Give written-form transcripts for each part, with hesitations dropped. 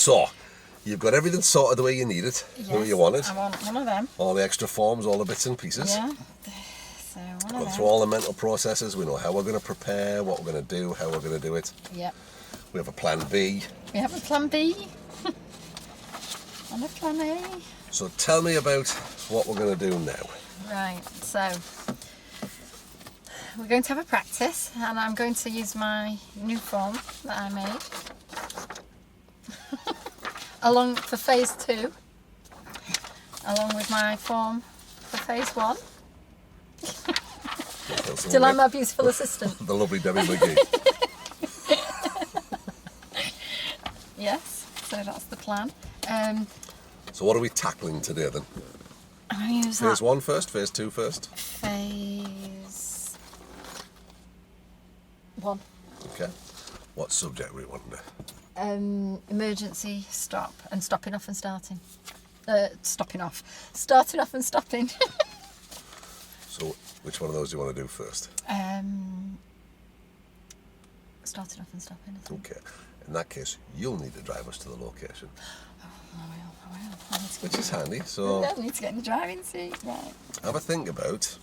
So, you've got everything sorted the way you need it, the way you want it. I want one of them. All the extra forms, all the bits and pieces. Yeah. So one of Gone them. through all the mental processes. We know how we're going to prepare, what we're going to do, how we're going to do it. Yep. We have a plan B. We have a plan B. And a plan A. So tell me about what we're going to do now. Right, so we're going to have a practice, and I'm going to use my new form that I made along for phase 2, along with my form for phase 1. Still, I'm my beautiful assistant. The lovely Debbie McGee. Yes, so that's the plan. So what are we tackling today then? I'm going to use Phase that 1 first, phase 2 first? phase 1. Okay. What subject we want to? Emergency stop and stopping off and starting. Starting off and stopping. So which one of those do you want to do first? Starting off and stopping, I think. Okay. In that case, you'll need to drive us to the location. I will. I need to Which is handy, so I need to get in the driving seat, right. have a think about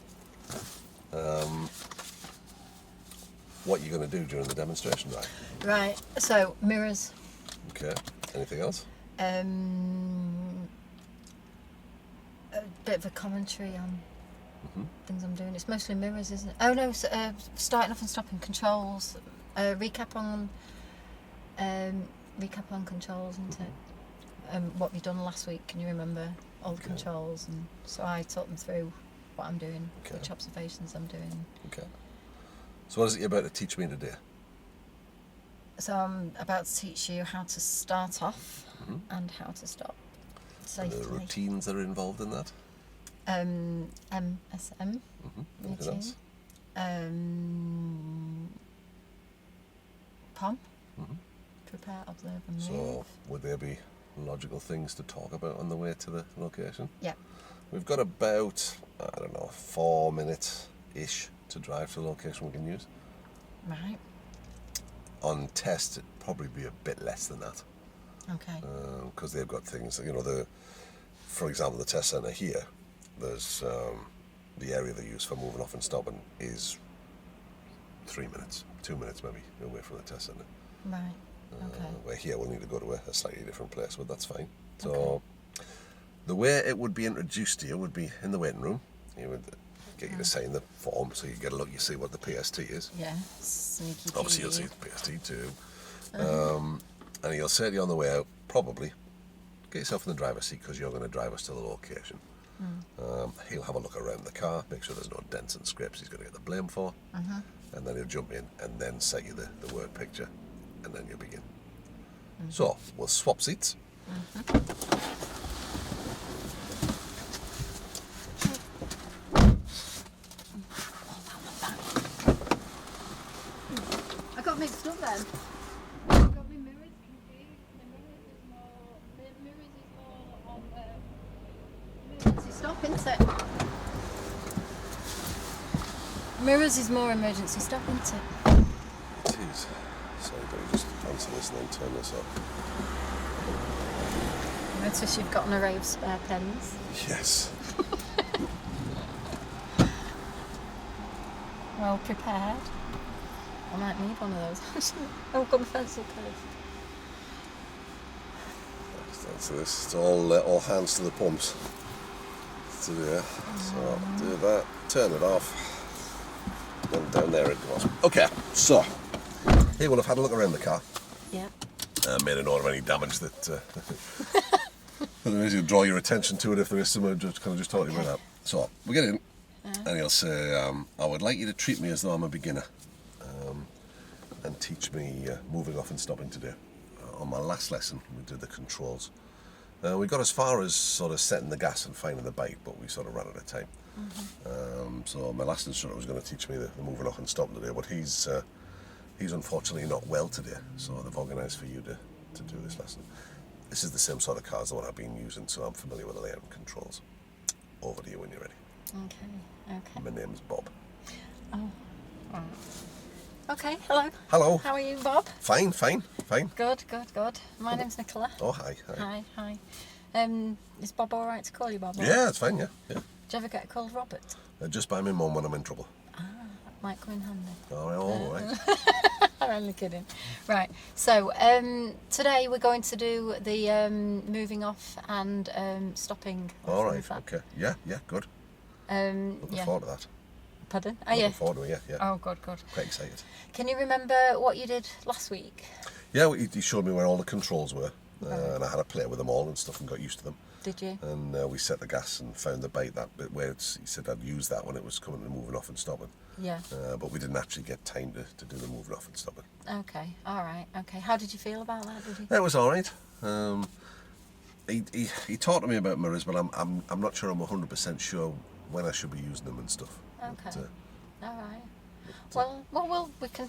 what you're going to do during the demonstration ride. Right, so mirrors. Okay. Anything else? A bit of a commentary on things I'm doing. It's mostly mirrors, isn't it? Oh no, so, starting off and stopping, controls. Recap on controls, isn't it? What we've done last week, can you remember? All the controls, and so I taught them through what I'm doing, which observations I'm doing. Okay. So what is it you're about to teach me today? So I'm about to teach you how to start off and how to stop safely. The routines that are involved in that? MSM. Anything else? POM. Prepare, observe and move. So would there be logical things to talk about on the way to the location? Yeah. We've got about, 4 minutes-ish to drive to the location we can use. Right. On test, it'd probably be a bit less than that. Okay. Because they've got things, for example, the test centre here, there's the area they use for moving off and stopping is 3 minutes, 2 minutes maybe, away from the test centre. Right. Okay. Where here we'll need to go to a slightly different place, but that's fine. So the way it would be introduced to you would be in the waiting room. You would get you to sign the form, so you get a look, you see what the PST is. Yeah. Sneaky. Obviously you'll see the PST too. And he'll say to you on the way out, probably, get yourself in the driver's seat because you're going to drive us to the location. He'll have a look around the car, make sure there's no dents and scrapes he's going to get the blame for. And then he'll jump in and then set you the word picture, and then you'll begin. So, we'll swap seats. I got mixed up then. I got my mirrors confused. The mirrors is more on emergency stop, isn't it? Mirrors is more emergency stop, isn't it? It is. Sorry, but we just answer this and then turn this up. Notice you've got an array of spare pens. Yes. Well prepared. I might need one of those actually. Oh, I've got my pencil case. So this is all hands to the pumps. So yeah, so do that, turn it off, and down there it goes. Okay, so here we'll have had a look around the car. Yeah. Made a note of any damage that there is. You'll draw your attention to it if there is some. Just talking about that. So we get in, and he'll say, "I would like you to treat me as though I'm a beginner, and teach me moving off and stopping today." On my last lesson, we did the controls. We got as far as sort of setting the gas and finding the bike, but we sort of ran out of time. So my last instructor was going to teach me the moving off and stopping today, but he's unfortunately not well today, so they've organised for you to do this lesson. This is the same sort of car as the one I've been using, so I'm familiar with the layout and controls. Over to you when you're ready. Okay. My name's Bob. Oh. Right. Okay, hello. Hello. How are you, Bob? Fine. Good. My name's Nicola. Oh, hi. Hi. Is Bob all right to call you Bob? Yeah, it's fine, yeah. Do you ever get called Robert? Just by my mum when I'm in trouble. That might come in handy. All right. I'm only kidding. Right, so today we're going to do the moving off and stopping. All right, lessons, okay. Yeah, good. Looking yeah. forward to that. Pardon? Oh, Looking yeah. forward to it, yeah. Oh, good. Quite excited. Can you remember what you did last week? Yeah, well, he showed me where all the controls were, and I had to play with them all and stuff and got used to them. Did you? And we set the gas and found the bait, that bit where he said I'd use that when it was coming and moving off and stopping. Yeah. But we didn't actually get time to do the moving off and stopping. Okay, all right. Okay, how did you feel about that? Did you? It was all right. He talked to me about mirrors, but I'm not sure I'm 100% sure when I should be using them and stuff. Okay. All right. Well, we can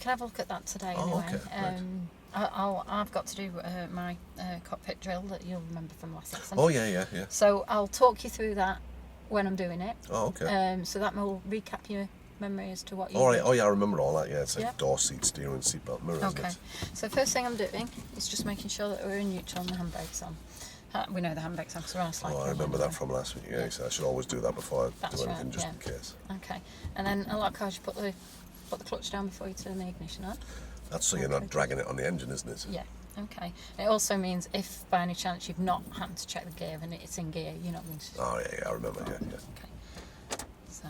have a look at that today anyway. Okay, right. I've got to do my cockpit drill that you'll remember from last lesson. Oh yeah. So I'll talk you through that when I'm doing it. Oh, okay. So that will recap your memory as to what you. All right. did. Oh yeah, I remember all that. Yeah, it's like Yeah. door seat, steering, seatbelt, mirror. Isn't Okay. it? So first thing I'm doing is just making sure that we're in neutral and the handbrake's on. We know the handbrake's on because we're on a slide. Oh, I remember that from last week. Yeah, he said I should always do that before I That's do anything, right, just yeah. in case. Okay. And then a lot of cars you put the clutch down before you turn the ignition on. That's so you're not dragging it on the engine, isn't it? Yeah. Okay. It also means if by any chance you've not happened to check the gear and it's in gear, you're not going to. Oh yeah, I remember. Yeah. Okay. So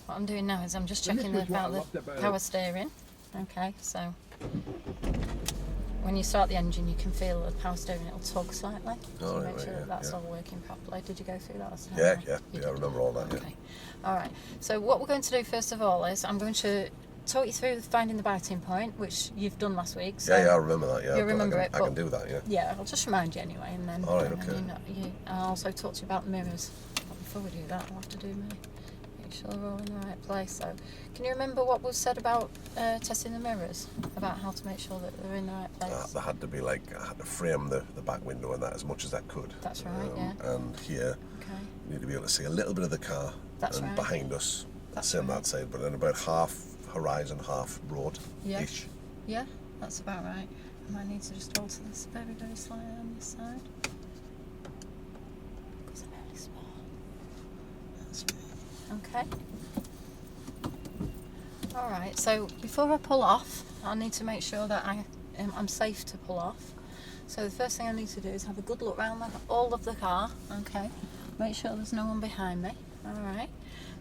what I'm doing now is I'm just checking about the power steering. Okay. So when you start the engine, you can feel the power steering. It'll tug slightly. Oh, So right, make sure yeah, that that's yeah. all working properly. Did you go through that? Last time? Yeah, You I did. remember all that. Yeah. Okay. All right. So what we're going to do first of all is I'm going to talk you through finding the biting point, which you've done last week. So Yeah, I remember that. Yeah, you remember it, I but- can do that. Yeah. yeah, I'll just remind you anyway, and then. All right, and then okay. I'll also talk to you about mirrors. But before we do that, we'll have to do make sure they're all in the right place. So, can you remember what was said about testing the mirrors? About how to make sure that they're in the right place? There had to be I had to frame the back window and that as much as I could. That's right, yeah. And here, Okay. you need to be able to see a little bit of the car. That's and right. behind us, That's same right. that side, but then about half horizon, half road Yeah. ish. Yeah, that's about right. I might need to just alter this very, very slightly on this side. Because I'm really small. That's right. Okay. Alright, so before I pull off, I need to make sure that I'm safe to pull off. So the first thing I need to do is have a good look around all of the car. Okay. Make sure there's no one behind me. Alright.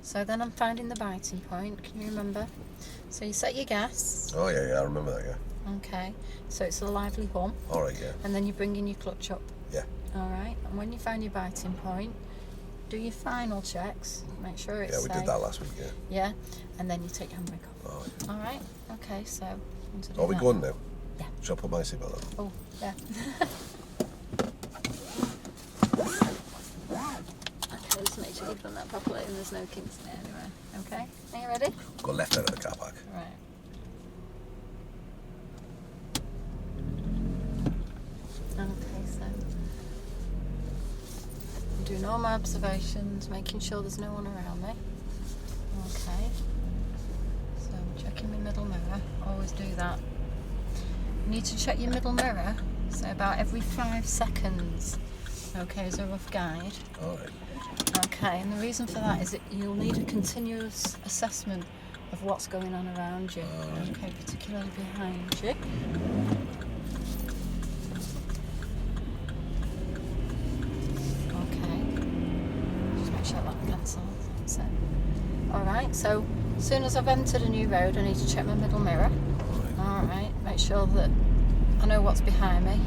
So then I'm finding the biting point. Can you remember? So you set your gas. Oh yeah, I remember that. Yeah. Okay, so it's a lively hum, All right, yeah. and then you bring in your clutch up. Yeah. All right, and when you find your biting point, do your final checks. Make sure it's Yeah, we safe. did that last week. Yeah. Yeah, and then you take your handbrake off. Oh, yeah. All right. Okay, so. want to do Are we that. going now? Yeah. Shall I put my seatbelt on? Oh, yeah. Okay, just make sure you've done that properly and there's no kinks in it anyway. Okay, are you ready? Go left out of the car park. Right. Okay, so I'm doing all my observations, making sure there's no one around me. Okay. So I'm checking my middle mirror. Always do that. You need to check your middle mirror, so about every 5 seconds. Okay, as a rough guide. All right. Okay, and the reason for that is that you'll need a continuous assessment of what's going on around you. Okay, particularly behind you. Okay, just make sure that cancels. So, alright, so as soon as I've entered a new road, I need to check my middle mirror. Alright, make sure that I know what's behind me.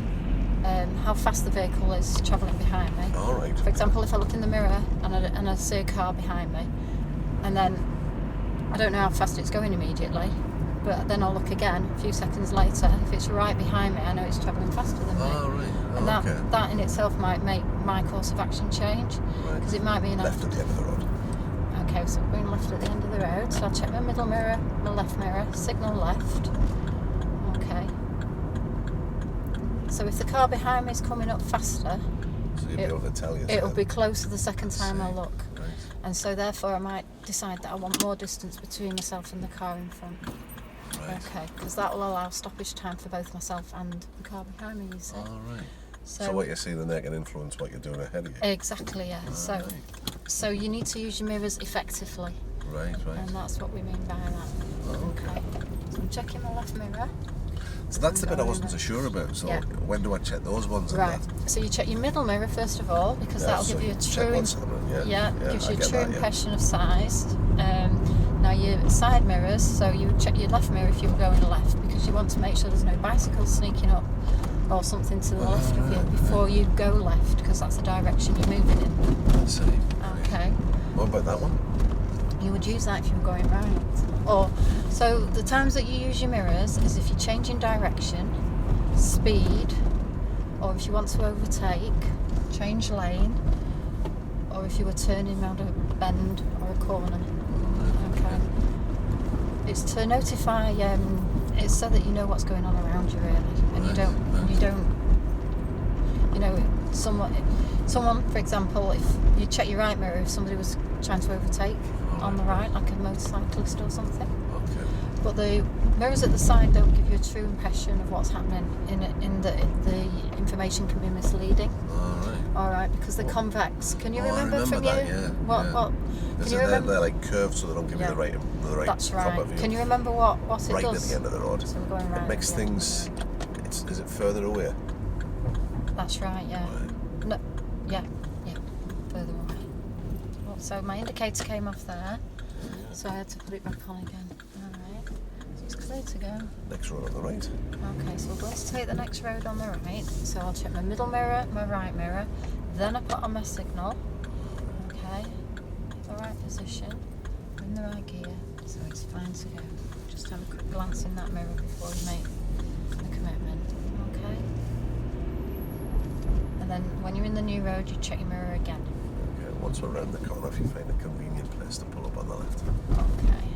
How fast the vehicle is travelling behind me. All right. For example, if I look in the mirror and I see a car behind me, and then I don't know how fast it's going immediately, but then I'll look again a few seconds later. If it's right behind me, I know it's travelling faster than me. All right. And Okay. that in itself might make my course of action change, because it might be an Left at the end of the road. Okay, so we're going left at the end of the road. So I'll check my middle mirror, my left mirror, signal left. Okay. So if the car behind me is coming up faster, So you'll be able to tell yourself. it'll be closer the second time I look. Right. And so therefore I might decide that I want more distance between myself and the car in front. Right. Okay, because that will allow stoppage time for both myself and the car behind me, you see. All right. So what you're seeing in there can influence what you're doing ahead of you. Exactly, yeah. Right. So you need to use your mirrors effectively. Right. And that's what we mean by that. Oh, okay. So I'm checking my left mirror. So that's the bit I wasn't so sure about. So when do I check those ones? Right. So you check your middle mirror first of all, because that'll give you a true. Gives you a true impression of size. Now your side mirrors. So you would check your left mirror if you were going left, because you want to make sure there's no bicycles sneaking up or something to the left of you before you go left, because that's the direction you're moving in. I see. Okay. What about that one? You would use that if you were going right. Or so the times that you use your mirrors is if you're changing direction, speed, or if you want to overtake, change lane, or if you were turning around a bend or a corner. Okay. It's to notify. It's so that you know what's going on around you, really, and you don't. You know, someone, for example, if you check your right mirror, if somebody was trying to overtake on the right, like a motorcyclist or something. Okay. But the mirrors at the side don't give you a true impression of what's happening. The information can be misleading. All right, because they're convex. Can you remember from that, you? Yeah. What? Can you remember? They're like curved, so they don't give you the right. That's right. Top of you. Can you remember what it right does? Right at the end of the road. So we're going right. It makes things. Is it further away? That's right. Yeah. Right. No. Yeah. Further away. Well, so my indicator came off there, so I had to put it back on again. All right. So it's clear to go. Next road on the right. Okay, so we're going to take the next road on the right. So I'll check my middle mirror, my right mirror, then I put on my signal. Okay, the right position, in the right gear, so it's fine to go. Just have a quick glance in that mirror before you make the commitment. Okay. And then when you're in the new road, you check your mirror again. Okay, once we're around the corner, if you find a convenient place to pull up on the left. Okay.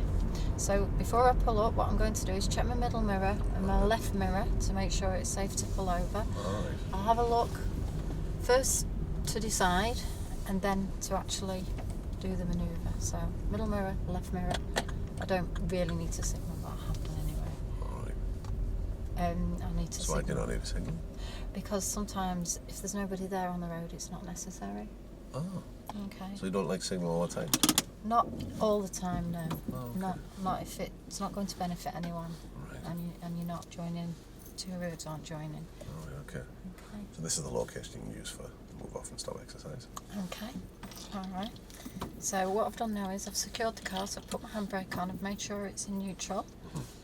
So before I pull up, what I'm going to do is check my middle mirror and my left mirror to make sure it's safe to pull over. All right. I'll have a look first to decide, and then to actually do the manoeuvre. So middle mirror, left mirror. I don't really need to signal, but I have done anyway. All right. I need to So signal. I do not need a signal? Because sometimes if there's nobody there on the road, it's not necessary. Oh. Okay. So you don't like signal all the time? Not all the time, no. Oh, okay. Not if it's not going to benefit anyone, Right. and you're not joining. Two roads aren't joining. Oh, okay. Okay. So this is the location you can use for move off and stop exercise. Okay. All right. So what I've done now is I've secured the car, so I've put my handbrake on, I've made sure it's in neutral.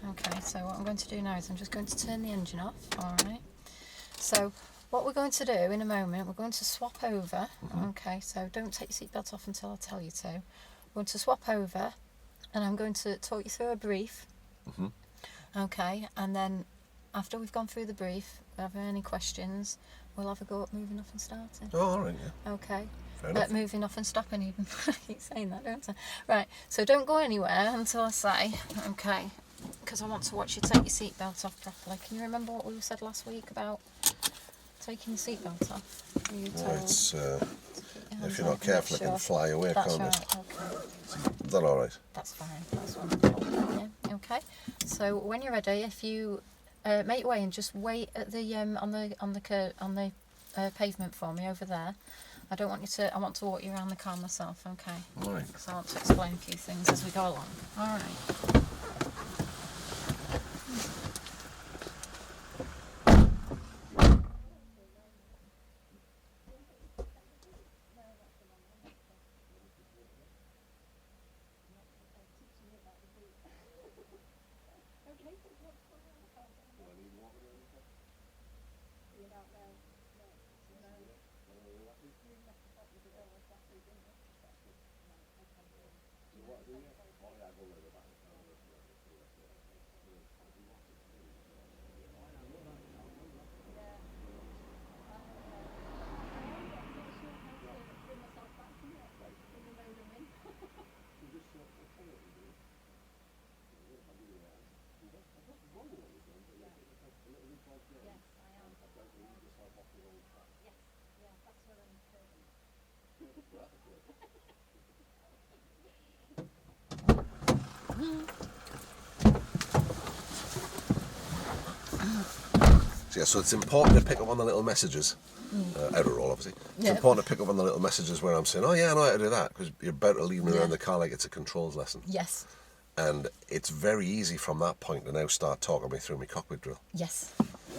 Okay, so what I'm going to do now is I'm just going to turn the engine off. All right. So what we're going to do in a moment, we're going to swap over. Okay, so don't take your seatbelt off until I tell you to. We're going to swap over, and I'm going to talk you through a brief. Okay, and then after we've gone through the brief, if you have any questions, we'll have a go at moving off and starting. Oh, all right, yeah. Okay. Fair enough. Moving off and stopping even. I keep saying that, don't I? Right, so don't go anywhere until I say, okay, because I want to watch you take your seatbelt off properly. Can you remember what we said last week about taking your seatbelt off? You Well, told it's, your if hands you're on not careful, it can fly away, That's can't right, it? okay. Is that all right? That's fine. That's wonderful. Yeah. Okay. So when you're ready, if you make your way and just wait at the on the pavement for me over there. I don't want you to. I want to walk you around the car myself. Okay. All right. Because I want to explain a few things as we go along. All right. So, yeah, so it's important to pick up on the little messages. Out of roll, obviously. It's important to pick up on the little messages where I'm saying, oh yeah, I know how to do that, because you're better leaving around the car like it's a controls lesson. Yes. And it's very easy from that point to now start talking me through my cockpit drill. Yes.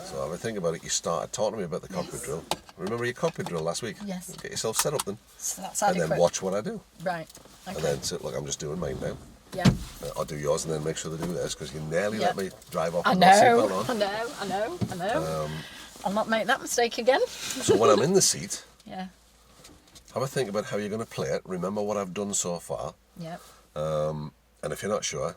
So if I think about it, you started talking to me about the cockpit drill. Remember your cockpit drill last week? Yes. Get yourself set up then. So that's and adequate. then watch what I do. Right. Okay. And then say, look, I'm just doing mine now. Yeah. I'll do yours and then make sure they do theirs, because you nearly let me drive off I with my seatbelt know. on. I know. I'll not make that mistake again. So when I'm in the seat, Yeah. have a think about how you're going to play it. Remember what I've done so far. Yeah. And if you're not sure,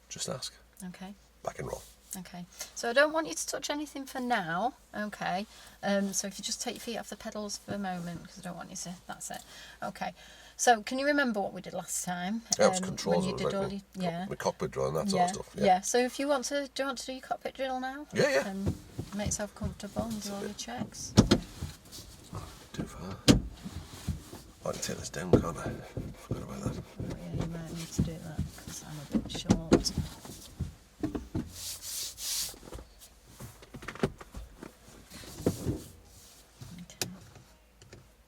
just ask. Okay. Back and roll. Okay. So I don't want you to touch anything for now. Okay. So if you just take your feet off the pedals for a moment, because I don't want you to. That's it. Okay. So can you remember what we did last time? Yeah, it was controls. When you did all your, the cockpit drill and that sort of stuff. Yeah. So if you want to, do you want to do your cockpit drill now? Yeah. And make yourself comfortable and do all your checks. Too far. I can take this down, can't I? Forgot about that. Yeah, you might need to do that because I'm a bit short.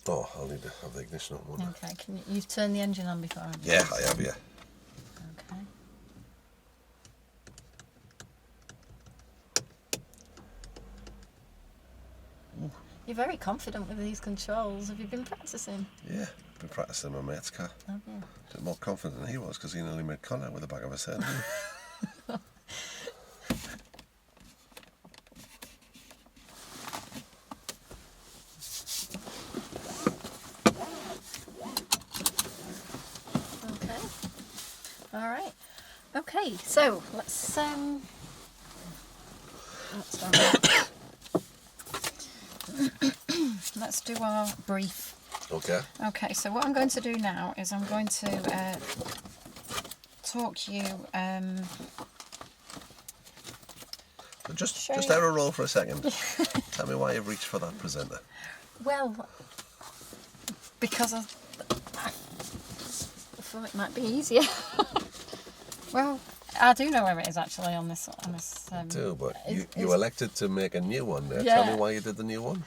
Oh, I'll need to have the ignition on, won't I? Okay, you've turned the engine on before, haven't you? Yeah, I have, yeah. Okay. You're very confident with these controls. Have you been practicing? Yeah, been practicing my mate's car. Have you? Bit more confident than he was, because he nearly made contact with the back of his head. Okay, so let's let's do our brief. Okay. Okay, so what I'm going to do now is I'm going to talk you. Just out of roll for a second. Tell me why you've reached for that presenter. Well, because I thought it might be easier. Well, I do know where it is actually on this. I do, but you elected to make a new one there. Yeah. Tell me why you did the new one.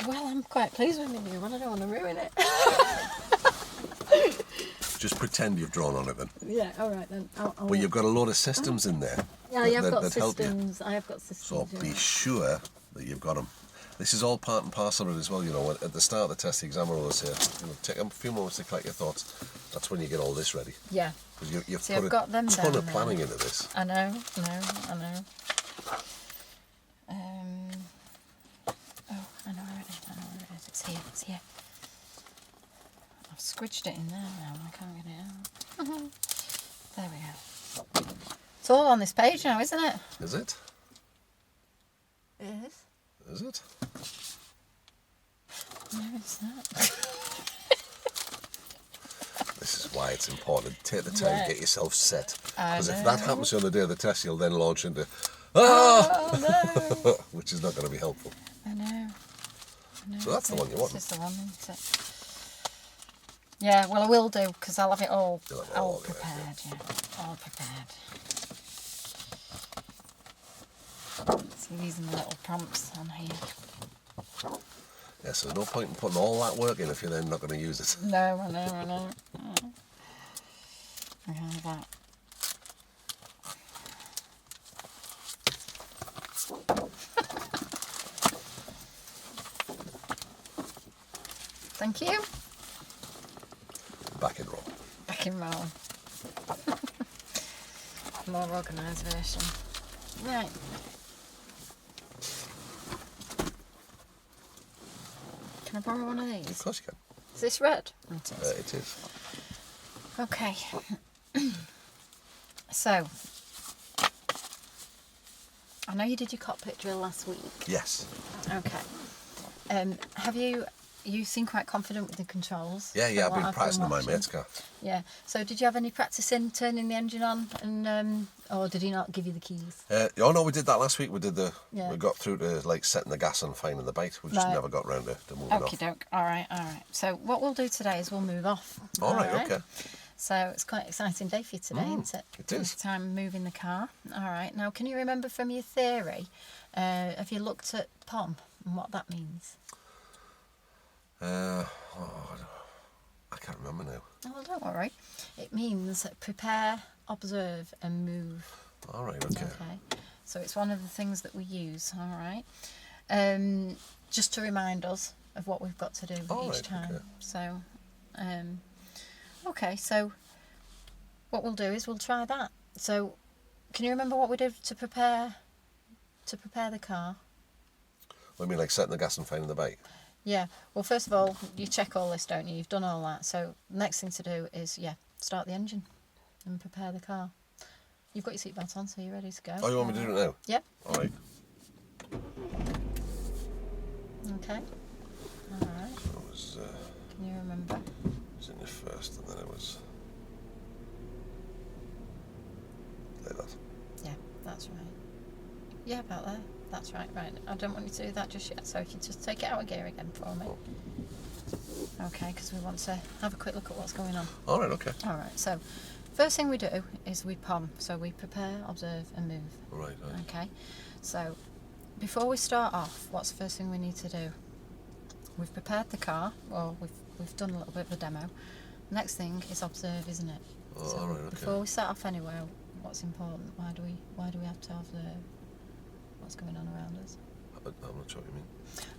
Well, I'm quite pleased with my new one. I don't want to ruin it. Just pretend you've drawn on it then. Yeah, all right then. But you've got a lot of systems in there. Yeah, I've got that help you. systems. I have got systems. So be sure that you've got them. This is all part and parcel of it as well. You know, at the start of the test, the examiner will say, take a few moments to collect your thoughts. That's when you get all this ready. Yeah. Because you've See, put I've got them a ton down of planning into this. I know. Oh, I know where it is. It's here. I've squidged it in there now. I can't get it out. There we go. It's all on this page now, isn't it? Is it? It is. Is it? No, it's not. This is why it's important. Take the time to get yourself set. I Because if know. that happens to you on the day of the test, you'll then launch into, Oh no! which is not going to be helpful. I know. So that's the one you want. This is the one, isn't it? Yeah, well I will do, because I'll have it all, You'll have it all, yeah, prepared, yeah. All prepared. See, these are the little prompts on here. Yes, there's no point in putting all that work in if you're then not going to use it. No, I know. I have that. Thank you. Back in roll. Back in roll. More organised version. Right. Can I borrow one of these? Of course you can. Is this red? It is. It is. Okay. So, I know you did your cockpit drill last week. Yes. Okay. You seem quite confident with the controls. Yeah, from I've what been practicing on my watching. mate's car. Yeah. So did you have any practice in turning the engine on, and or did he not give you the keys? Oh no, we did that last week. We did Yeah. we got through to like setting the gas and finding the bite. We just Right. never got round to moving off. Okie doke. All right. So what we'll do today is we'll move off. All right, okay. So it's quite an exciting day for you today, isn't it? It is. First time moving the car. All right. Now, can you remember from your theory, have you looked at POM and what that means? I can't remember now. Oh, well, don't worry. It means prepare, observe and move. All right, okay. Okay. So it's one of the things that we use, all right? Just to remind us of what we've got to do All each right, time. okay. So, okay, so what we'll do is we'll try that. So, can you remember what we did to prepare the car? I mean, like setting the gas and finding the bike. Yeah. Well, first of all, you check all this, don't you? You've done all that. So, next thing to do is, start the engine and prepare the car. You've got your seatbelt on, so you're ready to go. Oh, you want me to do it now? Yep. All right. Okay. All right. It was, Can you remember? it was in it first, and then it was like that. Yeah, that's right. Yeah, about there. That's right, right. I don't want you to do that just yet, so if you just take it out of gear again for me. Okay, because we want to have a quick look at what's going on. All right, okay. All right, so first thing we do is we POM. So we prepare, observe and move. All right, right. Okay, so before we start off, what's the first thing we need to do? We've prepared the car, or we've done a little bit of a demo. Next thing is observe, isn't it? Oh, So all right, okay. before we set off anywhere, what's important? Why do we have to observe what's going on around us? I'm not sure what you mean.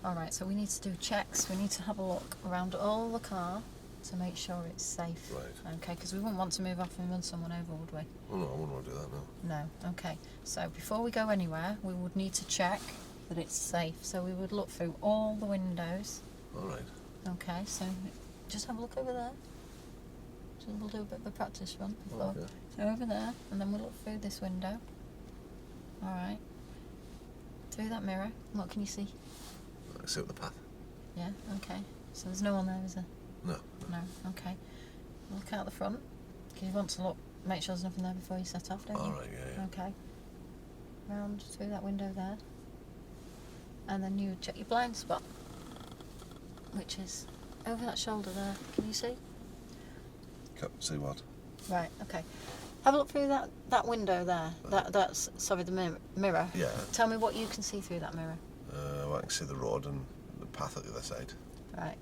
All right, so we need to do checks. We need to have a look around all the car to make sure it's safe. Right. Okay, because we wouldn't want to move off and run someone over, would we? Oh, no, I wouldn't want to do that now. No. Okay. So before we go anywhere, we would need to check that it's safe. So we would look through all the windows. All right. Okay. So just have a look over there. So we'll do a bit of a practice run before. Okay. So over there, and then we'll look through this window. All right. Through that mirror, what can you see? I see up the path. Yeah. Okay. So there's no one there, is there? No. No. Okay. Look out the front. Because you want to look, make sure there's nothing there before you set off, don't you? All right, yeah. Okay. Round through that window there. And then you check your blind spot, which is over that shoulder there. Can you see? Can't see what? Right. Okay. Have a look through that window there. That's the mirror. Yeah. Tell me what you can see through that mirror. Well, I can see the road and the path at the other side. Right.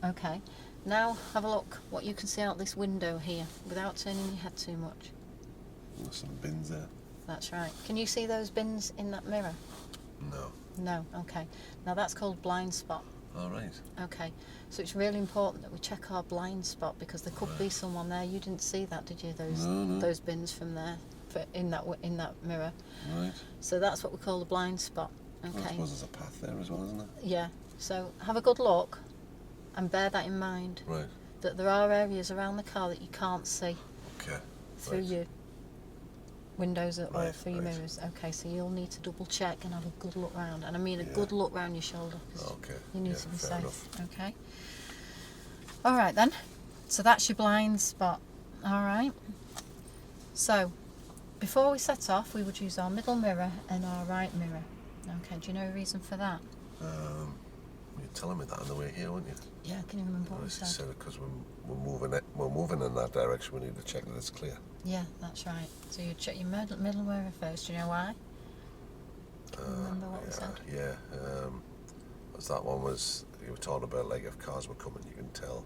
Okay. Now have a look what you can see out this window here without turning your head too much. There's some bins there. That's right. Can you see those bins in that mirror? No. No. Okay. Now that's called blind spot. All right. Okay. So it's really important that we check our blind spot because there could be someone there. You didn't see that, did you? No. Those bins from there, in that mirror. Right. So that's what we call the blind spot. Well, I Okay. suppose there's a path there as well, isn't there? Yeah. So have a good look, and bear that in mind. Right. That there are areas around the car that you can't see Okay. through Right. your windows or Right, through your right. mirrors. Okay. So you'll need to double check and have a good look round, and I mean a Yeah. good look round your shoulder. 'Cause Okay. you need Yeah, to be fair safe. enough. Okay. All right then. So that's your blind spot. All right. So before we set off, we would use our middle mirror and our right mirror. Okay. Do you know a reason for that? You're telling me that on the way here, weren't you? Yeah. Can you remember what we You said? said because we're moving in that direction. We need to check that it's clear. Yeah, that's right. So you check your middle mirror first. Do you know why? Can you remember what we said? Yeah. Was that one was you were talking about like if cars were coming, you can tell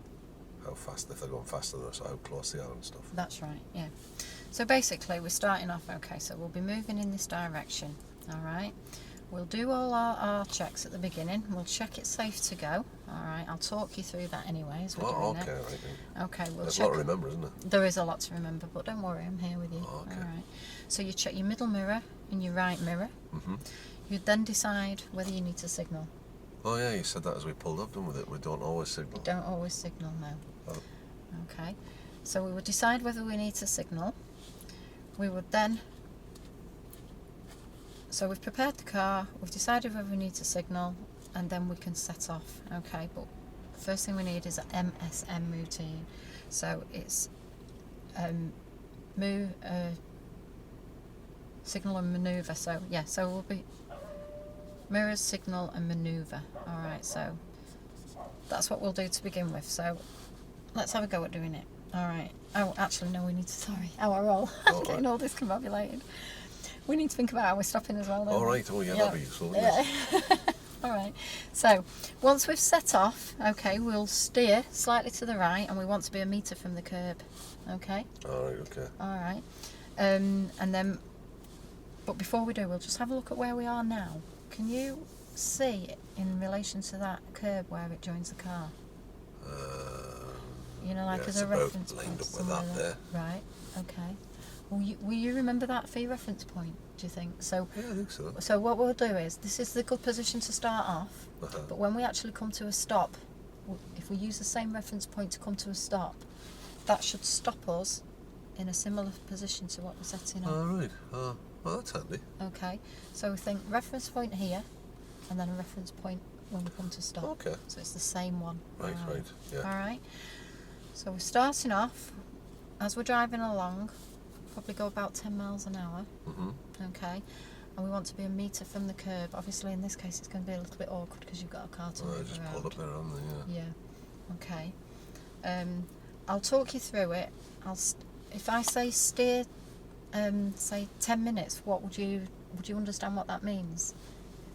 how fast if they're going faster than us, or how close they are and stuff. That's right. Yeah. So basically, we're starting off. Okay. So we'll be moving in this direction. All right. We'll do all our checks at the beginning. We'll check it's safe to go. All right. I'll talk you through that anyway as we're doing okay, it. right. Yeah. Okay. We'll There's a check. lot to remember, isn't it? There is a lot to remember, but don't worry, I'm here with you. Oh, okay. All right. So you check your middle mirror and your right mirror. Mhm. You then decide whether you need to signal. Oh yeah, you said that as we pulled up, didn't we? That we don't always signal. You don't always signal now. Oh. Okay. So we would decide whether we need to signal. We would then. So we've prepared the car. We've decided whether we need to signal, and then we can set off. Okay. But first thing we need is an MSM routine. So it's signal and manoeuvre. So yeah. So we'll be mirrors, signal, and manoeuvre. All right. So that's what we'll do to begin with. So let's have a go at doing it. All right. Oh, actually, no, we need to, sorry, our roll. Oh, Getting right. all discombobulated. We need to think about how we're stopping as well, don't All we? right. Oh, yeah, that'd be useful, wouldn't Yeah. it? All right. So, once we've set off, okay, we'll steer slightly to the right, and we want to be 1 metre from the curb. Okay? All right, okay. All right. And then, but before we do, we'll just have a look at where we are now. Can you see in relation to that curb where it joins the car? You know, like yeah, as it's a about reference lined point. up with that somewhere Right. Okay. Will you remember that for your reference point, do you think? So, Yeah, I think so. so what we'll do is, this is the good position to start off, Uh-huh. but when we actually come to a stop, if we use the same reference point to come to a stop, that should stop us in a similar position to what we're setting up. All right. Well, that's handy. Okay, so we think reference point here, and then a reference point when we come to stop. Okay. So it's the same one. Right, right. Yeah. Alright, so we're starting off, as we're driving along, probably go about 10 miles an hour, okay, and we want to be 1 metre from the curb. Obviously in this case it's going to be a little bit awkward because you've got a car to I move just around. pulled up there, haven't they? Yeah. Yeah, okay. I'll talk you through it. If I say steer, say 10 minutes, would you understand what that means?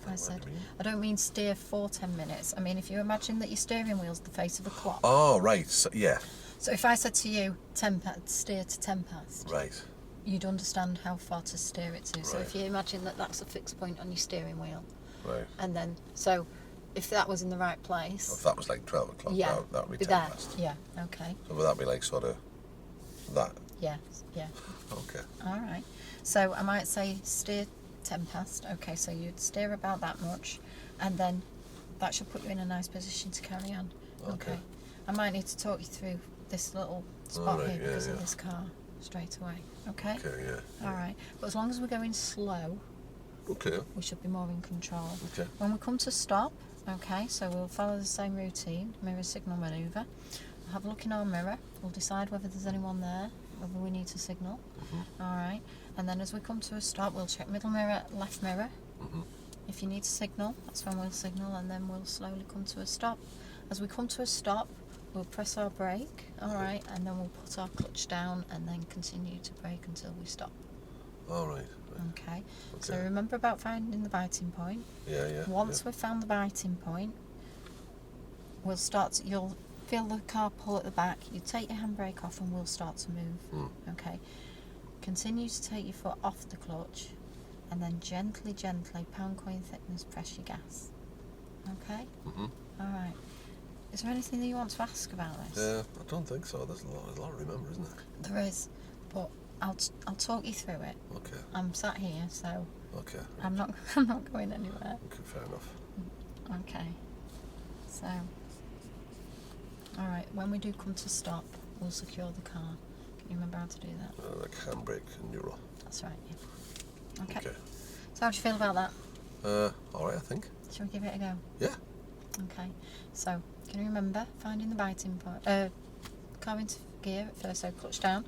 If I What said, do you mean? I don't mean steer for 10 minutes. I mean, if you imagine that your steering wheel's the face of a clock. Oh, right. So, yeah. So if I said to you, steer to 10 past, Right. you'd understand how far to steer it to. So Right. if you imagine that that's a fixed point on your steering wheel, Right. and then, so if that was in the right place, If that was like 12 o'clock, yeah, that would be with 10 that, past. yeah, okay, So would that be like sort of that? yeah, yeah. Okay. All right. So I might say steer 10 past. Okay, so you'd steer about that much, and then that should put you in a nice position to carry on. Okay. I might need to talk you through this little spot Alright, here yeah, because of yeah. this car straight away. Okay? Okay, yeah. All right. But as long as we're going slow, Okay. we should be more in control. Okay. When we come to stop, okay, so we'll follow the same routine, mirror signal manoeuvre. We'll have a look in our mirror. We'll decide whether there's anyone there, whether we need to signal. All right. And then as we come to a stop, we'll check middle mirror, left mirror. If you need to signal, that's when we'll signal, and then we'll slowly come to a stop. As we come to a stop, we'll press our brake, all right, and then we'll put our clutch down and then continue to brake until we stop. All right. Okay. So Okay. remember about finding the biting point. Yeah, yeah. Once we've found the biting point, we'll start. You'll feel the car pull at the back. You take your handbrake off, and we'll start to move. Okay. Continue to take your foot off the clutch, and then gently, pound coin thickness, press your gas. Okay. All right. Is there anything that you want to ask about this? I don't think so. There's a lot to remember, isn't there? There is, but I'll talk you through it. Okay. I'm sat here, so Okay. I'm not going anywhere. Okay, fair enough. Okay. So, all right. When we do come to stop, we'll secure the car. Can you remember how to do that? Like handbrake and neutral. That's right. Yeah. Okay. Okay. So how do you feel about that? All right, I think. Shall we give it a go? Yeah. Okay. So, can you remember finding the biting point? Car into gear at first, so clutch down.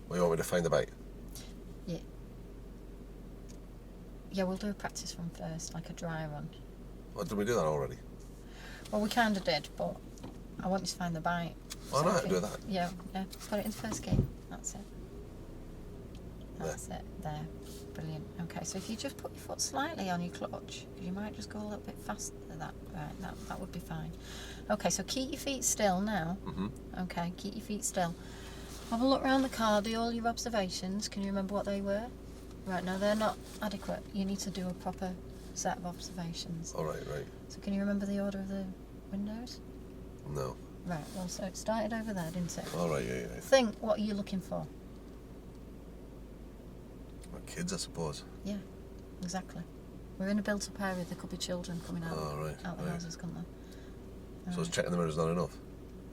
Well, you want me to find the bite? Yeah. Yeah, we'll do a practice run first, like a dry run. Well, did we do that already? Well, we kind of did, but I want you to find the bite. Oh, no, I if can you- do that. Yeah, yeah. Put it into first gear. That's it. That's it. There. Brilliant. Okay, so if you just put your foot slightly on your clutch, you might just go a little bit faster than that. Right, that would be fine. Okay, so keep your feet still now. Okay, keep your feet still. Have a look around the car, do all your observations. Can you remember what they were? Right, now they're not adequate. You need to do a proper set of observations. All right, right. So can you remember the order of the windows? No. Right, well, so it started over there, didn't it? All right, yeah. Think, what are you looking for? Well, kids, I suppose. Yeah, exactly. We're in a built-up area, there could be children coming out, Oh, right, out the right. houses, couldn't there? So it's checking the mirrors not enough?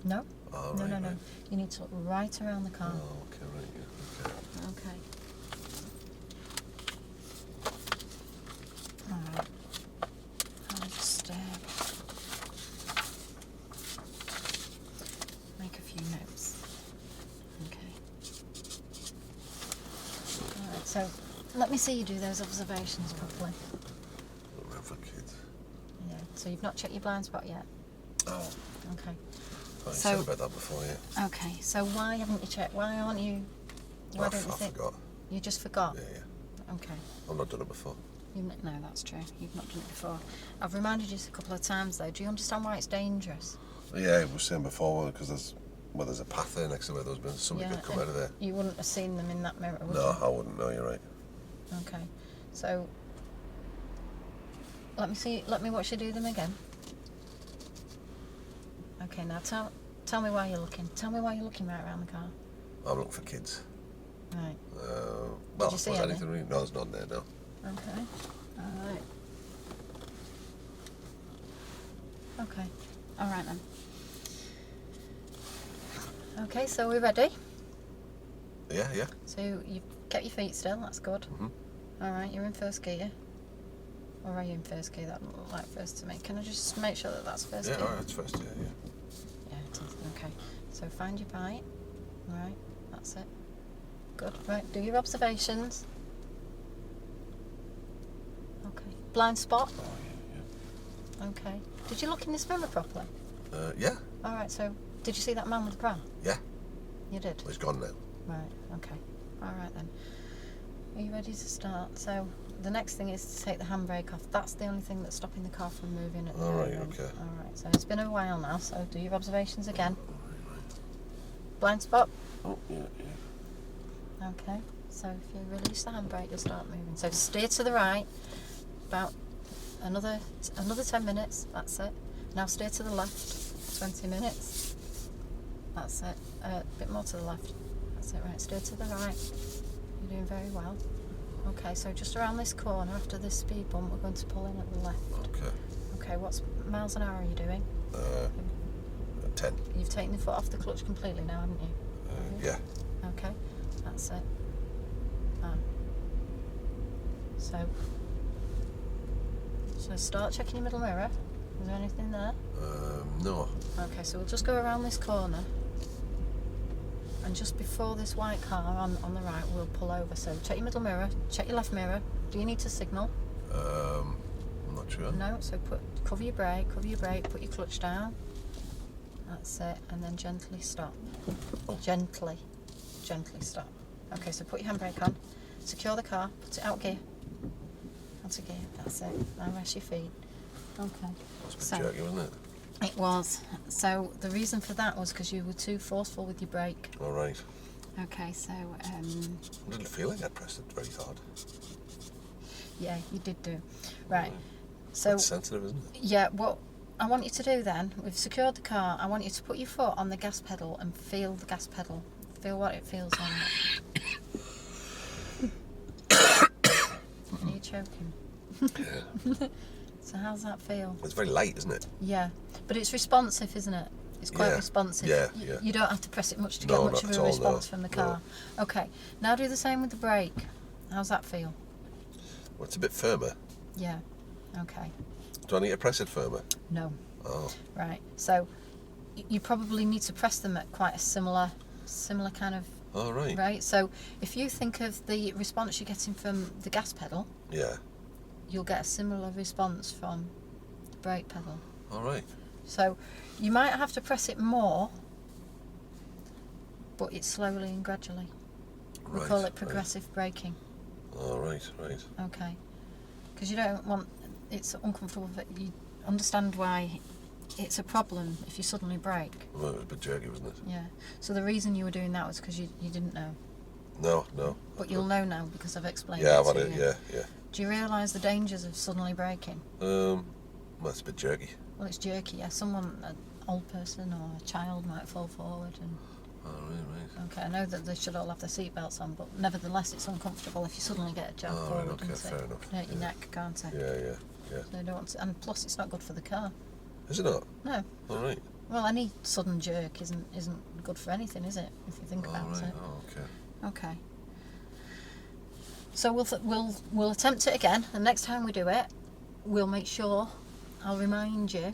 No, Oh, no, right, no, no. right. You need to look right around the car. Oh, okay, right, yeah. Okay. Okay. Alright. I'll just make a few notes. Okay. Alright, so let me see you do those observations properly. Not meant for kids. Yeah. So you've not checked your blind spot yet? Oh. Okay. Oh, you said about that before, yeah. Okay, so why haven't you checked? Why aren't you... Why don't you I think... forgot. You just forgot? Yeah. Okay. I've not done it before. No, that's true. You've not done it before. I've reminded you a couple of times, though. Do you understand why it's dangerous? Yeah, we were saying before, because there's a path there next to where there's been somebody could come out of there. You wouldn't have seen them in that mirror, would you? No, I wouldn't. No, you're right. Okay. So, let me watch you do them again. Okay, now tell me why you're looking. Tell me why you're looking right around the car. I'm looking for kids. Right. Well, Did you see was any? anything really? No, there's none there, no. Okay. Alright. Okay. Alright then. Okay, so we're ready. Yeah. So you've kept your feet still, that's good. Mm-hmm. Alright, you're in first gear. Or are you in first gear? That doesn't look like first to me. Can I just make sure that that's first gear? Yeah, alright, it's first, yeah. Yeah, it is. Okay. So find your bite. Right, that's it. Good. Right, do your observations. Okay. Blind spot? Oh, yeah. Okay. Did you look in this mirror properly? Yeah. Alright, so did you see that man with the bra? Yeah. You did? Well, he's gone now. Right, okay. Alright then. Are you ready to start? So the next thing is to take the handbrake off. That's the only thing that's stopping the car from moving at the moment. Okay. Alright, so it's been a while now, so do your observations again. Blind spot? Oh, yeah. Okay, so if you release the handbrake, you'll start moving. So steer to the right, about another 10 minutes, that's it. Now steer to the left, 20 minutes, that's it. A bit more to the left, that's it, right. Steer to the right, you're doing very well. Okay, so just around this corner, after this speed bump, we're going to pull in at the left. Okay. Okay, what miles an hour are you doing? 10. You've taken the foot off the clutch completely now, haven't you? Yeah. Okay, that's it. So start checking your middle mirror. Is there anything there? No. Okay, so we'll just go around this corner. And just before this white car on the right, we'll pull over. So check your middle mirror, check your left mirror. Do you need to signal? I'm not sure. No, so cover your brake, put your clutch down. That's it, and then gently stop. Oh. Gently stop. Okay, so put your handbrake on, secure the car, put it out gear. Out of gear, that's it. Now rest your feet. Okay. That's a bit jerky, wasn't it? It was. So the reason for that was because you were too forceful with your brake. All right. Okay, so I didn't feel like I pressed it very hard. yeah, you did do. Right. So It's sensitive, isn't it? yeah, what I want you to do then, we've secured the car, I want you to put your foot on the gas pedal and feel the gas pedal. Feel what it feels like. Are you choking? Yeah. So how's that feel? It's very light, isn't it? Yeah, but it's responsive, isn't it? It's quite Yeah. responsive. Yeah, You, yeah. you don't have to press it much to No, get much not of at a all, response no, from the car. Okay, now do the same with the brake. How's that feel? Well, it's a bit firmer. Yeah. Okay. Do I need to press it firmer? No. Oh. Right. So you probably need to press them at quite a similar kind of All right. right. So if you think of the response you're getting from the gas pedal, Yeah. you'll get a similar response from the brake pedal. All right. So you might have to press it more, but it's slowly and gradually. We Right, call right. it progressive braking. All right. Okay. Because you don't want, it's uncomfortable, but you understand why it's a problem if you suddenly brake. Well, it was a bit jerky, wasn't it? Yeah. So the reason you were doing that was because you didn't know. No. But you'll know now because I've explained Yeah, it I've had to it. you. Yeah. Do you realise the dangers of suddenly braking? Well, it's a bit jerky. Well, it's jerky, yeah. Someone, an old person or a child might fall forward and... Oh, right. Okay, I know that they should all have their seatbelts on, but nevertheless it's uncomfortable if you suddenly get a jab Oh, right, forward okay, and fair enough. hurt your Yeah. neck, can't it? Yeah. So you don't want to, and plus it's not good for the car. Is it not? No. All right. Well, any sudden jerk isn't good for anything, is it? If you think about All right. it. Oh, okay. Okay. So we'll attempt it again, and next time we do it, we'll make sure I'll remind you.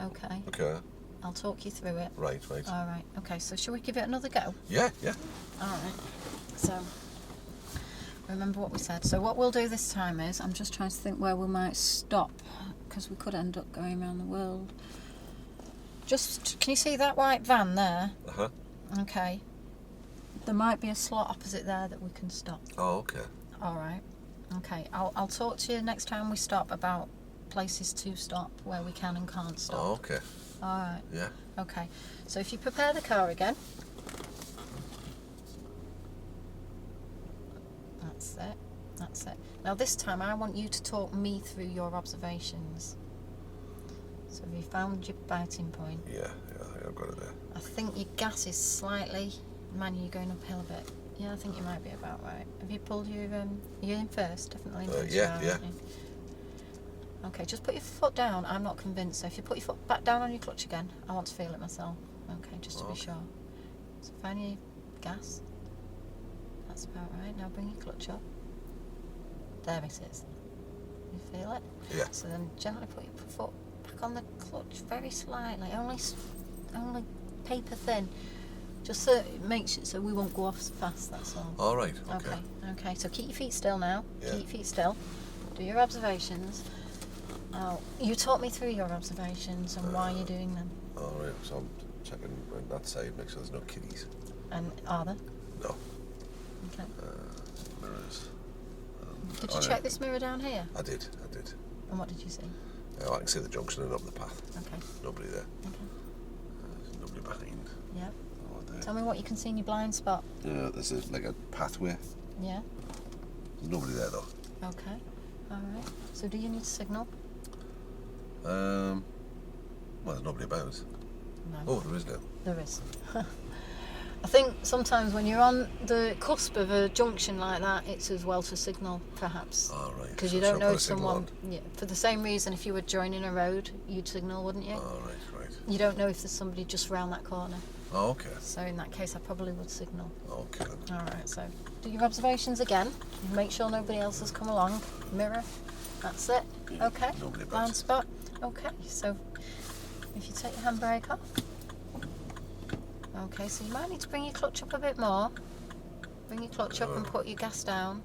Okay. Okay. I'll talk you through it. Right. All right. Okay. So shall we give it another go? Yeah. All right. So remember what we said. So what we'll do this time is, I'm just trying to think where we might stop, because we could end up going around the world. Just, can you see that white van there? Uh-huh. Okay. There might be a slot opposite there that we can stop. Oh, okay. All right. Okay. I'll talk to you next time we stop about places to stop where we can and can't stop. Oh, okay. All right. Yeah. Okay. So if you prepare the car again. That's it. That's it. Now this time I want you to talk me through your observations. So have you found your biting point? Yeah, I've got it there. I think your gas is slightly... Man, you're going uphill a bit. Yeah, I think you might be about right. Have you pulled your... You're in first, definitely in first. Yeah. Aren't you? Okay, just put your foot down. I'm not convinced. So if you put your foot back down on your clutch again, I want to feel it myself. Okay, just to be sure. So find your gas. That's about right. Now bring your clutch up. There it is. You feel it? Yeah. So then gently put your foot back on the clutch, very slightly, only paper thin, just so it makes it so we won't go off so fast. That's all. All right. Okay. Okay. So keep your feet still now. Yeah. Keep your feet still. Do your observations. Now you talk me through your observations and why you're doing them. All right. So I'm checking on that side, make sure there's no kiddies. And are there? No. Okay. Mirrors. Did you check this mirror down here? I did. And what did you see? I can see the junction and up the path. Okay. Nobody there. Okay. There's nobody behind. Yep. Oh, there. Tell me what you can see in your blind spot. There's like a pathway. Yeah. There's nobody there though. Okay. All right. So do you need a signal? Well, there's nobody about. No. Oh, there is now. There is. I think sometimes when you're on the cusp of a junction like that, it's as well to signal, perhaps. All right. Because So you don't put know a if signal someone... Yeah, for the same reason, if you were joining a road, you'd signal, wouldn't you? All right. You don't know if there's somebody just round that corner. Oh, okay. So in that case, I probably would signal. Okay. All right, so do your observations again. Make sure nobody else has come along. Mirror. That's it. Okay. Nobody about. Blind spot. Okay, so if you take your handbrake off. Okay, so you might need to bring your clutch up a bit more. Bring your clutch up and put your gas down.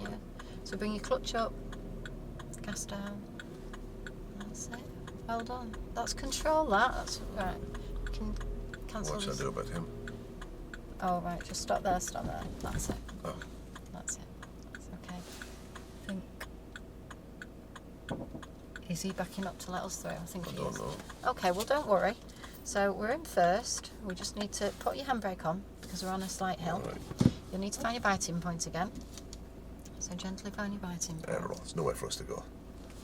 Yeah. So bring your clutch up, gas down. That's it. Well done. That's control that. That's right. You can cancel What should I this. do about him? Oh right, just stop there, stop there. That's it. Oh. That's it. That's okay. I think... Is he backing up to let us through? I think he I don't is. know. Okay, well don't worry. So we're in first. We just need to put your handbrake on because we're on a slight hill. All right. You'll need to find your biting point again. So gently find your biting point. Error. There's nowhere for us to go.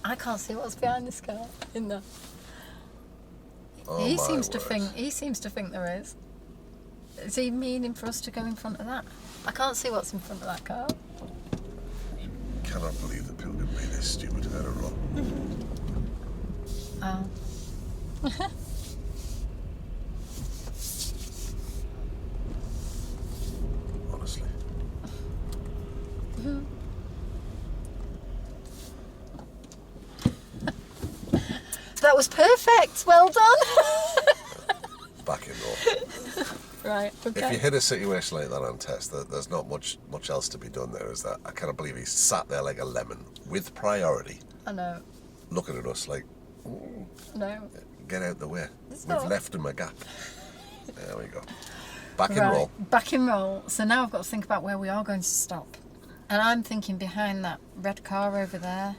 I can't see what's behind this car in there. Oh, He my seems to word. think there is. Is he meaning for us to go in front of that? I can't see what's in front of that car. Cannot believe that people can be this stupid. I don't know. Honestly. That was perfect. Well done. Back in roll. Right. Okay. If you hit a situation like that on test, there's not much else to be done there, is that? I cannot believe he sat there like a lemon with priority, I know. looking at us like, No. get out the way. It's We've not. left him a gap. There we go. Back in Right. roll. Back in roll. So now I've got to think about where we are going to stop. And I'm thinking behind that red car over there,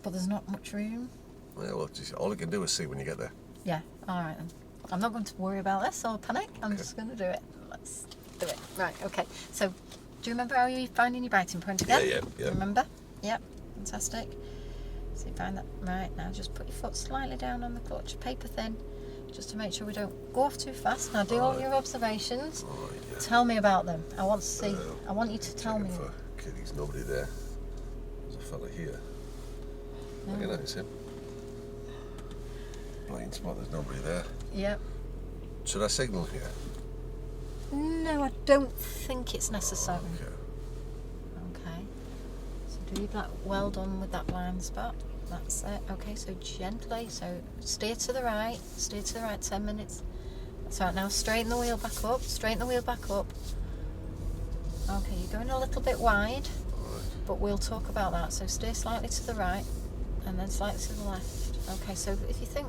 but there's not much room. Yeah, well, just, all you can do is see when you get there. Yeah. All right then. I'm not going to worry about this or panic. I'm just going to do it. Let's do it. Right. Okay. So, do you remember how you're finding your biting point again? Yeah. Remember? Yep. Fantastic. So you find that. Right. Now just put your foot slightly down on the clutch, paper thin, just to make sure we don't go off too fast. Now do all your observations. All right, yeah. Tell me about them. I want to see. I want you to tell me. Checking for kiddies, nobody there. There's a fella here. Look at that, it's him. Blind spot, there's nobody there. Yep. Should I signal here? No, I don't think it's necessary. Okay. Okay. So do that. Well done with that blind spot. That's it. Okay, so gently. So steer to the right. Steer to the right 10 minutes. That's right. Now straighten the wheel back up. Straighten the wheel back up. Okay, you're going a little bit wide, but we'll talk about that. So steer slightly to the right and then slightly to the left. Okay, so if you think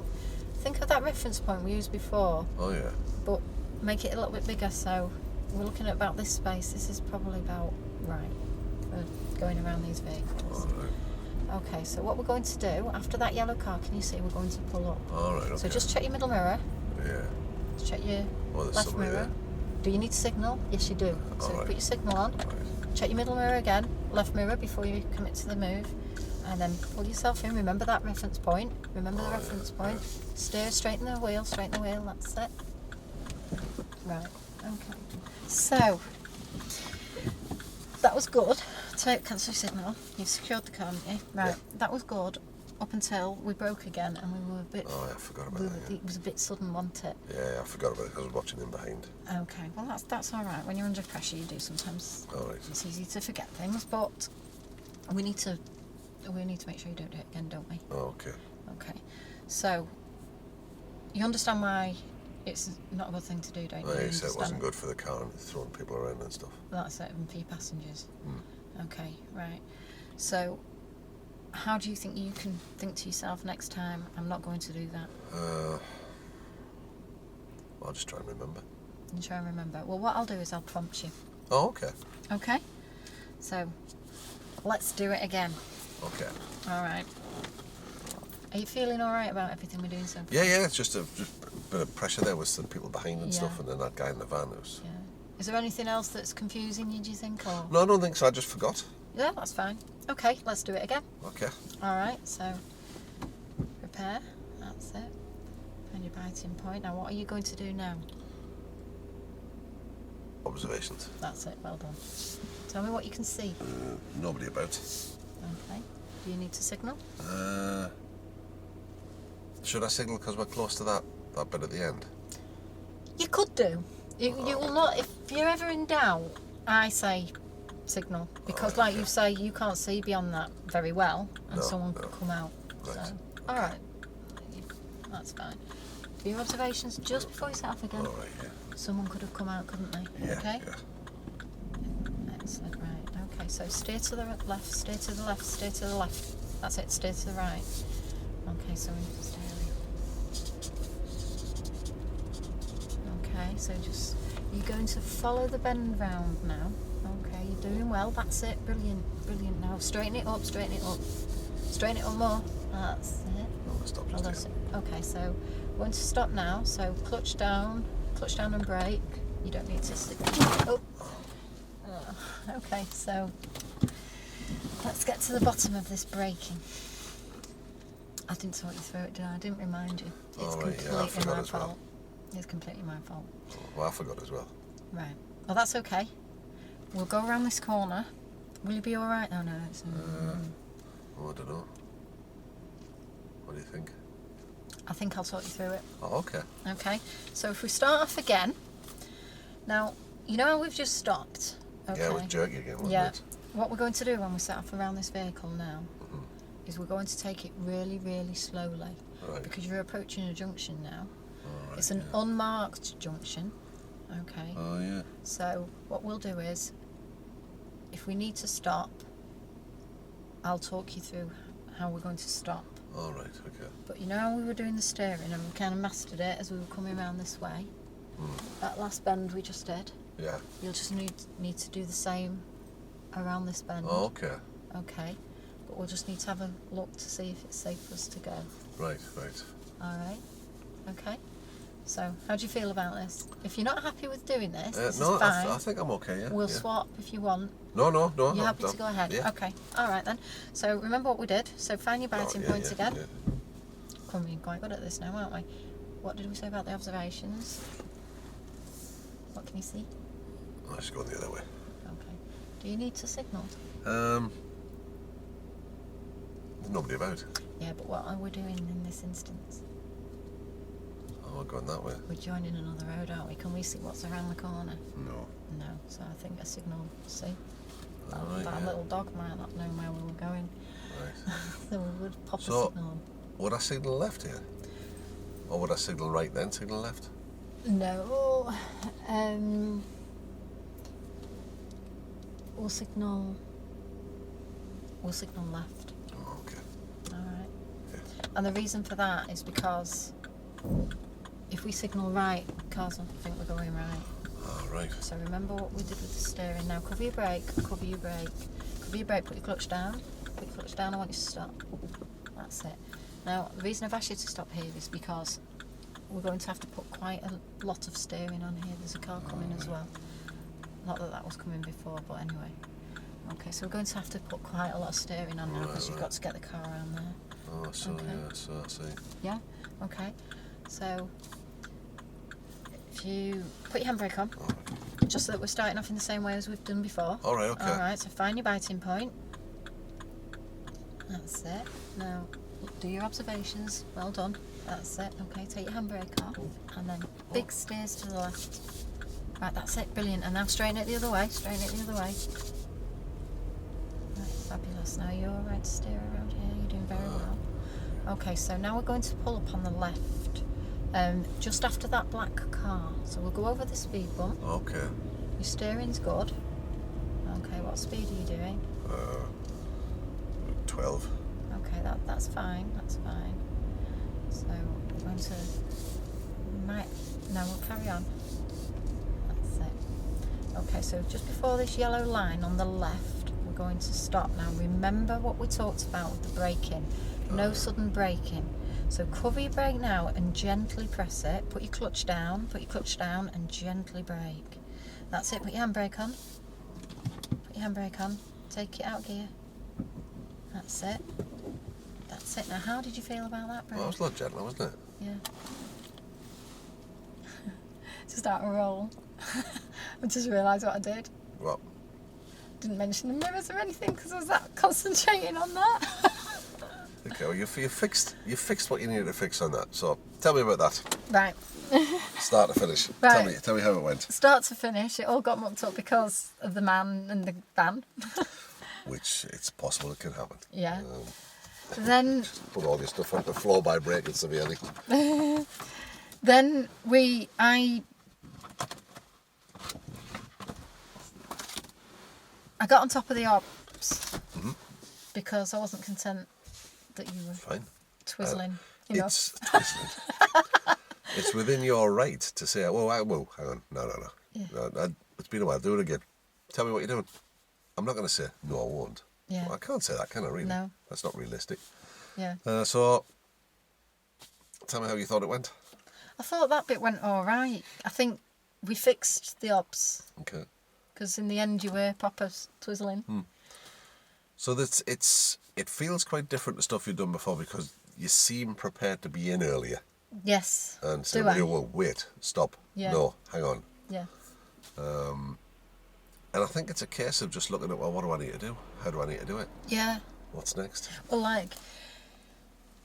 think of that reference point we used before, Oh yeah. but make it a little bit bigger. So we're looking at about this space. This is probably about right for going around these vehicles. All right. Okay, so what we're going to do, after that yellow car, can you see we're going to pull up? All right. Okay. So just check your middle mirror, Yeah. check your Oh, there's left somebody mirror. there. Do you need to signal? Yes, you do. So All right. put your signal on, Right. check your middle mirror again, left mirror before you commit to the move, and then pull yourself in. Remember that reference point. Remember the Oh, reference yeah, point. Steer, straighten the wheel, that's it. Right, okay. So, that was good. Take cancel signal. You've secured the car, haven't you? Right, Yeah. that was good up until we broke again and we were a bit. Oh, yeah, I forgot about that. Yeah. It was a bit sudden, wasn't it? Yeah, I forgot about it because I was watching him behind. Okay, well that's all right. When you're under pressure, you do sometimes. All right. It's easy to forget things, but we need to make sure you don't do it again, don't we? Oh, okay. Okay. So you understand why it's not a good thing to do, don't you? Oh, You you said it wasn't understand? good for the car and throwing people around and stuff. That's it, and for your passengers. Mm. Okay, right. So how do you think you can think to yourself next time, I'm not going to do that? I'll just try and remember. And try and remember. Well, what I'll do is I'll prompt you. Oh, okay. Okay? So let's do it again. Okay. All right. Are you feeling all right about everything we're doing so far? Yeah. It's just a bit of pressure there with some people behind and Yeah. stuff, and then that guy in the van was. Yeah. Is there anything else that's confusing you, do you think? Or? No, I don't think so. I just forgot. Yeah, that's fine. Okay, let's do it again. Okay. All right, so prepare. That's it. Find your biting point. Now, what are you going to do now? Observations. That's it. Well done. Tell me what you can see. Nobody about. Okay. Do you need to signal? Should I signal because we're close to that bit at the end? You could do. You will not. If you're ever in doubt, I say signal because, like you say, you can't see beyond that very well, and No, someone no. could come out. Right. So, all right, that's fine. Do your observations just before you set off again. All right. Yeah. Someone could have come out, couldn't they? Yeah. Okay. Yeah. Excellent. Right. Okay. So steer to the left. Steer to the left. Steer to the left. That's it. Steer to the right. Okay. So into steering. Okay. So just you're going to follow the bend round now. Okay. You're doing well. That's it. Brilliant. Brilliant. Now straighten it up. Straighten it up. Straighten it up more. That's it. No, let's stop Oh, just that's here. it. Okay, so we're going to stop now. So clutch down and brake. You don't need to stick. Oh. Okay, so let's get to the bottom of this braking. I didn't talk you through it, did I? I didn't remind you. It's All right, yeah, I completely forgot my as well. fault. It's completely my fault. Well, I forgot as well. Right. Well, that's okay. We'll go around this corner. Will you be all right? Oh no, it's. Oh, I don't know. What do you think? I think I'll talk you through it. Oh, okay. Okay, so if we start off again, now, you know how we've just stopped? Okay. Yeah, it was jerky again, wasn't Yeah. it? What we're going to do when we set off around this vehicle now is we're going to take it really, really slowly Right. because you're approaching a junction now. All right, It's an yeah. unmarked junction. Okay. Oh, yeah. So what we'll do is, if we need to stop, I'll talk you through how we're going to stop. All right, okay. But you know how we were doing the steering and we kind of mastered it as we were coming around this way? That last bend we just did, Yeah. you'll just need to do the same around this bend. Oh, okay. Okay. But we'll just need to have a look to see if it's safe for us to go. Right. Alright? Okay. So, how do you feel about this? If you're not happy with doing this, this No, is fine. I think I'm okay, yeah. We'll yeah. swap if you want. No. You're I'm happy done. to go ahead? Yeah. Okay. Alright then. So, remember what we did. So, find your Oh, biting yeah, points yeah, again. yeah. We're being quite good at this now, aren't we? What did we say about the observations? What can you see? I should go the other way. Okay. Do you need to signal? There's nobody about. Yeah, but what are we doing in this instance? Oh, we're going that way. We're joining another road, aren't we? Can we see what's around the corner? No. No. So I think a signal will see. All right, That yeah. little dog might not know where we were going. Right. So we would pop a So- signal. Would I signal left here? Or would I signal right then signal left? No. We'll signal left. Oh, okay. Alright. Yeah. And the reason for that is because if we signal right, cars will think we're going right. Oh, right. So remember what we did with the steering. Now cover your brake, cover your brake. Cover your brake, put your clutch down. Put your clutch down, I want you to stop. That's it. Now, the reason I've asked you to stop here is because we're going to have to put quite a lot of steering on here. There's a car coming as well. Not that that was coming before, but anyway. Okay, so we're going to have to put quite a lot of steering on now because you've got to get the car around there. Oh, so Okay. yeah, so I see. Yeah? Okay. So, if you put your handbrake on, just so that we're starting off in the same way as we've done before. All right, okay. Alright, so find your biting point. That's it. Now, do your observations. Well done. That's it. Okay, take your handbrake off. And then big steers to the left. Right, that's it. Brilliant. And now straighten it the other way. Straighten it the other way. Right, fabulous. Now you're all right to steer around here. You're doing very well. Okay, so now we're going to pull up on the left. Just after that black car. So we'll go over the speed bump. Okay. Your steering's good. Okay, what speed are you doing? 12. Okay, that's fine. That's fine. So we're going to no, we'll carry on. That's it. Okay, so just before this yellow line on the left, we're going to stop. Now remember what we talked about with the braking. No sudden braking. So cover your brake now and gently press it. Put your clutch down. Put your clutch down and gently brake. That's it. Put your handbrake on. Put your handbrake on. Take it out gear. That's it. That's it. Now, how did you feel about that brake? Well, it was a lot gentler, wasn't it? Yeah. To start a roll. I just realised what I did. Well, Didn't mention the mirrors or anything because I was that concentrating on that. okay, well, you fixed what you needed to fix on that. So tell me about that. Right. Start to finish. Right. Tell me how it went. Start to finish, it all got mucked up because of the man and the van. Which it's possible it can happen. Yeah. Then Put all your stuff on the floor by braking severely. Then I got on top of the ops because I wasn't content that you were Fine. twizzling. It's twizzling. It's within your right to say, whoa, hang on. No. Yeah. No, it's been a while. Do it again. Tell me what you're doing. I'm not going to say, no, I won't. Yeah. Well, I can't say that, can I, really? No. That's not realistic. Yeah. So, tell me how you thought it went. I thought that bit went all right. I think we fixed the obs Okay. because in the end you were proper twizzling. So it feels quite different to stuff you've done before because you seem prepared to be in earlier Yes. and say, Do I? well, wait, stop, Yeah. no, hang on. Yeah. And I think it's a case of just looking at, well, what do I need to do? How do I need to do it? Yeah. What's next? Well,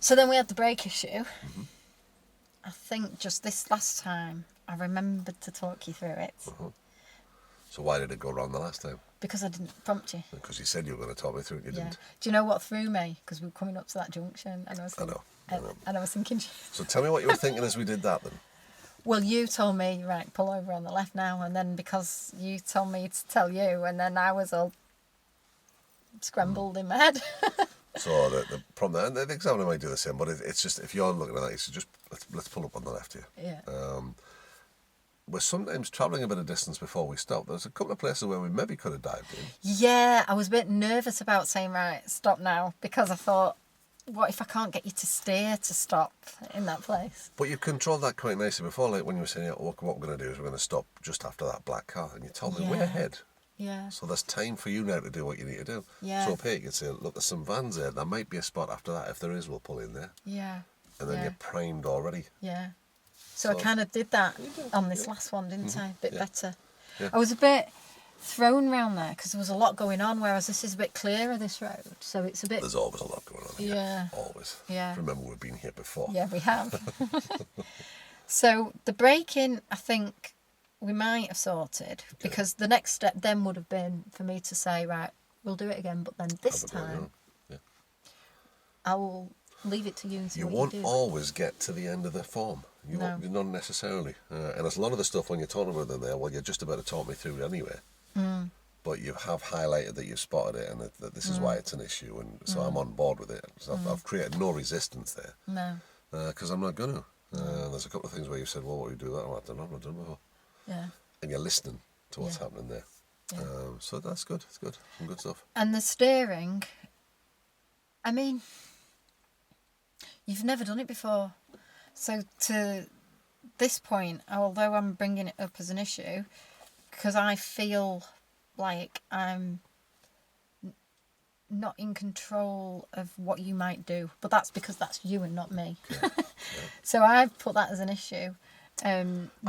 so then we had the brake issue. I think just this last time I remembered to talk you through it So why did it go wrong the last time? because I didn't prompt you. Because you said you were going to talk me through it, you Yeah. didn't. Do you know what threw me? Because we were coming up to that junction and I was thinking, I know. and I was thinking, So tell me what you were thinking as we did that then. well, you told me, right, pull over on the left now, and then because you told me to tell you, and then I was all scrambled in my head. So the problem, and the examiner might do the same, but it's just, if you're looking at that, it's just, let's pull up on the left here. Yeah. We're sometimes travelling a bit of distance before we stop. There's a couple of places where we maybe could have dived in. Yeah, I was a bit nervous about saying, right, stop now, because I thought, what if I can't get you to steer to stop in that place? But you controlled that quite nicely before, like when you were saying, what we're going to do is we're going to stop just after that black car. And you told me, Yeah. we're ahead. Yeah. So there's time for you now to do what you need to do. Yeah. So up here you can say, look, there's some vans there. There might be a spot after that. If there is, we'll pull in there. Yeah. And then Yeah. you're primed already. Yeah. So I So- kind of did that You did, on this yeah. last one, didn't I? A bit Yeah. better. Yeah. I was a bit thrown round there because there was a lot going on, whereas this is a bit clearer, this road. So it's a bit... There's always a lot going on here. Yeah. Always. Yeah. Remember, we've been here before. Yeah, we have. So the braking, I think we might have sorted because the next step then would have been for me to say, right, we'll do it again, but then this Have a go on your time own. Yeah. I'll leave it to you and see You what won't you do. always get to the end of the form. You No. won't, not necessarily. And there's a lot of the stuff when you're talking about them there, well, you're just about to talk me through it anyway. But you have highlighted that you've spotted it and that this is why it's an issue. And so I'm on board with it. So I've created no resistance there No. because I'm not going to. There's a couple of things where you said, well, what would you do that? Oh, I don't know, I've not done it before. Yeah. And you're listening to what's Yeah. happening there. Yeah. So that's good. It's good. Some good stuff. And the steering, I mean, you've never done it before. So to this point, although I'm bringing it up as an issue, because I feel like I'm not in control of what you might do, but that's because that's you and not me. Yeah. So I've put that as an issue. I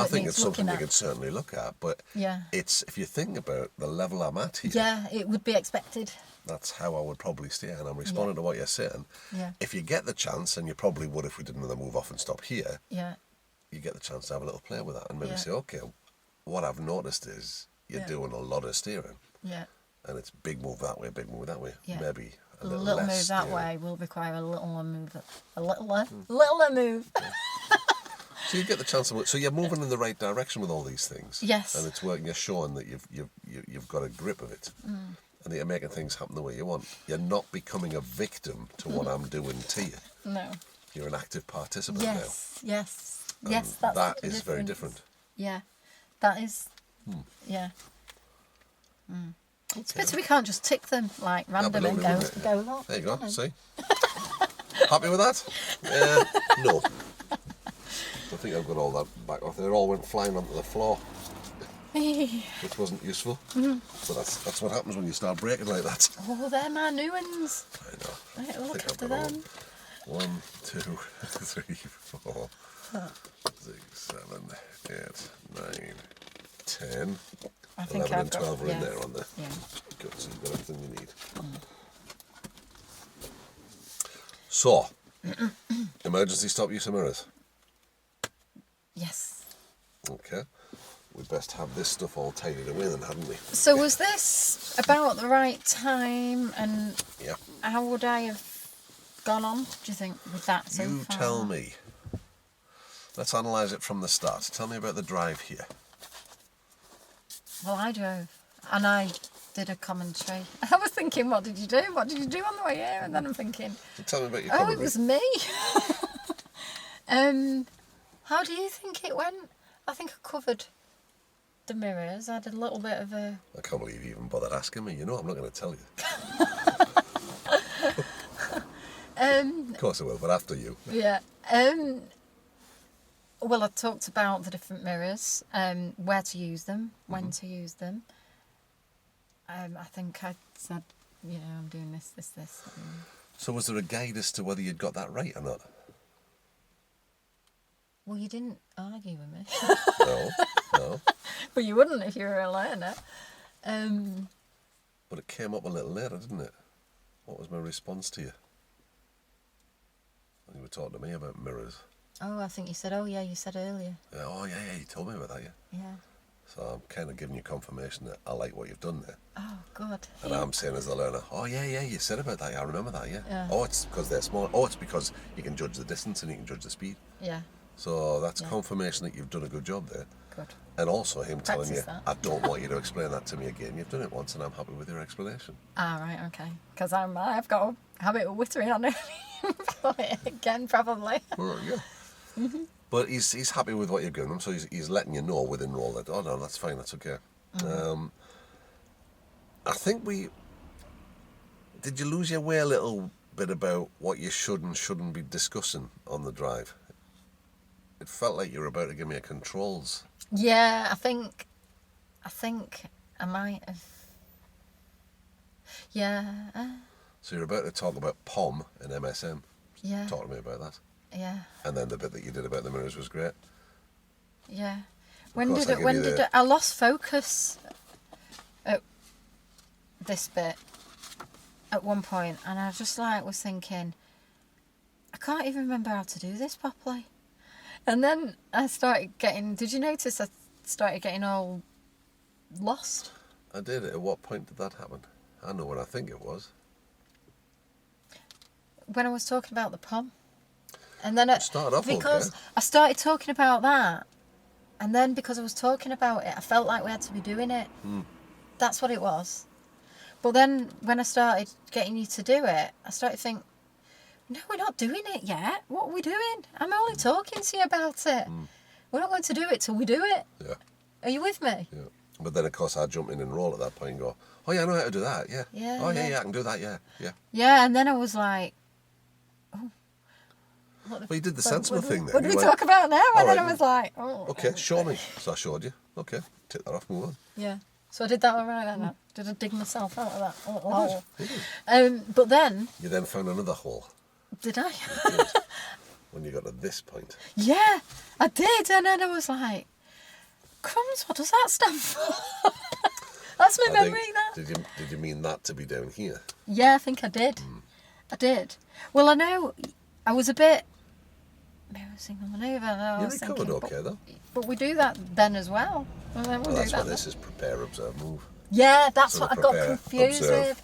think needs it's something looking we at. could certainly look at, but Yeah. it's, if you think about the level I'm at here, Yeah, it would be expected. that's how I would probably steer, and I'm responding to what you're saying. Yeah. If you get the chance, and you probably would if we did another move off and stop here, Yeah. you get the chance to have a little play with that and maybe Yeah. say, okay, what I've noticed is you're Yeah. doing a lot of steering, Yeah. and it's big move that way, big move that way. Yeah. Maybe a A little, little less move that steering. way will require a littler move. A littler move. So you get the chance to, so you're moving in the right direction with all these things. Yes. And it's working. You're showing that you've got a grip of it, and that you're making things happen the way you want. You're not becoming a victim to what I'm doing to you. No. You're an active participant Yes. Yes. now. Yes. And That's that the is very difference. different. Yeah. That is. Yeah. It's a pity we can't just tick them like random and Absolutely, wouldn't it? go. Look, There you go. come on. See. Happy with that? No. I think I've got all that back off. It all went flying onto the floor, which wasn't useful. But that's what happens when you start breaking like that. Oh, they're my new ones. I know. Right, I look think I've after got all them. 1, 2, 3, 4, 6, 7, 8, 9, 10. I think 11 I've and got 12 are in yeah. there on there. Yeah. Good, so you've got everything you need. So, emergency stop use of mirrors. Yes. Okay. We'd best have this stuff all tidied away then, hadn't we? So was this about the right time, and Yeah. how would I have gone on, do you think, with that so You far? tell me. Let's analyse it from the start. Tell me about the drive here. Well, I drove, and I did a commentary. I was thinking, what did you do? What did you do on the way here? And then I'm thinking, So tell me about your oh, commentary. it was me. How do you think it went? I think I covered the mirrors. I did a little bit of a... I can't believe you even bothered asking me. You know I'm not going to tell you. Of course I will, but after you. Yeah. Well, I talked about the different mirrors, where to use them, when to use them. I think I said, I'm doing this. So was there a guide as to whether you'd got that right or not? Well, you didn't argue with me. No. But you wouldn't if you were a learner. But it came up a little later, didn't it? What was my response to you? You were talking to me about mirrors. Oh, I think you said, you said earlier. Yeah, you told me about that, yeah. Yeah. So I'm kind of giving you confirmation that I like what you've done there. Oh, God. And I'm saying as the learner, you said about that, I remember that, yeah. Yeah. Oh, it's because they're small. Oh, it's because you can judge the distance and you can judge the speed. Yeah, So that's Yeah. confirmation that you've done a good job there. good. And also him telling you, Practice that. I don't want you to explain that to me again. You've done it once and I'm happy with your explanation. Ah, right, okay. Because I've got a habit of whittering on it again, probably. Well, yeah. But he's happy with what you've given him, so he's letting you know within all that. Oh no, that's fine, that's okay. I think did you lose your way a little bit about what you should and shouldn't be discussing on the drive? It felt like you were about to give me a controls. Yeah, I think I might have. Yeah, So you're about to talk about POM and MSM. yeah, Talk to me about that. yeah, And then the bit that you did about the mirrors was great. yeah. course, I give you the- I lost focus at this bit at one point, and I just was thinking, I can't even remember how to do this properly. And then I started getting. Did you notice I started getting all lost? I did. At what point did that happen? I know what I think it was. When I was talking about the POM. And then Started off because okay. I started talking about that, and then because I was talking about it, I felt like we had to be doing it. That's what it was. But then when I started getting you to do it, I started to think, No, we're not doing it yet. What are we doing? I'm only talking to you about it. We're not going to do it till we do it. Yeah. Are you with me? Yeah. But then, of course, I jump in and roll at that point and go, oh, yeah, I know how to do that, yeah. Yeah, Oh, yeah. yeah, I can do that, yeah, yeah. Yeah, and then I was like, oh. Well, you did the sensible thing then. What do You we went, talk about now? "All And then right, I was like, oh. okay, show me. So I showed you. Okay, take that off, move on. Yeah. So I did that all right then. Did I dig myself out of that hole? You did. But then, You then found another hole. did I? You did. When you got to this point. Yeah, I did. And then I was like, crumbs, what does that stand for? That's my I memory, think- that. Did you mean that to be down here? Yeah, I think I did. I did. Well, I know I was a bit... Maybe I was thinking manoeuvre. I You was recovered thinking, okay, though. But we do that then as well. And then we'll Well, do that's that why then. this is prepare, observe, move. Yeah, that's So what I the got prepare, confused observe, with.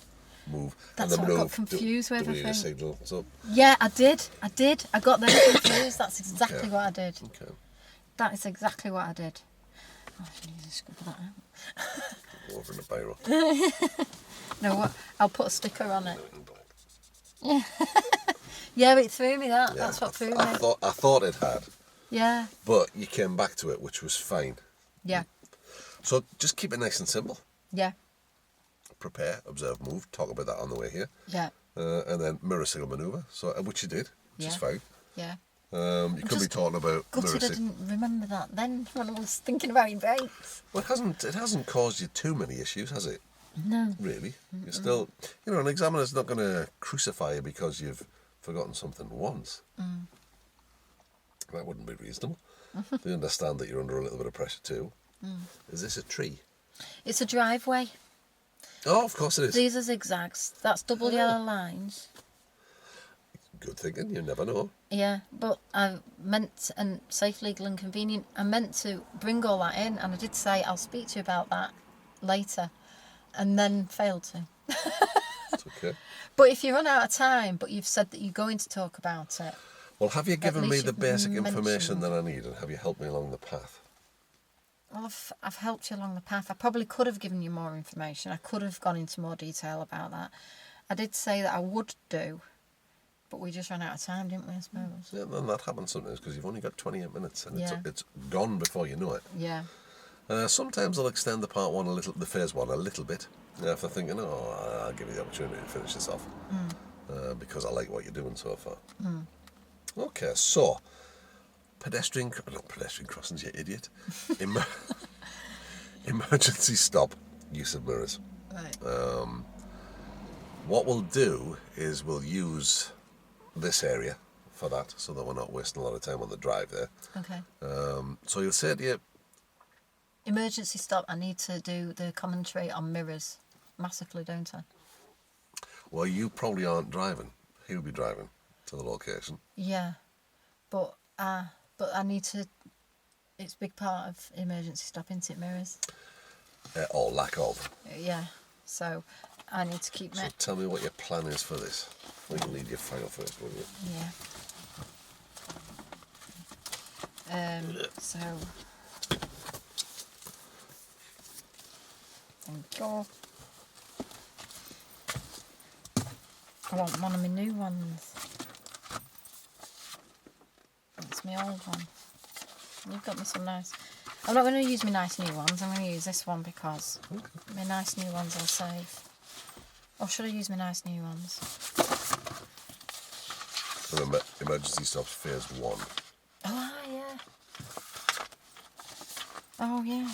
Move. That's and what the I got move, confused with, do we I need a think. signal? So, Yeah, I did. I got them confused. That's exactly Okay. what I did. okay. That is exactly what I did. Oh, I need to scrub that out. Go over in the biro. No, what? I'll put a sticker on it. Yeah, it threw me that. Yeah, That's what threw me. I thought it had, Yeah, but you came back to it, which was fine. yeah, So just keep it nice and simple. yeah, Prepare, observe, move. Talk about that on the way here. yeah, And then mirror signal maneuver. So which you did, which is Yeah. fine. yeah. You could be just talking about mirror Gutted I signal. didn't remember that then when I was thinking about your brakes. Well, it hasn't caused you too many issues, has it? No. Really? You're still, an examiner's not going to crucify you because you've forgotten something once. That wouldn't be reasonable. They understand that you're under a little bit of pressure too. Is this a tree? It's a driveway. Oh, of course it is. These are zigzags. That's double yellow lines. Good thinking, you never know. Yeah, but I meant, and safe, legal and convenient, I meant to bring all that in, and I did say I'll speak to you about that later, and then failed to. It's okay. But if you run out of time, but you've said that you're going to talk about it, Well, have you given me least the you've basic information mentioned. that I need, and have you helped me along the path? well, I've helped you along the path. I probably could have given you more information. I could have gone into more detail about that. I did say that I would do, but we just ran out of time, didn't we, I suppose? Yeah, then that happens sometimes because you've only got 28 minutes and Yeah. it's gone before you know it. Yeah. Sometimes I'll extend the phase one a little bit. If they're thinking, oh, I'll give you the opportunity to finish this off because I like what you're doing so far. Okay, so not pedestrian crossings, you idiot. Emergency stop, use of mirrors. Right. What we'll do is we'll use this area for that so that we're not wasting a lot of time on the drive there. Okay. So you'll say to you, Emergency stop. I need to do the commentary on mirrors massively, don't I? well, you probably aren't driving. He'll be driving to the location. Yeah, but I need to. It's a big part of emergency stop, isn't it? Mirrors. Or lack of. Yeah. So I need to keep So my. tell me what your plan is for this. Well, you'll need your file first, won't you? Yeah. So. Thank you. I want one of my new ones. That's my old one. You've got me some nice. I'm not going to use my nice new ones. I'm going to use this one because my nice new ones I'll save. Or should I use my nice new ones? Remember, emergency stops phase one. Oh, yeah. Oh, yeah.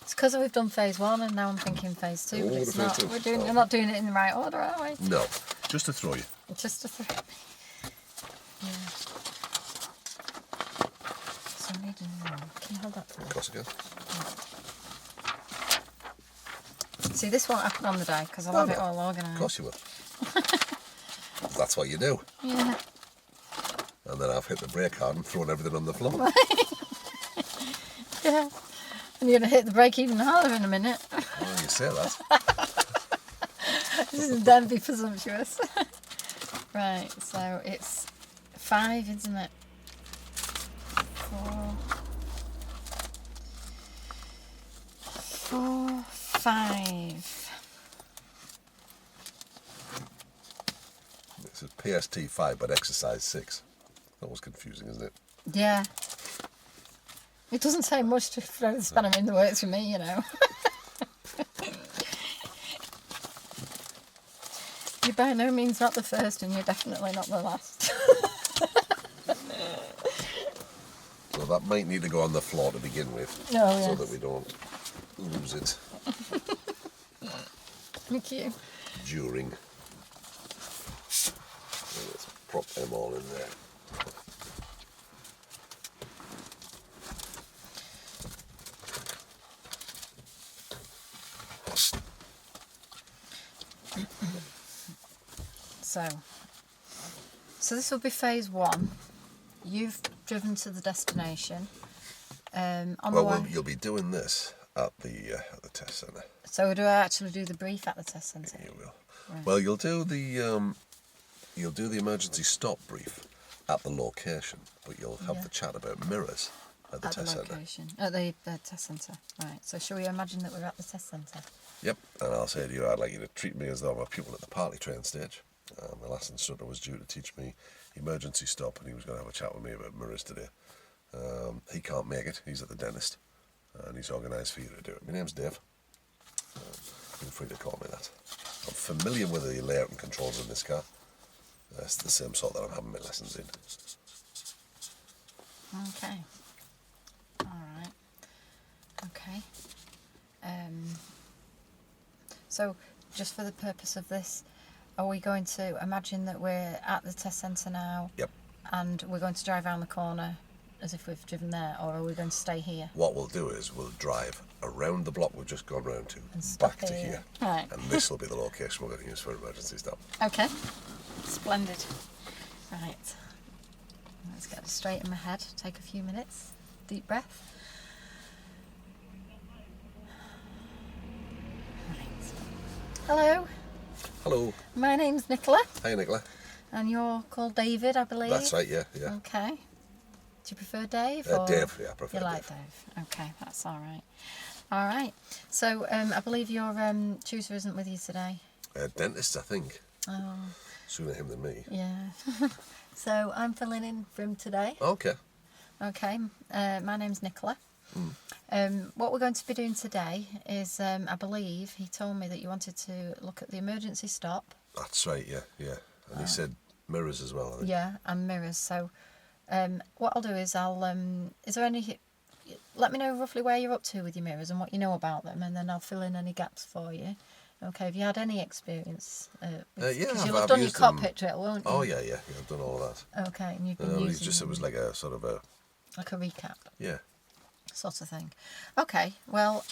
It's because we've done phase one and now I'm thinking phase two, but Oh, it's the phase not. two. We're not doing it in the right order, are we? No, just to throw you. Just to throw me. Yeah. So I need a new one. Can you hold that for me? Of course I can. See, this won't happen on the day because I'll No, have no. it all Of organised. course you will. That's what you do. Yeah. And then I've hit the brake hard and thrown everything on the floor. Yeah. And you're going to hit the brake even harder in a minute. Oh, you say that. This is don't be presumptuous. Right, so it's 5, isn't it? 4, 5. It's a PST5, but exercise 6. That was confusing, isn't it? Yeah. It doesn't say much to throw the spanner in the works for me, you know. You're by no means not the first, and you're definitely not the last. So that might need to go on the floor to begin with, Oh, so yes. that we don't lose it Thank you. during. Let's prop them all in there. So this will be phase 1. You've driven to the destination. On the way. You'll be doing this at the test centre. So do I actually do the brief at the test centre? You will. Right. Well, you'll do the emergency stop brief at the location, but you'll have the chat about mirrors at the test centre. At the test centre. Right. So shall we imagine that we're at the test centre? Yep. And I'll say to you, I'd like you to treat me as though I'm a pupil at the partly trained stage. My last instructor was due to teach me emergency stop, and he was going to have a chat with me about mirrors today. He can't make it. He's at the dentist, and he's organised for you to do it. My name's Dave. Feel free to call me that. I'm familiar with the layout and controls in this car. It's the same sort that I'm having my lessons in. Okay. All right. Okay. So, just for the purpose of this, are we going to imagine that we're at the test centre now? Yep. And we're going to drive around the corner as if we've driven there, or are we going to stay here? What we'll do is we'll drive around the block we've just gone round to, And stop back to here. Right. And this will be the location we're going to use for emergency stop. Okay. Splendid. Right. Let's get it straight in my head. Take a few minutes. Deep breath. Right. Hello. Hello. My name's Nicola. Hi, Nicola. And you're called David, I believe. That's right, yeah. Okay. Do you prefer Dave? Dave, yeah, I prefer You like Dave. Dave? Okay, that's all right. All right. So I believe your tutor isn't with you today. Dentist, I think. Oh. Sooner him than me. Yeah. So I'm filling in for him today. Okay. Okay. My name's Nicola. What we're going to be doing today is, I believe he told me that you wanted to look at the emergency stop. That's right, yeah. And he said mirrors as well, I think. Yeah, and mirrors. So what I'll do is is there any... Let me know roughly where you're up to with your mirrors and what you know about them, and then I'll fill in any gaps for you. Okay, have you had any experience? Yeah, because you'll I've have done your used them. cockpit drill, won't you? Oh, yeah, I've done all of that. Okay, and you've been No, using it was like a sort of a... like a recap Yeah. sort of thing. Okay, well,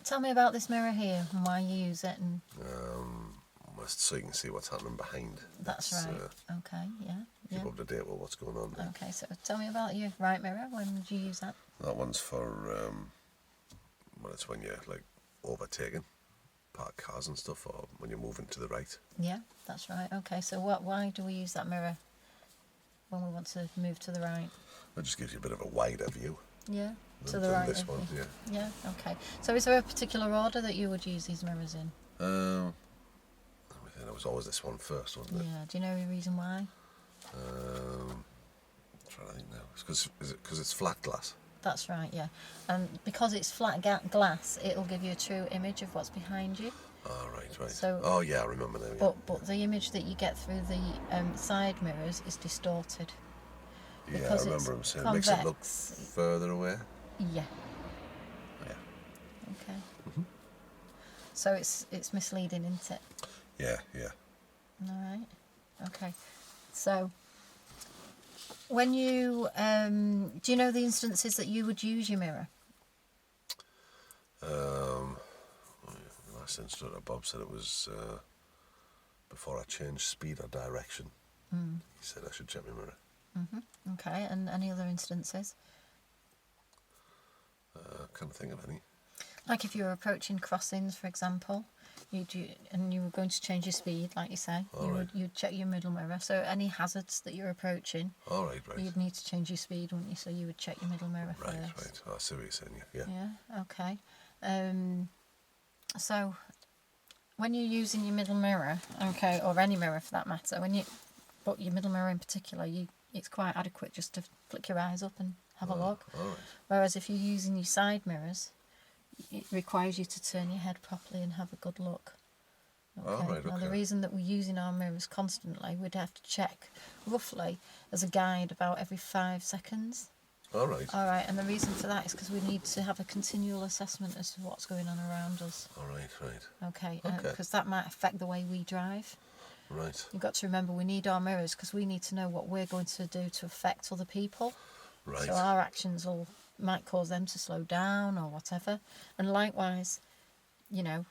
tell me about this mirror here and why you use it. And So you can see what's happening behind. that's right. Okay, yeah. Keep up to date with what's going on there. Okay, so tell me about your right mirror. When did you use that? That one's for... well, it's when you're, like, overtaking parked cars and stuff, or when you're moving to the right. Yeah, that's right. Okay, so why do we use that mirror when we want to move to the right? It just gives you a bit of a wider view Yeah, to than the right. this of one, you. yeah. Yeah, okay. So is there a particular order that you would use these mirrors in? It was always this one first, wasn't it? Yeah, do you know the reason why? I'm trying to think now. Is it because it's flat glass? That's right, yeah. And because it's flat glass, it'll give you a true image of what's behind you. Oh, right. So- oh, yeah, I remember now. Yeah, But the image that you get through the side mirrors is distorted. yeah I because remember it's him saying it makes it look convex. further away. Yeah. Yeah. Okay. So it's misleading, isn't it? Yeah. All right. Okay. So when you do you know the instances that you would use your mirror? Last instructor Bob said it was before I changed speed or direction. He said I should check my mirror. Okay. And any other instances? Can't think of any. Like if you were approaching crossings, for example, and you were going to change your speed, like you say, you'd check your middle mirror. So any hazards that you're approaching, All right. you'd need to change your speed, wouldn't you? So you would check your middle mirror first. Right. Oh, I see what you're saying, yeah. Yeah. Okay. So when you're using your middle mirror, okay, or any mirror for that matter, but your middle mirror in particular, it's quite adequate just to flick your eyes up and have a look. All right. Whereas if you're using your side mirrors, it requires you to turn your head properly and have a good look. Okay. All right, Now, okay. the reason that we're using our mirrors constantly, we'd have to check roughly as a guide about every 5 seconds. All right. All right, and the reason for that is because we need to have a continual assessment as to what's going on around us. All right, right. Okay, Okay. because that might affect the way we drive. Right. You've got to remember we need our mirrors because we need to know what we're going to do to affect other people. Right. So our actions might cause them to slow down or whatever. And likewise, you know,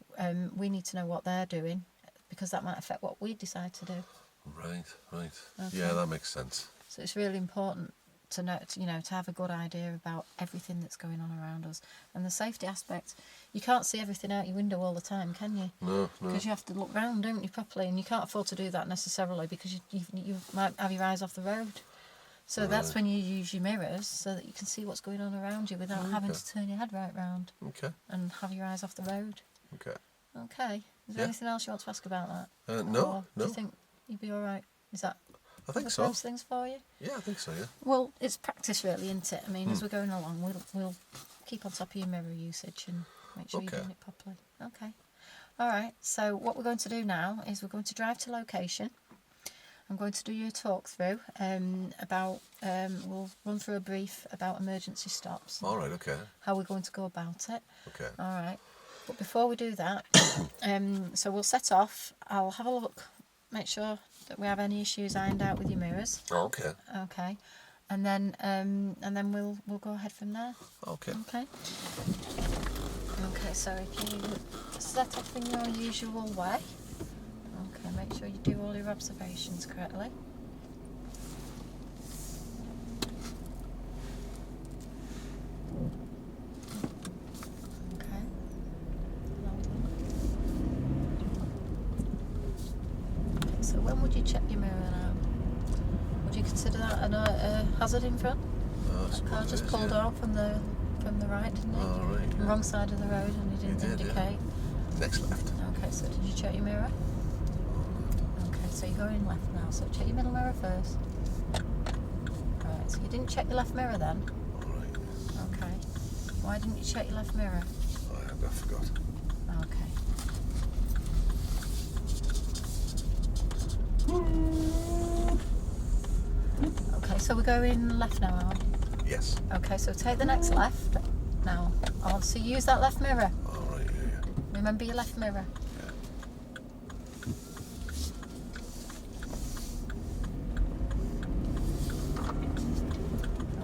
we need to know what they're doing because that might affect what we decide to do. Right, right. Okay. Yeah, that makes sense. So it's really important to know, to have a good idea about everything that's going on around us. And the safety aspect, you can't see everything out your window all the time, can you? No. Because you have to look round, don't you, properly, and you can't afford to do that necessarily because you might have your eyes off the road. So that's when you use your mirrors so that you can see what's going on around you without having to turn your head right round. Okay. And have your eyes off the road. Okay. Okay. Is there anything else you want to ask about that? No, Or no. do you think you'd be all right? Is that I think the so. first things for you? Yeah, I think so, yeah. Well, it's practice really, isn't it? I mean, as we're going along, we'll keep on top of your mirror usage and make sure you're doing it properly. Okay. All right. So what we're going to do now is we're going to drive to location. I'm going to do you a talk through about, we'll run through a brief about emergency stops. All right, okay. How we're going to go about it. Okay. All right. But before we do that, so we'll set off. I'll have a look, make sure that we have any issues ironed out with your mirrors. Okay. Okay. And then we'll go ahead from there. Okay. Okay. Okay, so if you set off in your usual way. Okay, make sure you do all your observations correctly. Okay. Well done. Okay, so when would you check your mirror now? Would you consider that a hazard in front? That car just pulled off from the right, didn't it? All right. The wrong side of the road, and he didn't did, indicate. Yeah. Next left. Okay, so did you check your mirror? Okay, so you're going left now, so check your middle mirror first. Right, so you didn't check your left mirror then? All right. Okay. Why didn't you check your left mirror? I forgot. Okay. Okay, so we're going left now, are we? Yes. Okay, so take the next left. Now, I want to see you use that left mirror. All right, yeah. Remember your left mirror.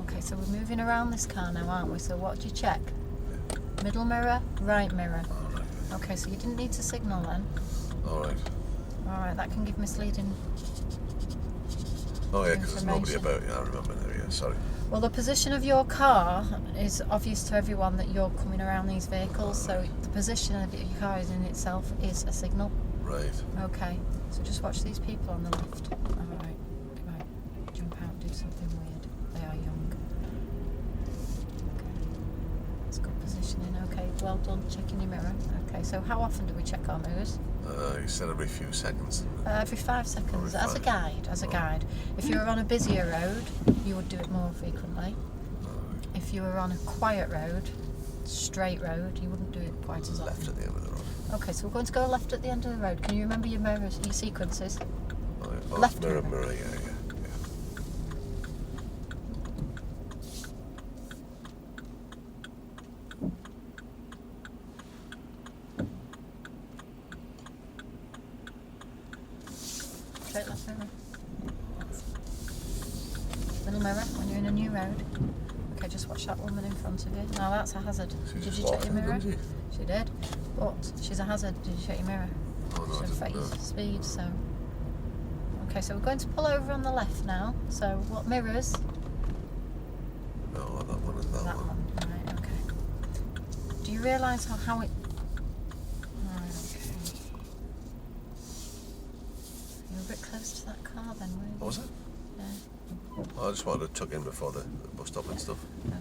Okay, so we're moving around this car now, aren't we? So what did you check? Middle mirror, right mirror. All right. Okay, so you didn't need to signal then. All right. Alright, that can give misleading. Oh yeah, because there's nobody information. about. Yeah, I remember now. Yeah, sorry. Well, the position of your car is obvious to everyone that you're coming around these vehicles, so the position of your car is in itself is a signal. Right. Okay, so just watch these people on the left. Alright, they might jump out and do something weird. They are young. Okay, that's good positioning. Okay, well done checking your mirror. Okay, so how often do we check our mirrors? You said every few seconds. Every 5 seconds, Every as a five. guide, guide. If you were on a busier road, you would do it more frequently. If you were on a quiet road, straight road, you wouldn't do it quite as often. Left at the end of the road. Okay, so we're going to go left at the end of the road. Can you remember your mirrors, your sequences? Oh, Left mirror, mirror. mirror, yeah. Straight left mirror. Middle mirror when you're in a new road. Okay, just watch that woman in front of you. Now that's a hazard. She's Did you just check your walking, mirror? didn't She did. But she's a hazard. Did you check your mirror? Oh no, I She'll didn't affect know. your speed, so. Okay, so we're going to pull over on the left now. So what mirrors? No, that one and that one. Right, okay. Do you realise how it... Right, okay. You were a bit close to that car then, weren't you? What was it? Yeah, Oh, I just wanted to tuck in before the bus stop and stuff. okay.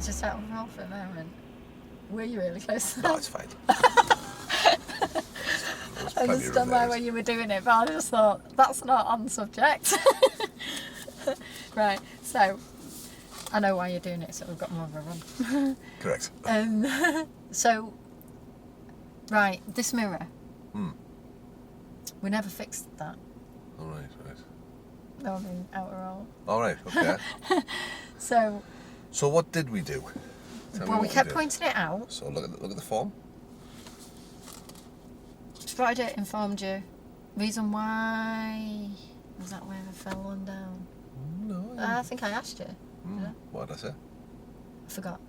Just out of roll for a moment. Were you really close to that? No, it's fine. understand why when you were doing it, but I just thought, that's not on subject. Right, so, I know why you're doing it, so we've got more of a run. Correct. So, right, this mirror. Hmm. We never fixed that. All right. No, I mean, outer roll. All right, okay. So what did we do? Tell me well, we what kept did. pointing it out. So look at the form. Spotted it, informed you. Reason why... Was that where I fell one down? No. I think I asked you. Yeah. What did I say? I forgot.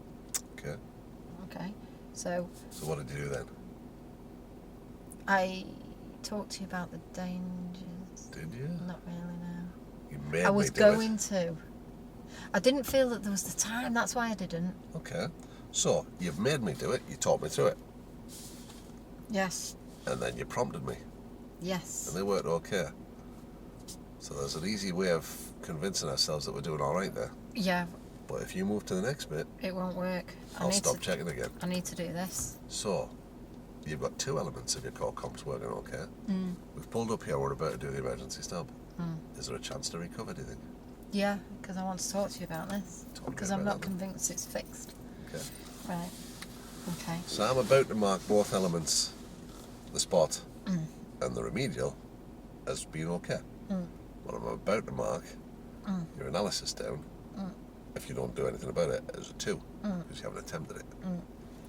Okay. Okay. So what did you do then? I talked to you about the dangers. Did you? Not really, no. You made I was me do going it. to. I didn't feel that there was the time, that's why I didn't. Okay. So you've made me do it. You taught me through it, Yes. and then you prompted me, Yes. and they worked okay. So there's an easy way of convincing ourselves that we're doing all right there. Yeah, But if you move to the next bit, it won't work. I'll stop checking again. I need to do this. So you've got two elements of your core comps working okay. We've pulled up here. We're about to do the emergency stop. Is there a chance to recover, do you think? Yeah, because I want to talk to you about this. Talk to me Because I'm about not that then. convinced it's fixed. Okay. Right. Okay. So I'm about to mark both elements, the spot and the remedial, as being okay. What I'm about to mark, your analysis down, if you don't do anything about it, as a 2, because you haven't attempted it.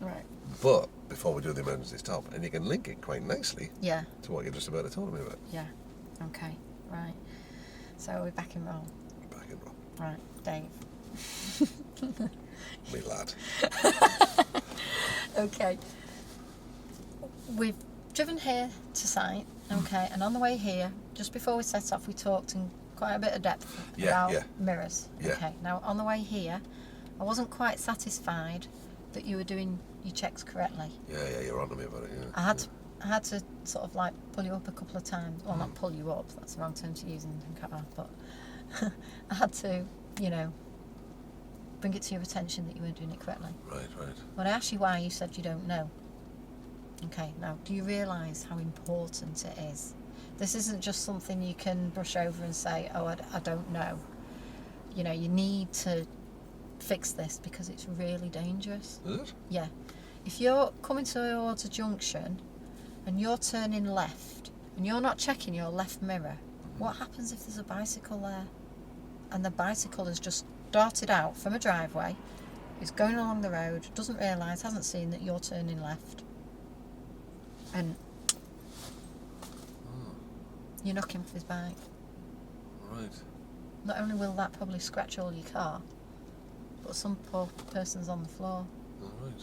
Right. But before we do the emergency stop, and you can link it quite nicely Yeah. to what you're just about to tell me about. Yeah. Okay. Right. So we're back in roll. Back in roll. Right. Dave. Me lad. Okay. We've driven here to site, okay, and on the way here, just before we set off, we talked in quite a bit of depth about mirrors. Yeah. Okay. Now, on the way here, I wasn't quite satisfied that you were doing your checks correctly. Yeah, you're on to me about it, yeah. I had to sort of like pull you up a couple of times. Well, not pull you up, that's the wrong term to use in the car, but I had to, bring it to your attention that you weren't doing it correctly. Right. When I asked you why, you said you don't know. Okay, now, do you realise how important it is? This isn't just something you can brush over and say, oh, I don't know. You need to fix this because it's really dangerous. Is it? Yeah. If you're coming towards a junction and you're turning left and you're not checking your left mirror, what happens if there's a bicycle there? And the bicycle has just darted out from a driveway, is going along the road, doesn't realise, hasn't seen that you're turning left. And you knock him off his bike. Right. Not only will that probably scratch all your car, but some poor person's on the floor. Oh, right.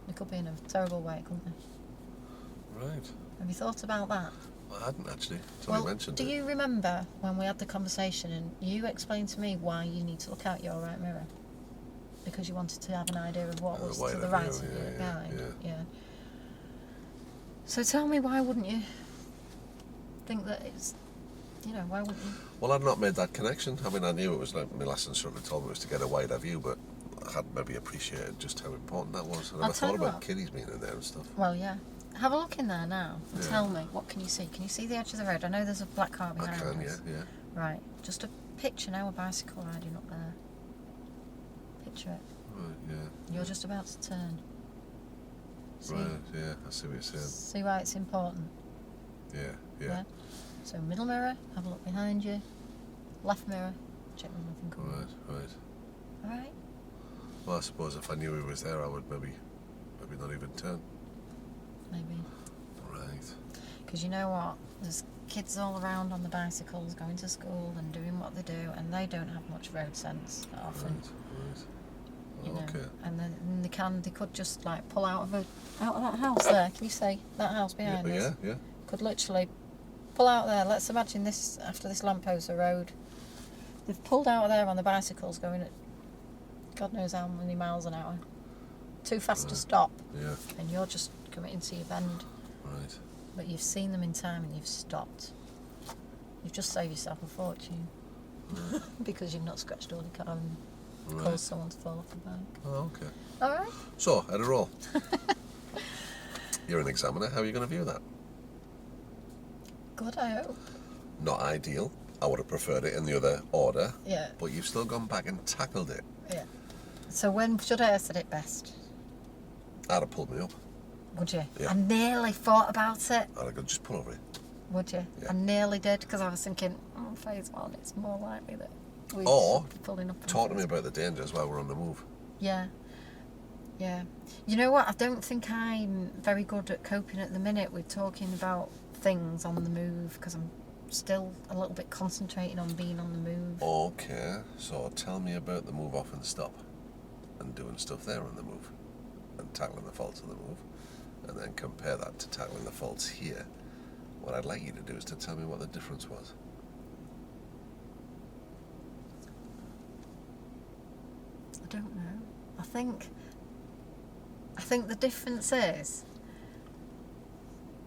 They could be in a terrible way, couldn't they? Right. Have you thought about that? I hadn't actually, until you mentioned do it. you remember when we had the conversation and you explained to me why you need to look out your right mirror? Because you wanted to have an idea of what was to the right of you behind. Yeah. So tell me, why wouldn't you think that it's, why wouldn't you? Well, I'd not made that connection. I mean, I knew it was like my last instructor told me it was to get a wider view, but I hadn't maybe appreciated just how important that was. I never thought about kiddies being in there and stuff. Well, yeah. Have a look in there now and tell me, what can you see? Can you see the edge of the road? I know there's a black car behind us. I can, yeah. Right. Just a picture now, a bicycle riding up there. Picture it. Right, yeah. You're just about to turn. See? Right, yeah, I see what you're saying. See why it's important? Yeah. So middle mirror, have a look behind you. Left mirror, check there's nothing coming. Right. Alright? Well, I suppose if I knew he was there, I would maybe not even turn. Maybe. Right. Because you know what? There's kids all around on the bicycles going to school and doing what they do, and they don't have much road sense that often. Right. You know? Okay. And then they could just like pull out of that house there. Can you see that house behind us? Yeah. Could literally pull out there. Let's imagine this after this lamppost road. They've pulled out of there on the bicycles going at God knows how many miles an hour. Too fast to stop. Yeah. And you're just coming into your bend. Right. But you've seen them in time and you've stopped. You've just saved yourself a fortune. Because you've not scratched all your car and caused someone to fall off the bike. Oh, okay. Alright. So, at a roll. You're an examiner. How are you going to view that? Good, I hope. Not ideal. I would have preferred it in the other order. Yeah. But you've still gone back and tackled it. Yeah. So when should I have said it best? I'd have pulled me up. Would you? Yeah. I nearly thought about it. I'd have gone, just pull over it. Would you? Yeah. I nearly did, because I was thinking, phase one, it's more likely that we Or should be pulling up. talk to me about the dangers while we're on the move. Yeah. Yeah. You know what? I don't think I'm very good at coping at the minute with talking about things on the move, because I'm still a little bit concentrating on being on the move. Okay, so tell me about the move off and stop, and doing stuff there on the move, and tackling the faults on the move, and then compare that to tackling the faults here. What I'd like you to do is to tell me what the difference was. I don't know. I think the difference is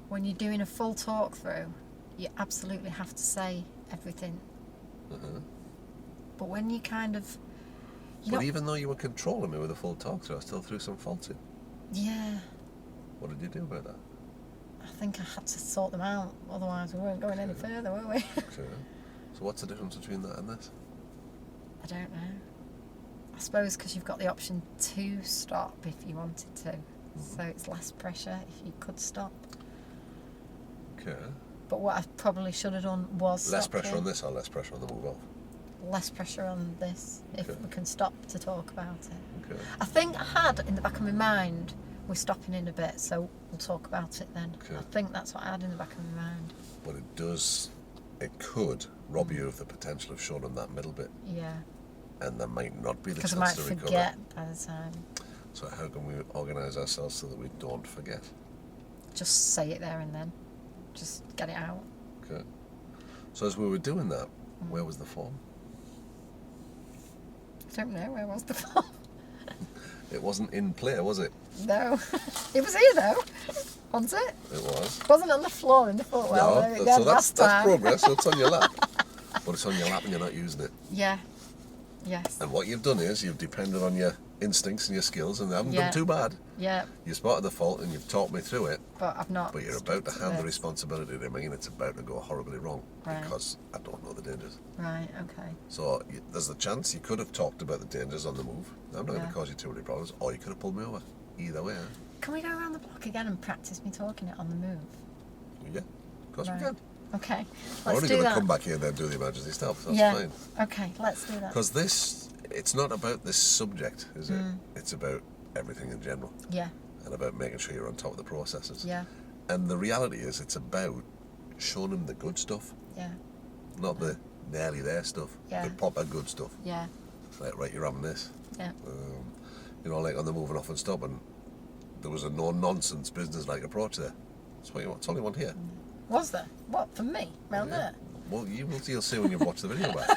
when you're doing a full talk through, you absolutely have to say everything. But when you kind of... But even though you were controlling me with a full talk through, I still threw some faults in. Yeah. What did you do about that? I think I had to sort them out, otherwise we weren't going any further, were we? Okay. So what's the difference between that and this? I don't know. I suppose because you've got the option to stop if you wanted to. So it's less pressure if you could stop. Okay. But what I probably should have done was Less stop pressure here. on this or less pressure on the move off? Less pressure on this, if Okay. we can stop to talk about it. Okay. I think I had in the back of my mind, we're stopping in a bit, so we'll talk about it then. Okay. I think that's what I had in the back of my mind. But it could rob you of the potential of showing them that middle bit, Yeah. and there might not be the Because chance I might to recover. forget by the time. So how can we organise ourselves so that we don't forget? Just say it there and then. Just get it out. Okay. So as we were doing that, where was the form? I don't know, where was the phone? It wasn't in play, was it? No. It was here though, wasn't it? It was. It wasn't on the floor in the footwell. No, there we so go, that's last time. progress. So it's on your lap, but it's on your lap and you're not using it. Yeah. Yes. And what you've done is you've depended on your instincts and your skills, and they haven't done too bad. Yeah. You spotted the fault and you've talked me through it. But I've not. But you're about to stuck hand the this. responsibility to me, and it's about to go horribly wrong Right. because I don't know the dangers. Right. Okay. So there's the chance you could have talked about the dangers on the move. I'm not going Yeah. to cause you too many problems, or you could have pulled me over. Either way, Can we go around the block again and practice me talking it on the move? yeah, of course Right. we can. Okay. I'm Let's only do going to that. come back here and then do the emergency stuff. So that's Yeah. fine. Okay. Let's do that. Because it's not about this subject, is it? It's about everything in general, Yeah. and about making sure you're on top of the processes. Yeah. And the reality is, it's about showing them the good stuff, Yeah. not the nearly there stuff. Yeah. The proper good stuff. Yeah. Like, right, you're having this. Yeah. You know, like on the moving off and stopping, there was a no-nonsense business-like approach there. That's what you want. It's only one here. Was there? What, for me? Round Yeah. there? Well, you'll see when you watch the video back.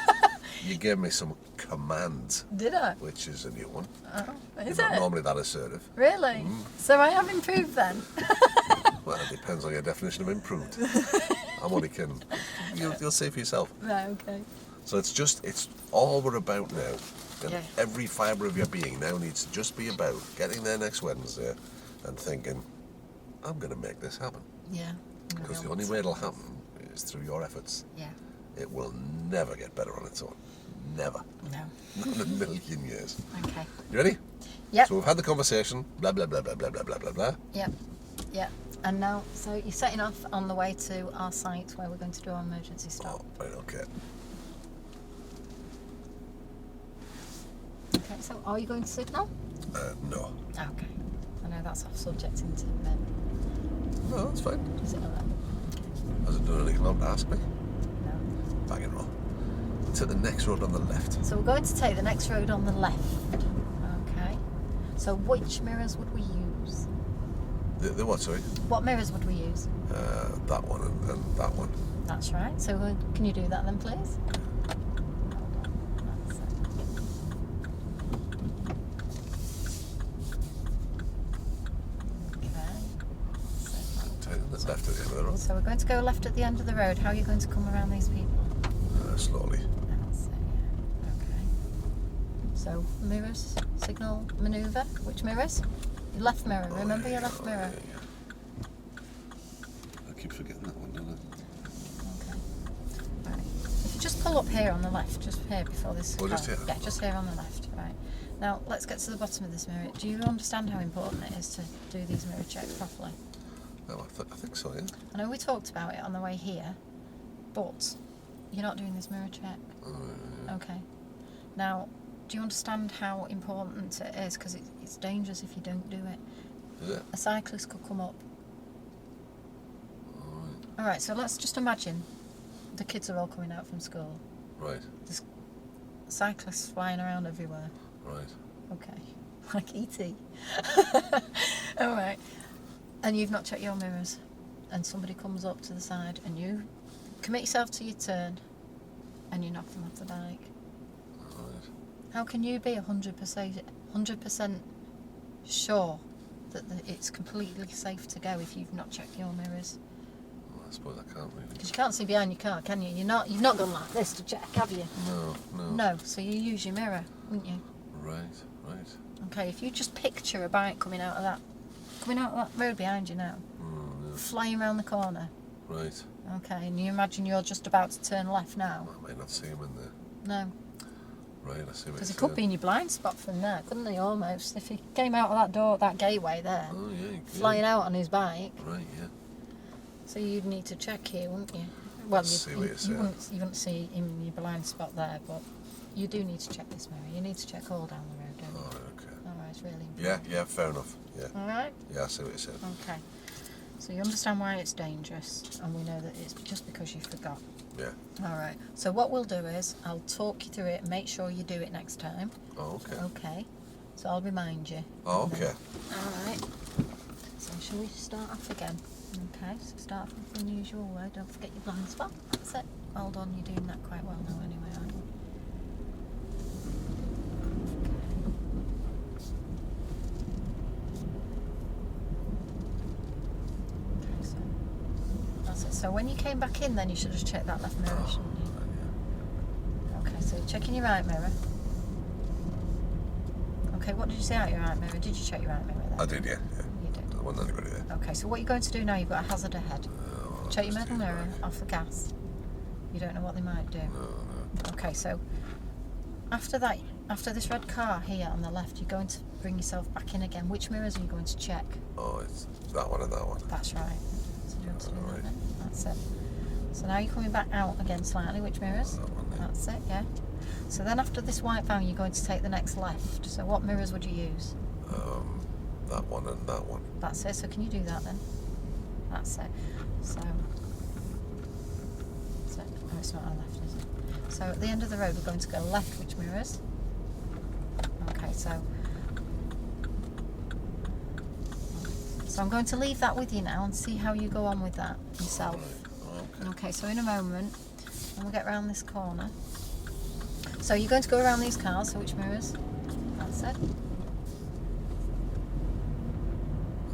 You gave me some commands, Did I? which is a new one. Oh, is You're not it? normally that assertive. Really? So I have improved then? Well, it depends on your definition of improved. I'm only kidding. You'll see for yourself. Right, okay. So it's all we're about now. And Yeah. every fibre of your being now needs to just be about getting there next Wednesday and thinking, I'm going to make this happen. Yeah. Because the only way it'll happen is through your efforts. Yeah. It will never get better on its own. Never. No. Not in a million years. Okay. You ready? Yep. So we've had the conversation, blah, blah, blah, blah, blah, blah, blah, blah, blah. Yep. Yep. And now, so you're setting off on the way to our site where we're going to do our emergency stop. Oh, right, okay. Okay, so are you going to signal? No. Okay. I know that's off subject into then. No, that's fine. Is it not? Has it done anything wrong to ask me? No. Bang and roll. To the next road on the left. So we're going to take the next road on the left. Okay. So which mirrors would we use? The what, sorry? What mirrors would we use? That one and that one. That's right. So can you do that then, please? That's it. Okay. Take the left at the end of the road. So we're going to go left at the end of the road. How are you going to come around these people? Slowly. That's it, yeah. Okay. So mirrors, signal, manoeuvre. Which mirrors? Your left mirror. Remember your left mirror. Yeah. I keep forgetting that one, don't I? just pull up here on the left, just here before this Oh, car. just here? Yeah, just here on the left, right. Now, let's get to the bottom of this mirror. Do you understand how important it is to do these mirror checks properly? Oh, I think so, yeah. I know we talked about it on the way here, but you're not doing this mirror check. Okay. Now, do you understand how important it is? Because it's dangerous if you don't do it. Is it? A cyclist could come up. Alright, so let's just imagine the kids are all coming out from school. Right. There's cyclists flying around everywhere. Right. Okay. Like E.T. Alright. And you've not checked your mirrors. And somebody comes up to the side and you commit yourself to your turn and you knock them off the bike. Right. How can you be 100% sure that it's completely safe to go if you've not checked your mirrors? Well, I suppose I can't really. Because you can't see behind your car, can you? You've not gone like this to check, have you? No. No, so you use your mirror, wouldn't you? Right. Okay, if you just picture a bike coming out of that road behind you now, flying around the corner. Right. Okay, and you imagine you're just about to turn left now. I might not see him in there. No, Right, I see what because you're he could saying. be in your blind spot from there, couldn't he? Almost, if he came out of that door, that gateway there, Oh, yeah. flying out on his bike. Right, yeah. So you'd need to check here, wouldn't you? Well, See what you're saying. you wouldn't see him in your blind spot there, but you do need to check this mirror. You need to check all down the road, don't you? Oh, okay. All right, it's really important. Yeah, fair enough. Yeah. All right. Yeah, I see what you're saying. Okay. So you understand why it's dangerous, and we know that it's just because you forgot. Yeah. All right. So what we'll do is I'll talk you through it and make sure you do it next time. Oh, okay. Okay. So I'll remind you. Oh, okay. All right. So shall we start off again? Okay. So start off with the usual way. Don't forget your blind spot. That's it. Well done. You're doing that quite well now, anyway, aren't you? So when you came back in, then you should have checked that left mirror, shouldn't you? Okay, so you're checking your right mirror. Okay, what did you see out your right mirror? Did you check your right mirror then? I did, yeah. You did. There wasn't anybody there. Okay, so what you're going to do now, you've got a hazard ahead. Oh, Check your just middle do mirror right. off the gas. You don't know what they might do. No. Okay, so after that, after this red car here on the left, you're going to bring yourself back in again. Which mirrors are you going to check? Oh, it's that one and that one. That's right. So you want to do that Alright. then? That's it. So now you're coming back out again slightly. Which mirrors? That one there. That's it, yeah. So then after this white van, you're going to take the next left. So what mirrors would you use? That one and that one. That's it. So can you do that then? That's it. So oh, it's not our left, is it? So at the end of the road, we're going to go left. Which mirrors? Okay, so I'm going to leave that with you now and see how you go on with that yourself. Right. Okay. Okay, so in a moment, when we get round this corner. So you're going to go around these cars, so which mirrors? That's it.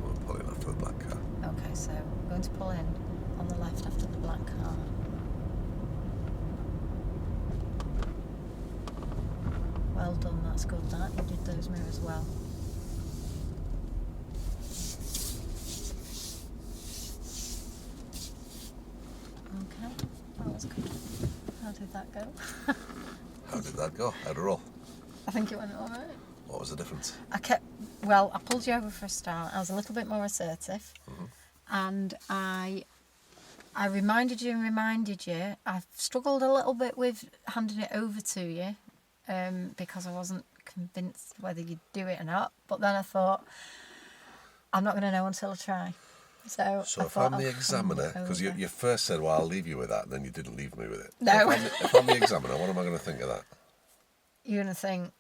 I'm pulling after the black car. Okay, so we're going to pull in on the left after the black car. Well done, that's good that. You did those mirrors well. Okay, that was good. How did that go? How did that go? How'd it roll? I think it went all right. What was the difference? I pulled you over for a start. I was a little bit more assertive, and I reminded you. I struggled a little bit with handing it over to you because I wasn't convinced whether you'd do it or not. But then I thought, I'm not going to know until I try. So I if thought I'm I'll the hand examiner, it because over. you first said, well, I'll leave you with that, and then you didn't leave me with it. No. If I'm the examiner, what am I going to think of that? You're going to think,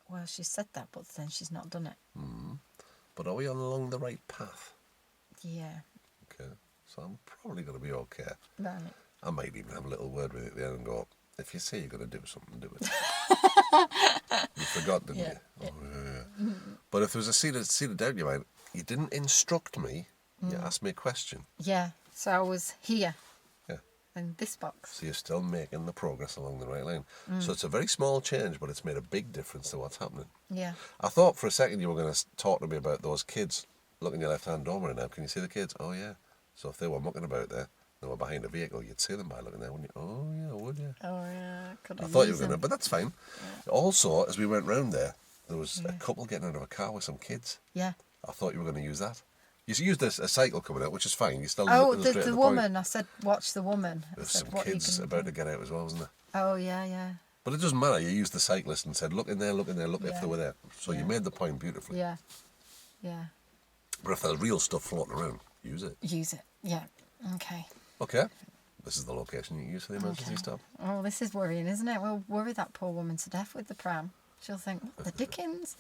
well, she said that, but then she's not done it. But are we along the right path? Yeah, Okay. So I'm probably going to be okay. right. I might even have a little word with it at the end and go, if you say you're going to do something, do it. You forgot, didn't Yeah, you? Oh, yeah. But if there was a seed of doubt in your mind, you didn't instruct me, you asked me a question. Yeah, so I was here. Yeah. In this box. So you're still making the progress along the right line. So it's a very small change, but it's made a big difference to what's happening. Yeah. I thought for a second you were going to talk to me about those kids. Look in your left-hand door right now. Can you see the kids? Oh, yeah. So if they were mucking about there, they were behind a vehicle, you'd see them by looking there, wouldn't you? Oh, yeah, would you? Oh, yeah. I thought you were going to, but that's fine. Yeah. Also, as we went round there was a couple getting out of a car with some kids. Yeah. I thought you were going to use that. You used a cycle coming out, which is fine. You still the woman. Point. I said, watch the woman. There's some kids about to get out as well, wasn't there? Oh, yeah. But it doesn't matter. You used the cyclist and said, look in there, look if they were there. So you made the point beautifully. Yeah. But if there's real stuff floating around, use it. Yeah. Okay. Okay. This is the location you use for the emergency stop. Oh, this is worrying, isn't it? We'll worry that poor woman to death with the pram. She'll think, what the dickens?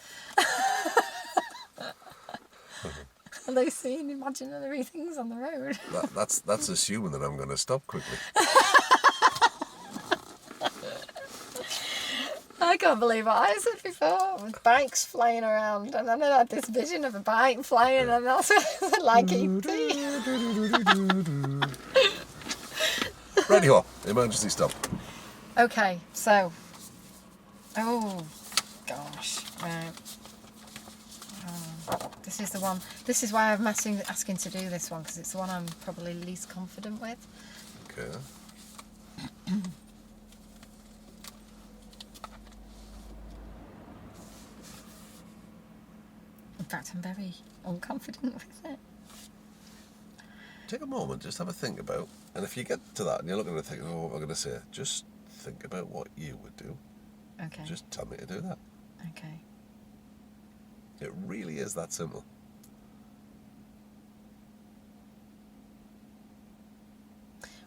Are they seeing imaginary things on the road? That's assuming that I'm going to stop quickly. I can't believe what I said before, with bikes flying around, and then I had this vision of a bike flying, and that's like E.T. Righty-ho, emergency stop. Okay, so, oh gosh, right. This is the one. This is why I'm asking to do this one, because it's the one I'm probably least confident with. Okay. In fact, I'm very unconfident with it. Take a moment, just have a think about, and if you get to that and you're looking at it thinking, oh, what am I going to say? Just think about what you would do. Okay. Just tell me to do that. Okay. It really is that simple.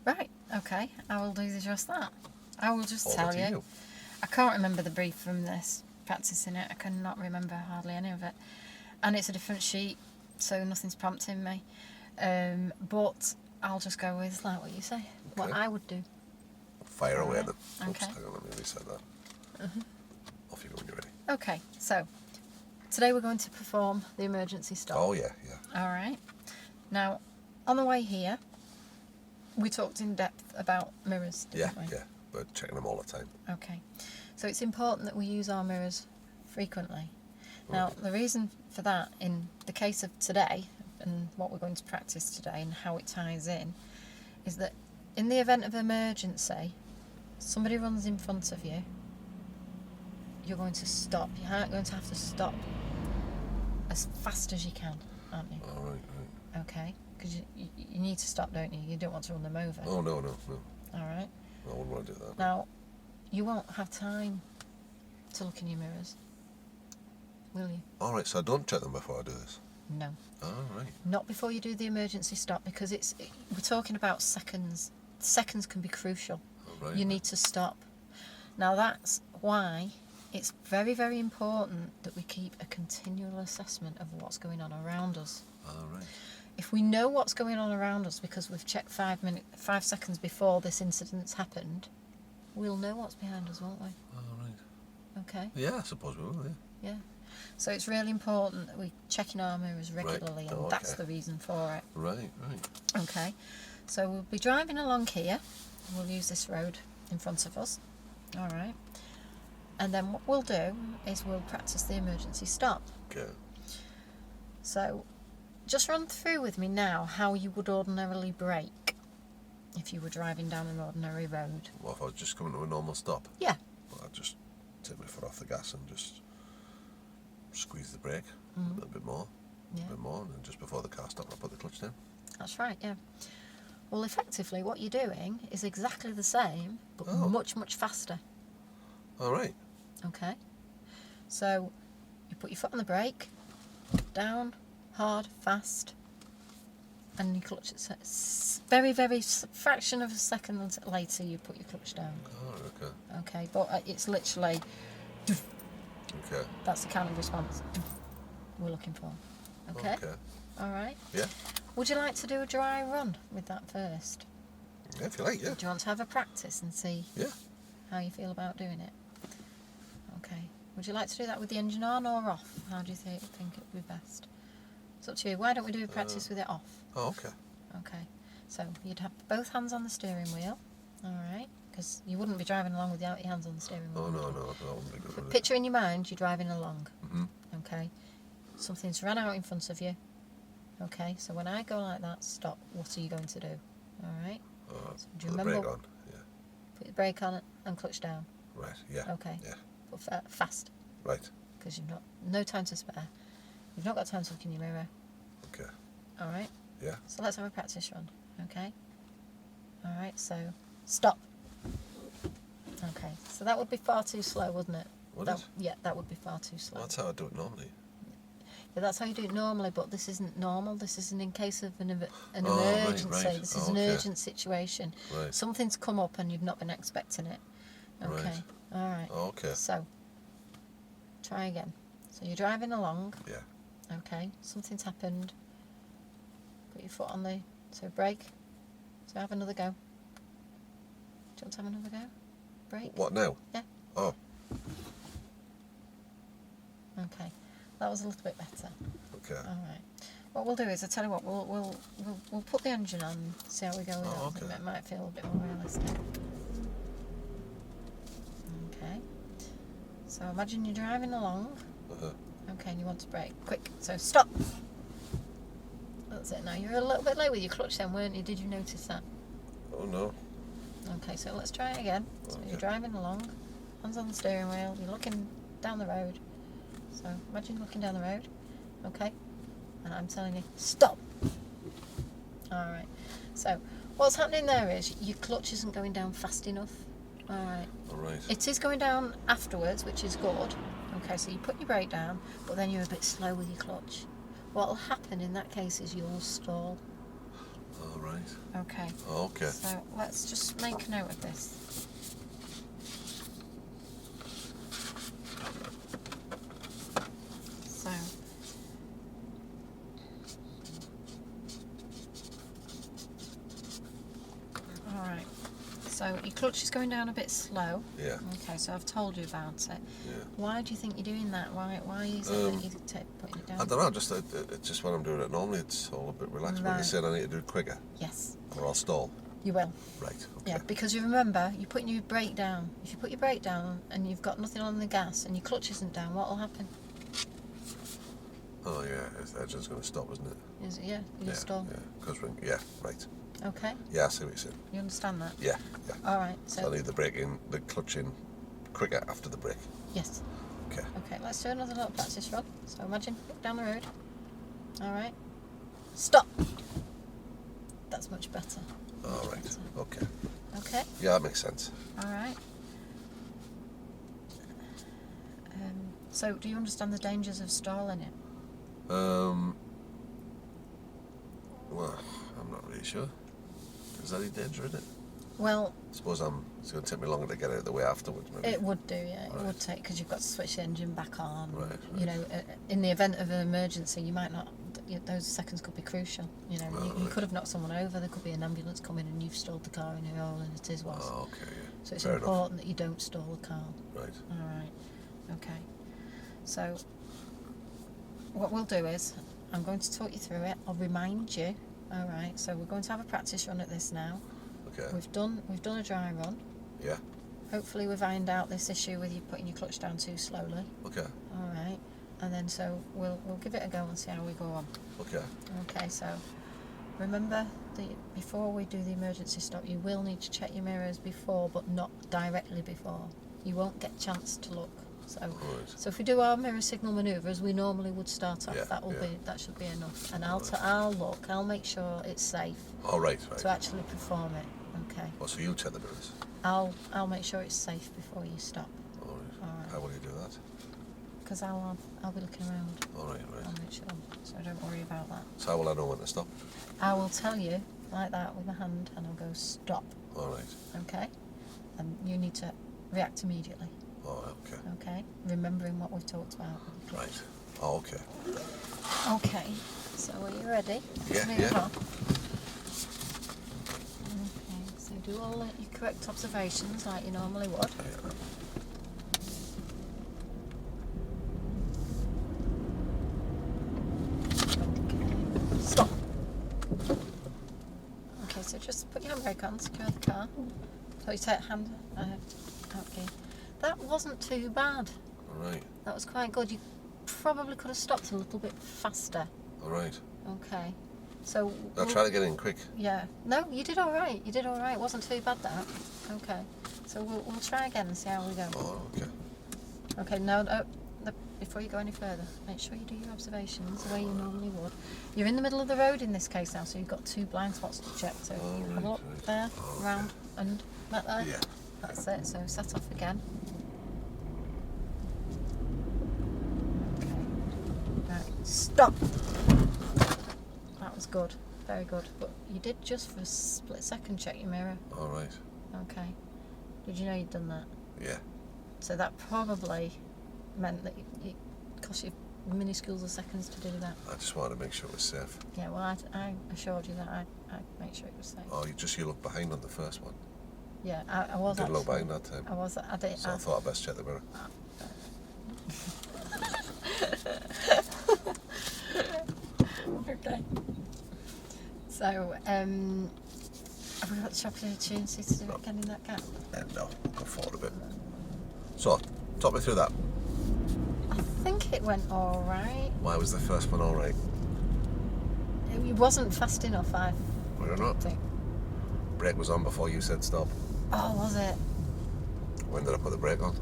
Right, okay, I will do just that. I will just tell Over to you. I can't remember the brief from this, practicing it. I cannot remember hardly any of it. And it's a different sheet, so nothing's prompting me. But I'll just go with like what you say, what I would do. Fire away then. Okay. Oops, hang on, let me reset that. Off you go when you're ready. Okay, so today we're going to perform the emergency stop. Oh, yeah. All right. Now, on the way here, we talked in depth about mirrors, didn't we? Yeah, but checking them all the time. Okay. So it's important that we use our mirrors frequently. Now, the reason for that, in the case of today, and what we're going to practice today and how it ties in, is that in the event of emergency, somebody runs in front of you, you're going to stop. You're going to have to stop as fast as you can, aren't you? All right. Okay? Because you need to stop, don't you? You don't want to run them over. Oh, no. All right? I wouldn't want to do that. Now, you won't have time to look in your mirrors, will you? All right, so I don't check them before I do this. No. All right. Not before you do the emergency stop, because we're talking about seconds. Seconds can be crucial. All right. You need to stop. Now, that's why it's very, very important that we keep a continual assessment of what's going on around us. All right. If we know what's going on around us because we've checked 5 seconds before this incident's happened, we'll know what's behind us, won't we? All right. Okay. Yeah, I suppose we will, Yeah. So it's really important that we check in our mirrors regularly, Right. Oh, and that's okay. the reason for it. Right. Okay. So we'll be driving along here. We'll use this road in front of us. All right. And then what we'll do is we'll practice the emergency stop. Okay. So just run through with me now how you would ordinarily brake if you were driving down an ordinary road. Well, if I was just coming to a normal stop? Yeah. Well, I'd just take my foot off the gas and just squeeze the brake a little bit more. Yeah. A bit more, and then just before the car stopped, I put the clutch down. That's right, yeah. Well, effectively, what you're doing is exactly the same, but much, much faster. All right. Okay? So, you put your foot on the brake, down, hard, fast, and you clutch it. Very, very fraction of a second later, you put your clutch down. Oh, okay. Okay, but it's literally, Okay. that's the kind of response we're looking for. Okay? Okay. All right? Yeah. Would you like to do a dry run with that first? Yeah, if you like, yeah. Do you want to have a practice and see Yeah. how you feel about doing it? Okay. Would you like to do that with the engine on or off? How do you think it would be best? It's up to you. Why don't we do a practice with it off? Oh, okay. Okay. So you'd have both hands on the steering wheel. All right. Because you wouldn't be driving along without your hands on the steering wheel. Oh, no, would you? that wouldn't be good. But would it? picture in your mind you're driving along. Mm-hmm. Okay. Something's run out in front of you. Okay. So when I go like that, stop. What are you going to do? All right. So do you Put the remember? brake on. Yeah. Put the brake on and clutch down. Right. Yeah. Okay. Yeah. But fast, Right. because you've no time to spare. You've not got time to look in your mirror. Okay. All right. Yeah. So let's have a practice run. Okay. All right. So stop. Okay. So that would be far too slow, wouldn't it? Would it? Yeah, that would be far too slow. Well, that's how I do it normally. Yeah, that's how you do it normally, but this isn't normal. This isn't in case of an Oh, right, emergency. right. This is Oh, an okay. urgent situation. Right. Something's come up and you've not been expecting it. Okay. Right. All right. Oh, okay. So, try again. So you're driving along. Yeah. Okay. Something's happened. Put your foot on the... So brake. So have another go. Do you want to have another go? Brake. What now? Yeah. Oh. Okay. That was a little bit better. Okay. All right. What we'll do is, I tell you what, we'll put the engine on, see how we go with Oh, it. okay. It might feel a bit more realistic. Okay. So imagine you're driving along. Uh-huh. Okay, and you want to brake. Quick. So stop. That's it. Now you're a little bit late with your clutch then, weren't you? Did you notice that? Oh no. Okay, so let's try it again. So Okay. you're driving along, hands on the steering wheel, you're looking down the road. So imagine you're looking down the road. Okay. And I'm telling you, stop. Alright. So what's happening there is your clutch isn't going down fast enough. Alright. All right. It is going down afterwards, which is good. Okay, so you put your brake down, but then you're a bit slow with your clutch. What will happen in that case is you'll stall. All right. Okay. Okay. So let's just make note of this. So all right. So your clutch is going down a bit slow. Yeah. Okay, so I've told you about it. Yeah. Why do you think you're doing that? Why is it that you're putting it down? I don't know. Just it's just when I'm doing it normally, it's all a bit relaxed. But Right. you're saying I need to do it quicker, Yes, or I'll stall. you will. Right. Okay. Yeah, because you remember, you're putting your brake down. If you put your brake down and you've got nothing on the gas and your clutch isn't down, what will happen? Oh yeah. The engine's going to stop, isn't it? Is it, yeah, you Yeah. stall. Yeah. Because yeah. Right. Okay, Yeah. I see what you're saying. you understand that? Yeah. Yeah. All right, So so I need the brake in, the clutch in, quicker after the brake. yes. Okay. Okay, let's do another little practice run. So imagine, look down the road. All right, stop. That's much better. All right. Okay. Okay, Yeah, that makes sense. all right. So do you understand the dangers of stalling it? Well, I'm not really sure. Is that any danger in it? Well, I suppose it's going to take me longer to get out of the way afterwards, maybe. it would do, yeah. It Right. would take, because you've got to switch the engine back on. Right, You know, in the event of an emergency, you might not. Those seconds could be crucial. You know, you Right. could have knocked someone over. There could be an ambulance coming, and you've stalled the car in your hole, and it is was. Oh, okay, yeah. So it's Fair enough. important that you don't stall the car. Right. All right. Okay. So what we'll do is I'm going to talk you through it. I'll remind you. All right. So we're going to have a practice run at this now. Okay. We've done a dry run. Yeah. Hopefully we've ironed out this issue with you putting your clutch down too slowly. Okay. All right. And then so we'll give it a go and see how we go on. Okay. Okay. So remember that before we do the emergency stop, you will need to check your mirrors before, but not directly before. You won't get a chance to look. So, Right. so if we do our mirror signal manoeuvre as we normally would start off, Yeah, that should be enough. And I'll look. I'll make sure it's safe All right. Right. to actually perform it. Okay. Oh, so you check the mirrors. I'll make sure it's safe before you stop. All right. All right. How will you do that? Because I'll be looking around. All right. Right. I'll make sure. So don't worry about that. So how will I know when to stop? I will tell you like that with my hand, and I'll go stop. All right. Okay. And you need to react immediately. All right. Okay. Okay. Remembering what we've talked about. Right. Oh, okay. Okay. So are you ready? Yeah, Move yeah. on. Okay. So do all your correct observations like you normally would. Yeah. Okay. Stop. Okay. So just put your handbrake on, secure the car. So you take hand out key. That wasn't too bad. All right. That was quite good. You probably could have stopped a little bit faster. All right. Okay. So I'll try to get in quick. Yeah. No, you did all right. You did all right. It wasn't too bad, that. Okay. So we'll try again and see how we go. Oh, okay. Okay, now, before you go any further, make sure you do your observations the way you normally would. You're in the middle of the road in this case now, so you've got 2 blind spots to check. So have a look there, round, and back there. Yeah. That's it. So set off again. Okay. Right. Stop. That was good. Very good. But you did just for a split second check your mirror. All right. Okay. Did you know you'd done that? Yeah. So that probably meant that it cost you minuscules of seconds to do that. I just wanted to make sure it was safe. Yeah, well, I assured you that I'd make sure it was safe. Oh, you looked behind on the first one. Yeah, I was Didn't look actually. behind that time. I did. So I thought I'd best check the mirror. Okay. So, have we got the opportunity to do it again in that gap? No, we'll go forward a bit. So, talk me through that. I think it went all right. Why was the first one all right? It wasn't fast enough, I Why not? think. Brake was on before you said stop. Oh, was it? When did I put the brake on?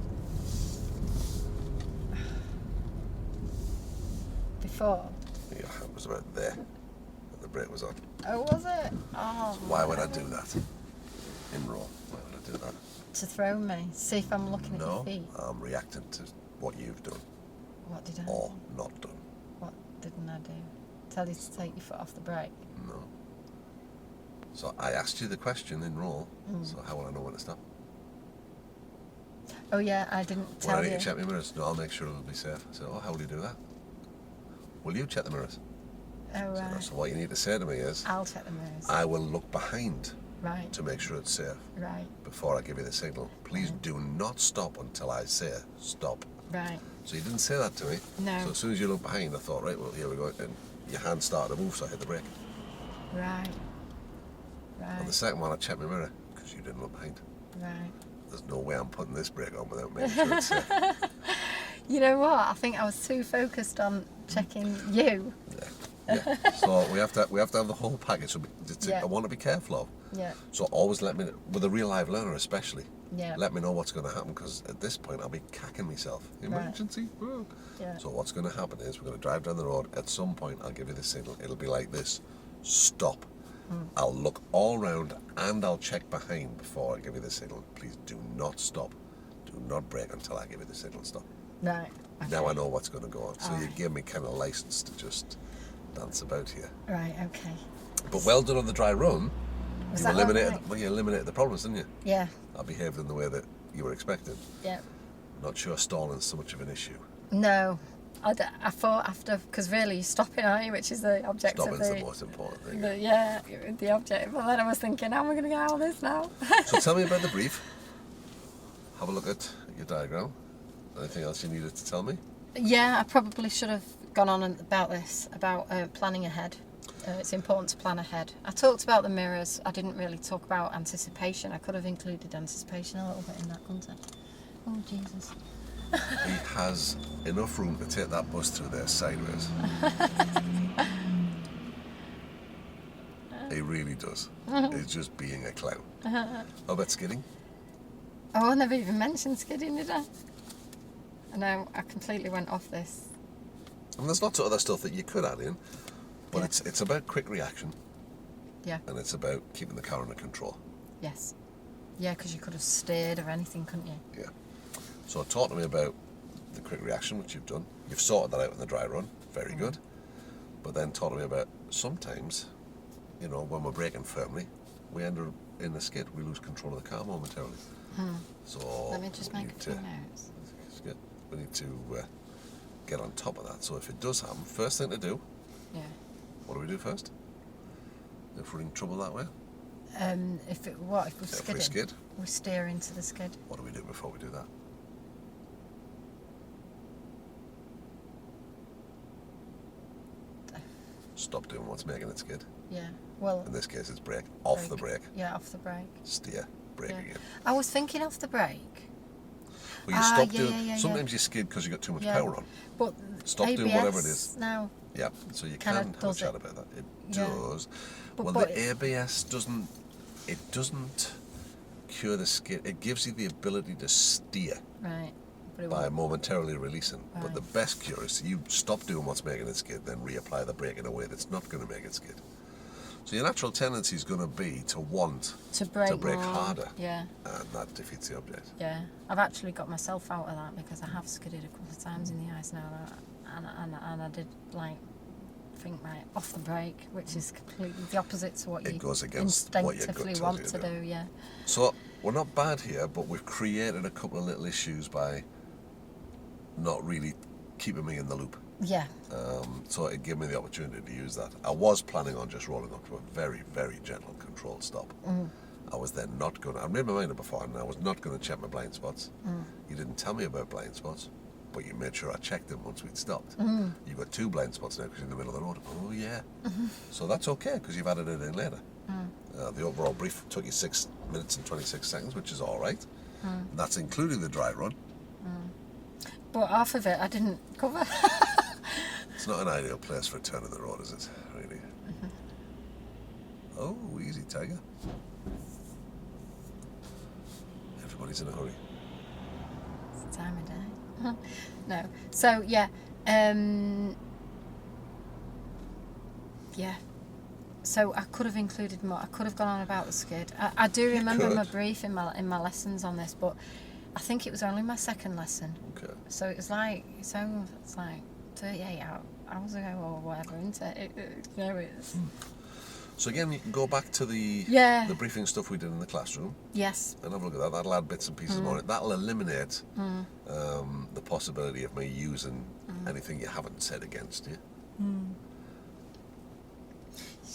Before? Yeah, it was about there. And the brake was on. Oh, was it? Oh. Why would I do that? In raw. Why would I do that? To throw me. See if I'm looking at your No, feet. I'm reacting to what you've done What did I or do? not done. What didn't I do? Tell you to take your foot off the brake. No. So I asked you the question in roll, so how will I know when to stop? Oh yeah, I didn't Will tell I need you. to check my mirrors? No, I'll make sure it'll be safe. I said, oh, how will you do that? Will you check the mirrors? Oh right. So what you need to say to me is, I'll check the mirrors. I will look behind Right. to make sure it's safe Right. before I give you the signal. Please do not stop until I say stop. Right. So you didn't say that to me. No. So as soon as you look behind, I thought, right, well, here we go. And your hand started to move, so I hit the brake. Right. And the Right. second one, I checked my mirror because you didn't look behind. Right. There's no way I'm putting this brake on without making sure it's safe. You know what? I think I was too focused on checking you. Yeah. So we have to have the whole package. So Yeah. I want to be careful of. Yeah. So always let me, with a real live learner especially, Yeah. let me know what's going to happen because at this point I'll be cacking myself. Emergency. Whoa. Yeah. So what's going to happen is we're going to drive down the road. At some point I'll give you the signal. It'll be like this. Stop. I'll look all round and I'll check behind before I give you the signal. Please do not stop. Do not brake until I give you the signal. Stop. Right. Now I know what's going to go on. So you Alright. give me kind of license to just dance about here. Right. Okay. But well done on the dry run. Was You that eliminated, all right? well, you eliminated the problems, didn't you? Yeah. I behaved in the way that you were expecting. Yeah. Not sure stalling's so much of an issue. No. I thought after, because really you're stopping, aren't you? Which is the object Stopping's of the most important thing. the object. But then I was thinking, how am I going to get out of this now? So tell me about the brief. Have a look at your diagram. Anything else you needed to tell me? Yeah, I probably should have gone on about this, about planning ahead. It's important to plan ahead. I talked about the mirrors. I didn't really talk about anticipation. I could have included anticipation a little bit in that, couldn't I? Oh, Jesus. He has enough room to take that bus through there sideways. He really does. He's just being a clown. How about skidding? Oh, I never even mentioned skidding, did I? No, I completely went off this. And there's lots of other stuff that you could add in, but Yeah. it's about quick reaction Yeah. and it's about keeping the car under control. Yes. Yeah, because you could have steered or anything, couldn't you? Yeah. So talk to me about the quick reaction, which you've done. You've sorted that out in the dry run. Very good. But then talk to me about sometimes, you know, when we're braking firmly, we end up in a skid. We lose control of the car momentarily. So Let me just we make a need few to- notes. it's good. We need to get on top of that. So if it does happen, first thing to do, Yeah. what do we do first? If we're in trouble that way, If we're if we skidding, skid, we steer into the skid. what do we do before we do that? Stop doing what's making it skid. Yeah. Well, In this case, it's brake. Off the brake. Yeah, off the brake. Steer. Brake Yeah. again. I was thinking off the brake. Well, you stop yeah, doing. yeah. Sometimes you skid because you got too much Yeah. power on. But Stop ABS doing whatever it is. now. Yeah, so you Kinda can have a does chat it. about that. It Yeah. does. But The ABS doesn't. It doesn't cure the skid. It gives you the ability to steer Right. But it by won't. momentarily releasing. But Right. the best cure is you stop doing what's making it skid, then reapply the brake in a way that's not going to make it skid. So your natural tendency is going to be to want To brake more. harder, Yeah. and that defeats the object. Yeah. I've actually got myself out of that because I have skidded a couple of times in the ice now, and I did like think right off the brake, which is completely the opposite to what It you goes against what your gut instinctively tells want you to do. Yeah. So we're not bad here, but we've created a couple of little issues by not really keeping me in the loop. Yeah. So it gave me the opportunity to use that. I was planning on just rolling up to a very, very gentle controlled stop. I was then not going to, I made my mind up before, and I was not going to check my blind spots. You didn't tell me about blind spots, but you made sure I checked them once we'd stopped. You've got 2 blind spots now because you're in the middle of the road. Oh, yeah. So that's okay because you've added it in later. The overall brief took you 6 minutes and 26 seconds, which is all right. That's including the dry run. But half of it I didn't cover. It's not an ideal place for a turn in the road, is it? Really? Oh, easy, Tiger. Everybody's in a hurry. It's the time of day. No. So yeah. Yeah. So I could have included more. I could have gone on about the skid. I do remember my brief in my lessons on this, but I think it was only my second lesson. Okay. So it's like 38 hours ago or whatever, isn't it? It's. So again, you can go back to the briefing stuff we did in the classroom. Yes. And have a look at that. That'll add bits and pieces more. That'll eliminate the possibility of me using anything you haven't said against you.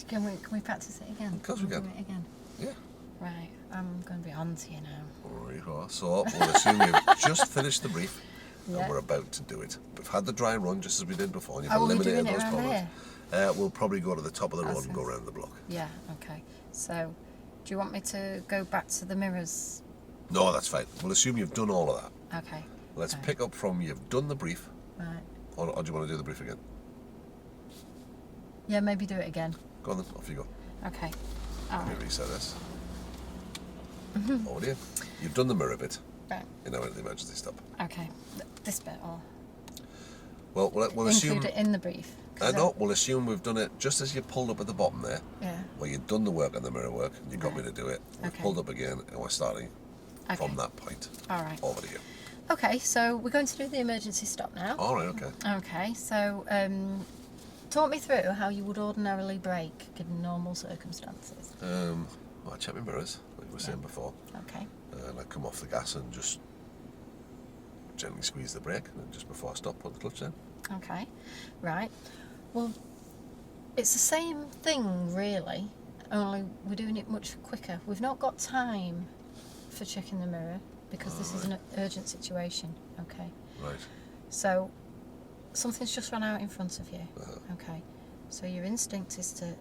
Can we practice it again? Of course we can. Do it again. Yeah. Right. I'm going to be on to you now. There you are. So we'll assume you've just finished the brief. Yeah. And we're about to do it. We've had the dry run just as we did before, and you've Oh, we're eliminated doing it those around problems. here? We'll probably go to the top of the road and go around the block. Yeah, okay. So, do you want me to go back to the mirrors? No, that's fine. We'll assume you've done all of that. Okay. Let's pick up from you've done the brief. Right. Or do you want to do the brief again? Yeah, maybe do it again. Go on then, off you go. Okay. All Let right. me reset this. Oh dear. You've done the mirror bit. Right. You know, in the emergency stop. Okay. This bit, or Well, we'll assume. include it in the brief. No, we'll assume we've done it just as you pulled up at the bottom there. Yeah. Where you've done the work on the mirror work, and you got me to do it. We've Okay. pulled up again, and we're starting from that point. All right. Over to you. Okay, so we're going to do the emergency stop now. All right, okay. Okay, so talk me through how you would ordinarily brake given normal circumstances. I check my mirrors, like we were saying before. Okay. And I come off the gas and just gently squeeze the brake, and just before I stop, put the clutch down. Okay, right. Well, it's the same thing really, only we're doing it much quicker. We've not got time for checking the mirror because this is an urgent situation. Okay. Right. So something's just run out in front of you. Okay. So your instinct is to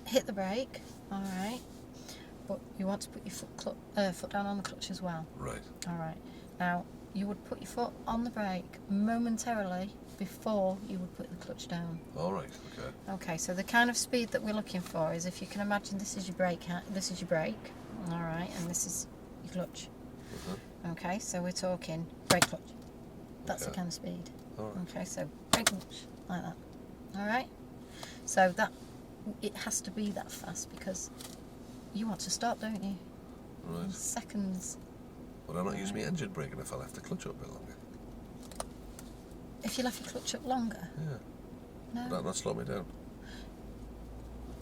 hit the brake. All right. But you want to put your foot down on the clutch as well. Right. All right. Now, you would put your foot on the brake momentarily before you would put the clutch down. All right. Okay. Okay, so the kind of speed that we're looking for is, if you can imagine, this is your brake, all right, and this is your clutch. Okay, so we're talking brake clutch. That's the kind of speed. All right. Okay, so brake clutch, like that. All right. So it has to be that fast because you want to stop, don't you? Right. In seconds. Would I not use my engine braking if I left the clutch up a bit longer? If you left your clutch up longer? Yeah. No. Would that not slow me down?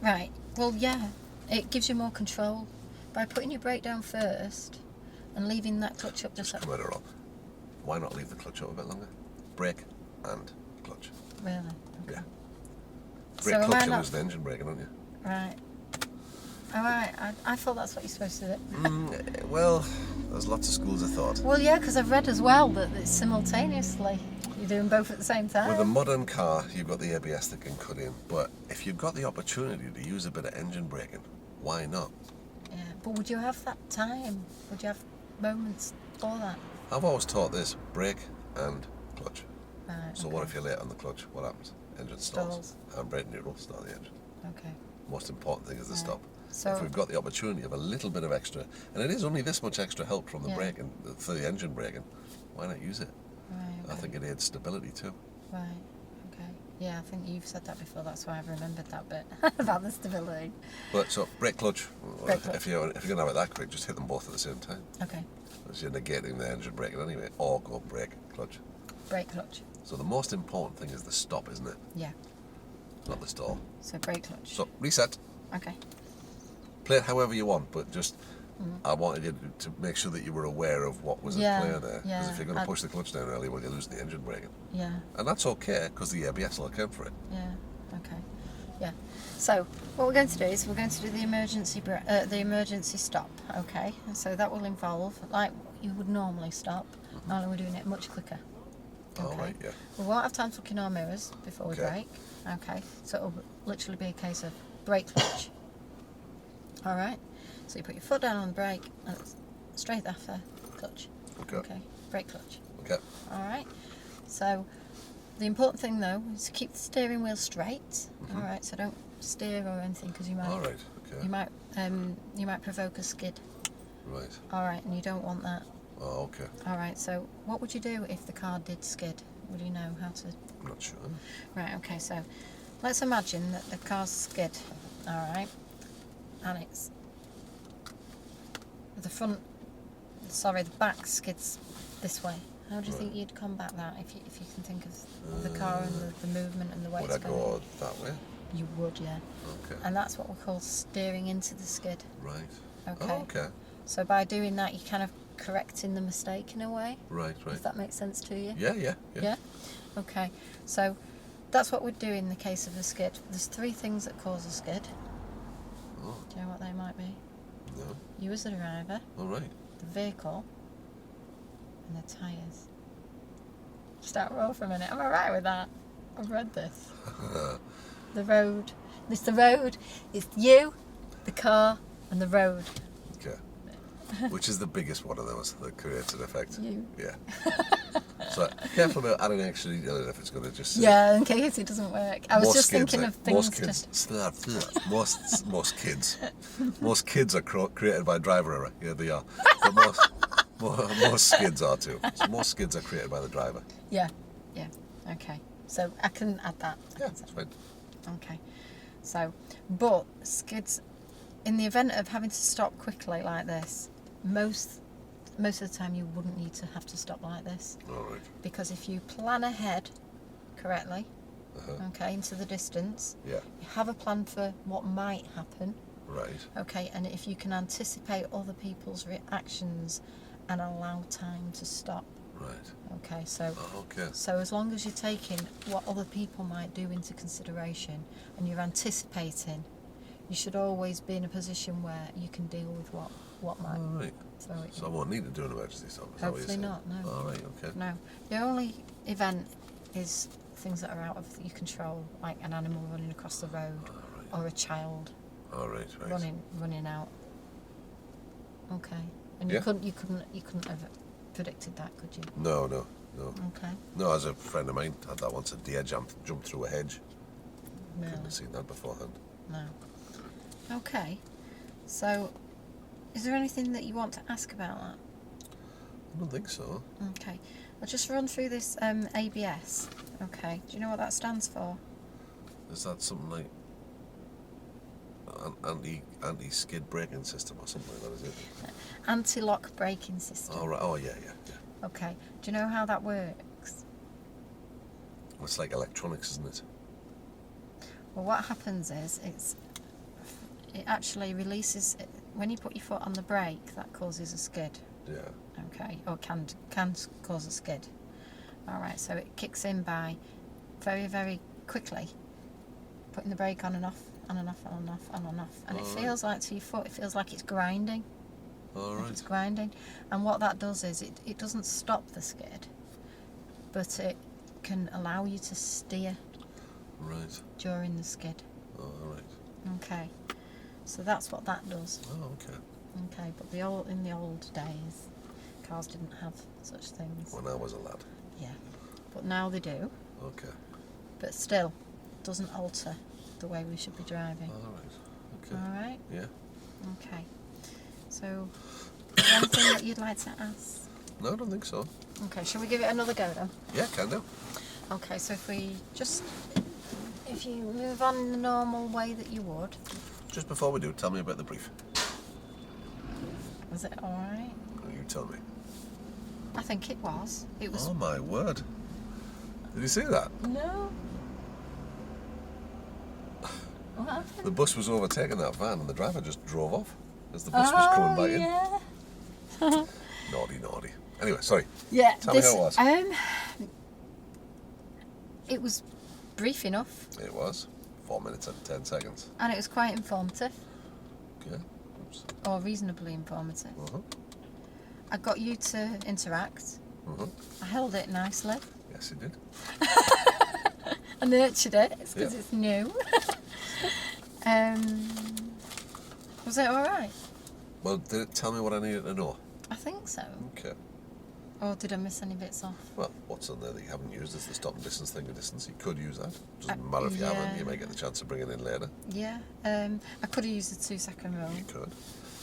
Right. Well, yeah. It gives you more control by putting your brake down first and leaving that clutch up just like... Come on, why not leave the clutch up a bit longer? Brake and clutch. Really? Okay. Yeah. So Brake am I clutch not... was the engine braking, aren't you? Right. All right. I thought that's what you're supposed to do. Well, there's lots of schools of thought. Well, yeah, because I've read as well that it's simultaneously. You're doing both at the same time. With a modern car, you've got the ABS that can cut in, but if you've got the opportunity to use a bit of engine braking, why not? Yeah, but would you have that time? Would you have moments for that? I've always taught this: brake and clutch. Right. So what if you're late on the clutch? What happens? Engine stalls. And brake neutral, start the engine. Okay. Most important thing is the Right. stop. So If we've got the opportunity of a little bit of extra, and it is only this much extra help from the Yeah. braking, for the engine braking, why not use it? right. Okay. I think it aids stability too. Right. Okay. Yeah, I think you've said that before. That's why I've remembered that bit about the stability. But so brake clutch, Brake clutch. if you're gonna have it that quick, just hit them both at the same time. Okay. Because you're negating the engine braking anyway, or go brake clutch. Brake clutch. So the most important thing is the stop, isn't it? Yeah. Not the stall. So brake clutch. So reset. Okay. Play it however you want, but just I wanted you to make sure that you were aware of what was Yeah, at play there. Because yeah. if you're going to push the clutch down early, well, you're losing the engine braking. Yeah. And that's okay, because the ABS will account for it. Yeah. Okay. Yeah. So what we're going to do is we're going to do the emergency stop. Okay. And so that will involve like you would normally stop, only we're doing it much quicker. All right, yeah. We won't have time to look in our mirrors before we Okay. brake. Okay. So it'll literally be a case of brake clutch. All right. So you put your foot down on the brake and it's straight after clutch. Okay. Okay. Brake clutch. Okay. All right. So the important thing though is to keep the steering wheel straight. All right. So don't steer or anything because you might All right, okay. you might provoke a skid. Right. All right, and you don't want that. Oh, okay. All right. So what would you do if the car did skid? Would you know how to? I'm not sure. Right. Okay. So let's imagine that the car's skid. All right. And it's the back skids this way. How do you think you'd combat that if you can think of the car and the movement and the way Would it's I going? go that way? You would, yeah. Okay. And that's what we call steering into the skid. Right. Okay. Oh, okay. So by doing that, you're kind of correcting the mistake in a way. Right, right. If that makes sense to you. Yeah. Yeah? Okay. So that's what we'd do in the case of a skid. There's 3 things that cause a skid. Oh, Do you know what they might be? no. You as the driver, All right. the vehicle, and the tyres. Start roll for a minute. Am I right with that? I've read this. The road. It's the road. It's you, the car, and the road. Okay. Which is the biggest one of those that creates an effect? You. Yeah. So careful about adding extra detail in if it's going to just. Yeah, in case it doesn't work. I was just thinking of things Most kids are created by driver error. Yeah, they are. But most skids are too. So most skids are created by the driver. Yeah. Okay. So I can add that. Yeah, that's fine. Okay. So, but skids, in the event of having to stop quickly like this, most of the time you wouldn't need to have to stop like this. All right. Because if you plan ahead correctly, Uh-huh. okay, into the distance, Yeah. you have a plan for what might happen, Right. okay, and if you can anticipate other people's reactions and allow time to stop, Right. okay, so Oh, okay. so as long as you're taking what other people might do into consideration and you're anticipating, you should always be in a position where you can deal with what might. All right. So So I won't need to do an emergency stop. Is that what you're hopefully saying? not. No. All right. Okay. No. The only event is things that are out of your control, like an animal running across the road All right. or a child All right. Right. running out. Okay. And Yeah. you couldn't have predicted that, could you? No. Okay. No, as a friend of mine had that once. A deer jumped through a hedge. No. Couldn't have seen that beforehand. No. Okay. So, is there anything that you want to ask about that? I don't think so. Okay. I'll just run through this ABS. Okay. Do you know what that stands for? Is that something like an anti-skid braking system or something like that? Is it? Anti-lock braking system. Oh right. Oh yeah. Okay. Do you know how that works? It's like electronics, isn't it? Well, what happens is it actually releases when you put your foot on the brake. That causes a skid. Yeah. Okay, or can cause a skid. All right, so it kicks in by very, very quickly putting the brake on and off, on and off, on and off, on and off, and it feels like to your foot, it feels like it's grinding. All Like right. it's grinding, and what that does is it doesn't stop the skid, but it can allow you to steer Right. during the skid. Oh, all right. Okay, so that's what that does. Oh, okay. Okay, but in the old days, cars didn't have such things. When I was a lad. Yeah, but now they do. Okay. But still, doesn't alter the way we should be driving. All right. Okay. All right. Yeah. Okay. So, is there anything that you'd like to ask? No, I don't think so. Okay. Shall we give it another go then? Yeah, can do. Okay. So if you move on in the normal way that you would. Just before we do, tell me about the brief. Was it all right? You tell me. I think it was. It was. Oh my word! Did you see that? No. What happened? The bus was overtaking that van, and the driver just drove off as the bus was coming back in. Naughty, naughty. Anyway, sorry. Yeah. Tell me how it was. It was brief enough. It was 4 minutes and 10 seconds. And it was quite informative, Okay. Oops. or reasonably informative. Uh-huh. I got you to interact. Uh-huh. I held it nicely. Yes, it did. I nurtured it. It's because Yeah. it's new. Was it all right? Well, did it tell me what I needed to know? I think so. Okay. Or did I miss any bits off? Well, what's on there that you haven't used is the stop and distance thing of distance. You could use that. Doesn't matter if you haven't. yeah. You may get the chance to bring it in later. Yeah. I could have used the 2-second rule. You could.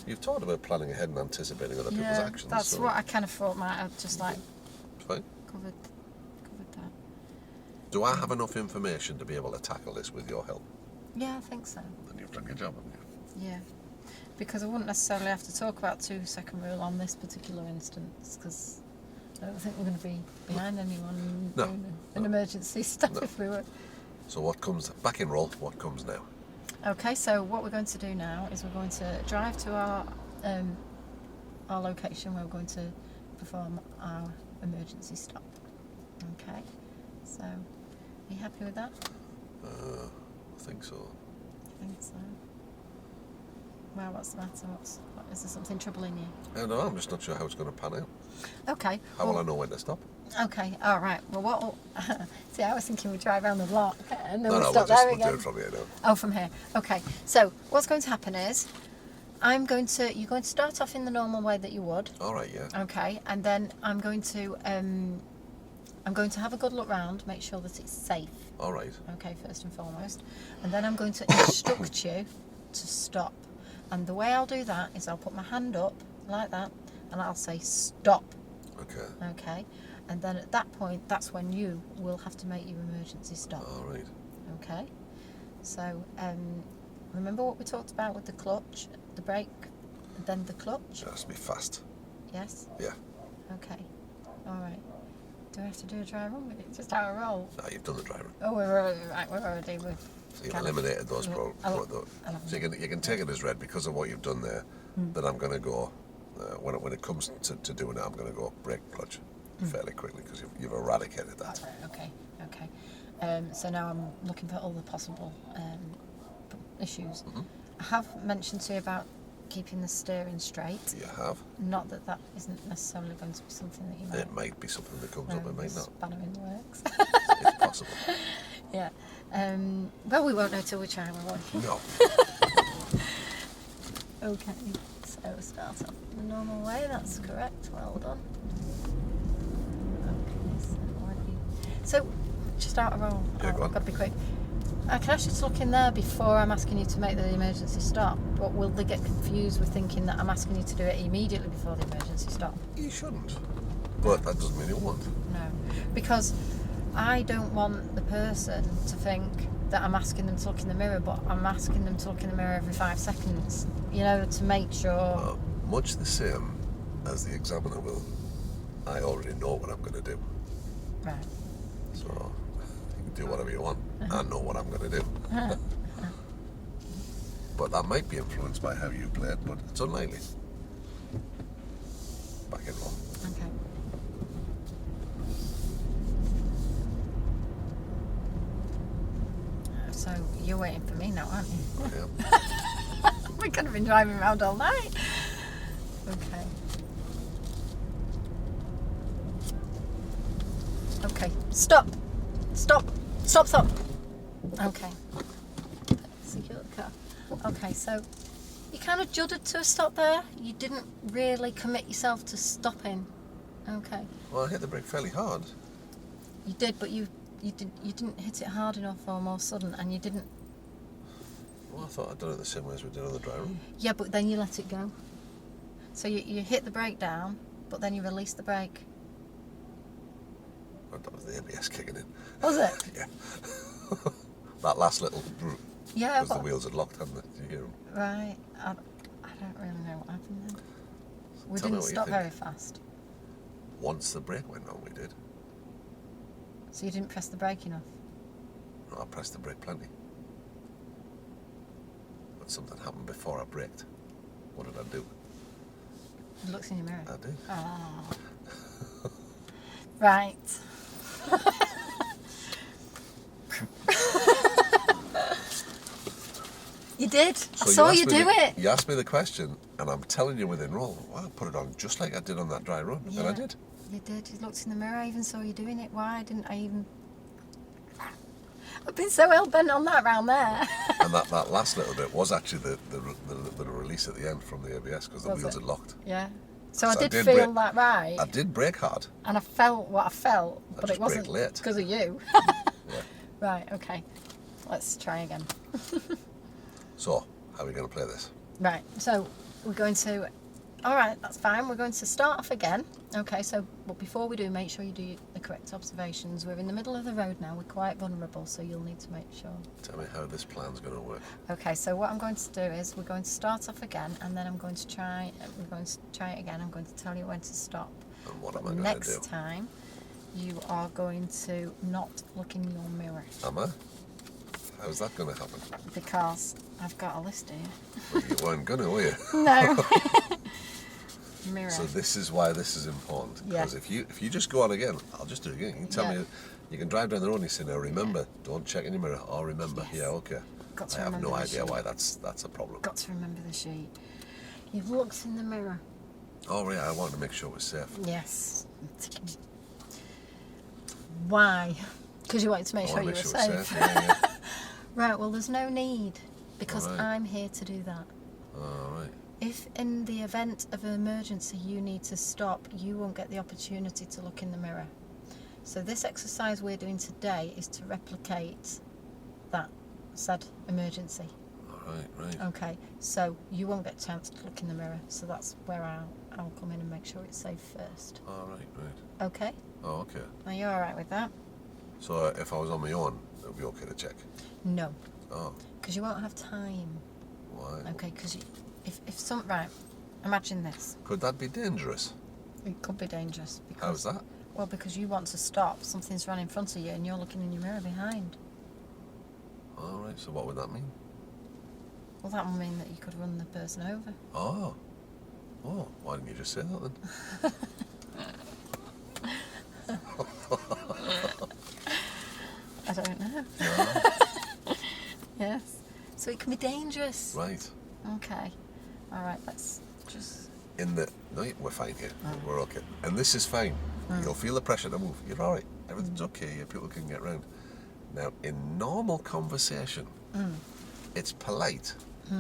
You've talked about planning ahead and anticipating other people's Yeah, actions. that's so what I kind of thought might have just like it's fine. covered that. Do I have enough information to be able to tackle this with your help? Yeah, I think so. Then you've done your job, haven't you? Yeah. Because I wouldn't necessarily have to talk about 2-second rule on this particular instance, because I don't think we're going to be behind anyone No. doing an emergency stop No. if we were. So what comes back in roll? What comes now? Okay, so what we're going to do now is we're going to drive to our location where we're going to perform our emergency stop. Okay, so are you happy with that? I think so. I think so. Well, what's the matter? Is there something troubling you? I don't know. I'm just not sure how it's going to pan out. Okay. How will I know when to stop? Okay, all right. Well, see, I was thinking we'd drive around the block and then No, we'd no, stop we'll there do again. it from here now. Oh, from here. Okay. So what's going to happen is, you're going to start off in the normal way that you would. All right, yeah. Okay, and then I'm going to have a good look round, make sure that it's safe. All right. Okay, first and foremost, and then I'm going to instruct you to stop. And the way I'll do that is I'll put my hand up like that, and I'll say stop. Okay. Okay, and then at that point, that's when you will have to make your emergency stop. All right. Okay, so remember what we talked about with the clutch, the brake, and then the clutch? It has to be fast. Yes? Yeah. Okay, all right. Do I have to do a dry run with it? Just how I roll? No, you've done the driving. Oh, we're already with. So you've eliminated those problems. So you can take it as read because of what you've done there. That I'm going to go when it comes to doing it. I'm going to go brake clutch fairly quickly because you've eradicated that. Okay. So now I'm looking for all the possible issues. I have mentioned to you about keeping the steering straight. You have. Not that isn't necessarily going to be something that you might. It might be something that comes up. It might not. Spanner in the works. It's possible. Yeah. Well, we won't know till we try, will we? No. Okay. So start off in the normal way. That's correct. Well done. Okay. So just out of roll. Yeah, go on. I've got to be quick. I can ask you to look in there before I'm asking you to make the emergency stop, but will they get confused with thinking that I'm asking you to do it immediately before the emergency stop? You shouldn't. But that doesn't mean you won't. No, because I don't want the person to think that I'm asking them to look in the mirror, but I'm asking them to look in the mirror every 5 seconds, to make sure. Much the same as the examiner will. I already know what I'm going to do. Right. So you can do whatever you want. I know what I'm going to do. But that might be influenced by how you play it, but it's unlikely. Back in roll. Okay. So you're waiting for me now, aren't you? Yeah. We could have been driving around all night. Okay. Okay. Stop. Okay. Secure the car. Okay, so You kind of juddered to a stop there. You didn't really commit yourself to stopping. Okay. Well, I hit the brake fairly hard. You did, but you didn't hit it hard enough or more sudden, and you didn't. Well, I thought I'd done it the same way as we did on the dry run. Yeah, but then you let it go. So you hit the brake down, but then you released the brake. Oh, that was the ABS kicking in. Was it? Yeah. That last little... Yeah, because the wheels had locked, hadn't they? Did you hear them? Right. I don't really know what happened then. We Tell me didn't what you stop think. very fast. Once the brake went on, we did. So you didn't press the brake enough? No, I pressed the brake plenty. But something happened before I braked. What did I do? It looks in your mirror. I did. Oh. Right. You did. So I saw you asked me do it. You asked me the question, and I'm telling you within roll, well, I put it on just like I did on that dry run, and I Yeah. did. You did. You looked in the mirror. I even saw you doing it. Why didn't I even... I've been so hell-bent on that round there. And that last little bit was actually the release at the end from the ABS because the Was wheels it? had locked. Yeah. So I So did feel brake- that right. I did brake hard. And I felt what I felt, but just it wasn't braked late. because of you. Yeah. Right, okay. Let's try again. So, how are we going to play this? Right, so we're going to... All right, that's fine. We're going to start off again. Okay, so but before we do, make sure you do the correct observations. We're in the middle of the road now. We're quite vulnerable, so you'll need to make sure. Tell me how this plan's going to work. Okay, so what I'm going to do is we're going to start off again, and then I'm going to try... We're going to try it again. I'm going to tell you when to stop. And what But am I going to do? next time, you are going to not look in your mirror. Am I? How's that going to happen? Because I've got a list here. Well, you weren't going to, were you? No. Mirror. So this is why this is important. Yeah. Because if you just go on again, I'll just do it again. You can tell Yeah. me, you can drive down the road and you say, now remember, don't check in your mirror. Oh, remember. Yes. Yeah, okay. Got to I have remember no the idea sheet. why that's a problem. Got to remember the sheet. You've looked in the mirror. Oh, yeah, I wanted to make sure it was safe. Yes. Why? Because you wanted to make I sure want you to were make sure it's safe. safe. Yeah, yeah. Right, well, there's no need. Because Alright. I'm here to do that. All right. If in the event of an emergency you need to stop, you won't get the opportunity to look in the mirror. So this exercise we're doing today is to replicate that said emergency. All right, right. Okay, so you won't get a chance to look in the mirror, so that's where I'll come in and make sure it's safe first. All right, right. Okay? Oh, okay. Are you alright with that? So if I was on my own, it would be okay to check. No, Oh, because you won't have time. why? Okay, because if some... Right, imagine this. Could that be dangerous? It could be dangerous. Because, How's that? Well, because you want to stop, something's run in front of you and you're looking in your mirror behind. All right, so what would that mean? Well, that would mean that you could run the person over. Oh. Oh, why didn't you just say that then? I don't know. No. Yes. So it can be dangerous. Right. Okay. All right, let's just... No, we're fine here. We're okay. And this is fine. You'll feel the pressure to move. You're all right. Everything's okay here. People can get round. Now, in normal conversation, it's polite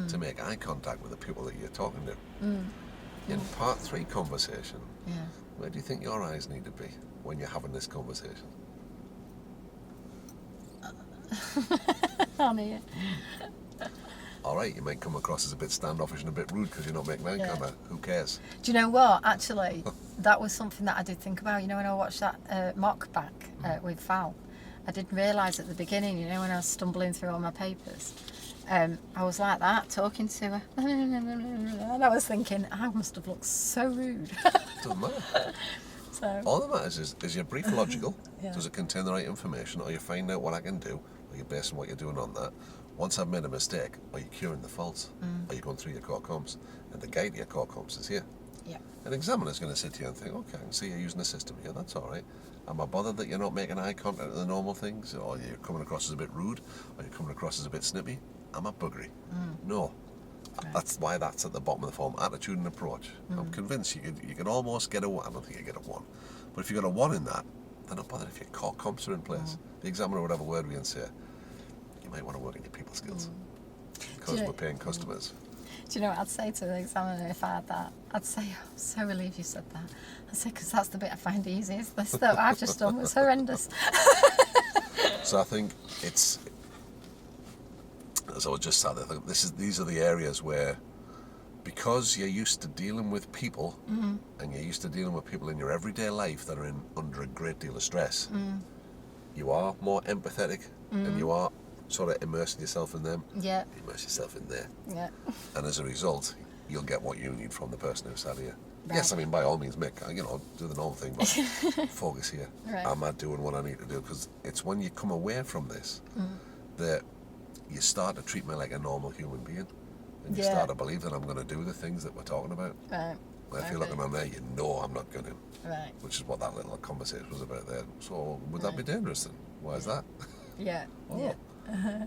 to make eye contact with the people that you're talking to. In part 3 conversation, Yeah. where do you think your eyes need to be when you're having this conversation? On here. All right, you might come across as a bit standoffish and a bit rude because you're not making eye Yeah. contact. Who cares? Do you know what? Actually, that was something that I did think about. You know, when I watched that mock back with Val, I didn't realise at the beginning, you know, when I was stumbling through all my papers, I was like that, talking to her. And I was thinking, I must have looked so rude. Doesn't matter. So, All that matters is your brief logical. Yeah. Does it contain the right information? Or you find out what I can do? Or you basing what you're doing on that? Once I've made a mistake, are you curing the faults? Are you going through your core comps? And the guide to your core comps is here. yeah. An examiner's going to sit here and think, okay, I can see you're using the system here, that's all right. Am I bothered that you're not making eye contact with the normal things? Or you're coming across as a bit rude? Or you're coming across as a bit snippy? Am I buggery? No. Right. That's why that's at the bottom of the form, attitude and approach. I'm convinced you could almost get a 1. I don't think you get a 1. But if you got a 1 in that, they're not bothered if your core comps are in place. The examiner would have a word with you and say, you might want to work on your people skills. Because Do you- we're paying customers. Do you know what I'd say to the examiner if I had that? I'd say, oh, I'm so relieved you said that. I'd say, because that's the bit I find easiest. This that I've just done was horrendous. So I think it's, as I was just saying, I think these are the areas where, because you're used to dealing with people, and you're used to dealing with people in your everyday life that are under a great deal of stress, you are more empathetic, and you are sort of immersing yourself in them. Yeah. Immerse yourself in there. Yeah. And as a result, you'll get what you need from the person who's sat here. Right. Yes, I mean, by all means, Mick, do the normal thing, but focus here. Right. Am I doing what I need to do? Because it's when you come away from this that you start to treat me like a normal human being. And you start to believe that I'm going to do the things that we're talking about. Right. If you're looking on there, you know I'm not going to. Right. Which is what that little conversation was about there. So, would that be dangerous then? Why is that? Yeah. Oh. Yeah.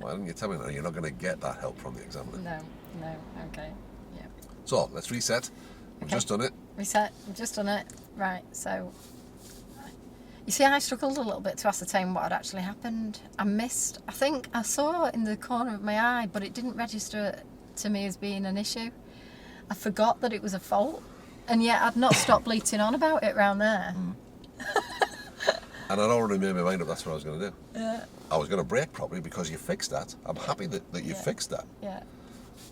Why didn't you tell me that? You're not going to get that help from the examiner. No, okay. Yeah. So, let's reset. We've just done it. Reset, we've just done it. Right, so... You see, I struggled a little bit to ascertain what had actually happened. I think I saw it in the corner of my eye, but it didn't register to me as being an issue. I forgot that it was a fault, and yet I'd not stopped bleating on about it round there. And I'd already made my mind up that's what I was going to do. Yeah. I was going to brake properly because you fixed that. I'm happy that you fixed that. Yeah.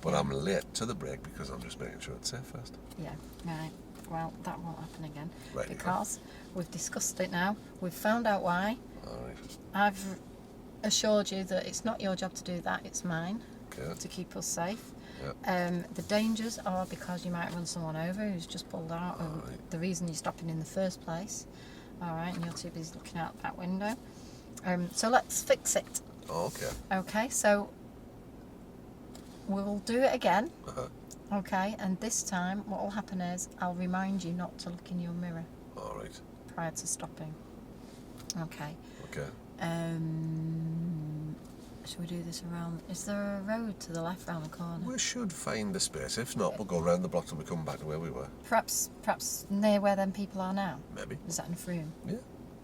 But I'm late to the brake because I'm just making sure it's safe first. Yeah, right. Well, that won't happen again. Right, because we've discussed it now. We've found out why. All right. I've assured you that it's not your job to do that, it's mine. Okay. To keep us safe. Yeah. The dangers are because you might run someone over who's just pulled out, or the reason you're stopping in the first place. All right, and you're too busy looking out that window. So let's fix it. Oh, okay. Okay, so we'll do it again. Uh-huh. Okay, and this time what will happen is I'll remind you not to look in your mirror All right. prior to stopping. Okay. Okay. Should we do this around? Is there a road to the left round the corner? We should find a space. If not, we'll go round the block till we come back to where we were. Perhaps near where them people are now. Maybe. Is that enough room? Yeah,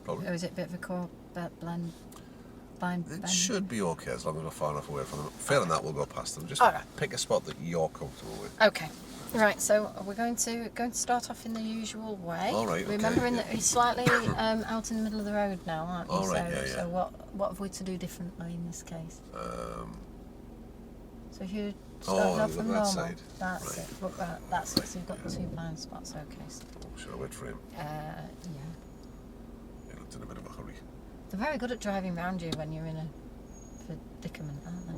probably. Or is it a bit of a blind It should be okay as long as we're far enough away from them. Failing that, we'll go past them. Just All right. pick a spot that you're comfortable with. Okay. Right, so we're going to start off in the usual way. All right, okay, Remembering that he's slightly out in the middle of the road now, aren't you? All right, so, yeah. So what have we to do differently in this case? So if you start off from that normal, side. that's Right. it. Look, that's it. So you've got 2 blind spots. Okay. So, Should I wait for him? yeah. He looked in a bit of a hurry. They're very good at driving round you when you're in a predicament, aren't they?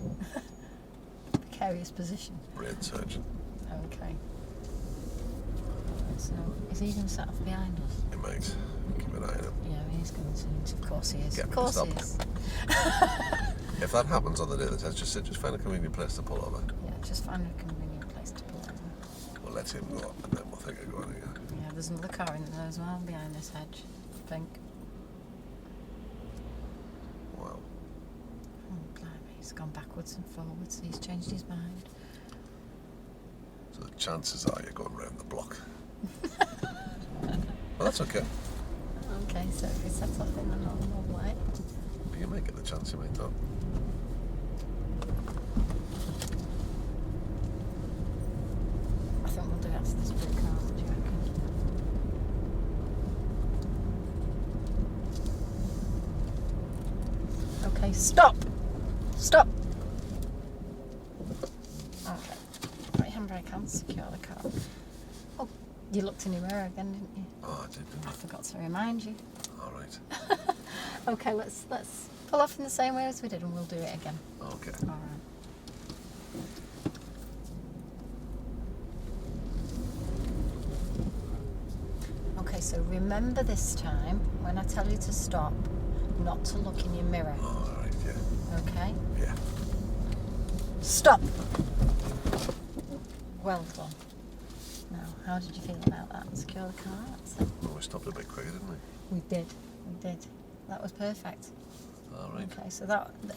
Precarious position. Brain surgeon. Okay. So, is he going to set off behind us? He might. Keep an eye on him. Yeah, he's going to. Of course he is. Get Of me to course stop. he is. If that happens on the day of the test, just find a convenient place to pull over. Yeah, just find a convenient place to pull over. We'll let him go, and then we'll think of going again. Yeah, there's another car in there as well behind this hedge, I think. Wow. Oh, blimey, he's gone backwards and forwards. He's changed his mind. So the chances are you're going round the block. Well, that's okay. Okay, so if he sets off in the normal way. But you might get the chance, you might not. I think we'll do it after this blue car, what do you reckon? Okay, stop! Stop! Okay. Right handbrake on, secure the car. Oh, you looked in your mirror again, didn't you? Oh, I did, didn't I I? forgot to remind you. All right. Okay, let's pull off in the same way as we did and we'll do it again. Okay. Alright. Okay, so remember this time, when I tell you to stop, not to look in your mirror, All right, yeah. okay? Yeah. Stop! Well done. Now, how did you feel about that? Secure the car? That's it. Well, we stopped a bit quicker, didn't we? We did. That was perfect. All right. Okay, so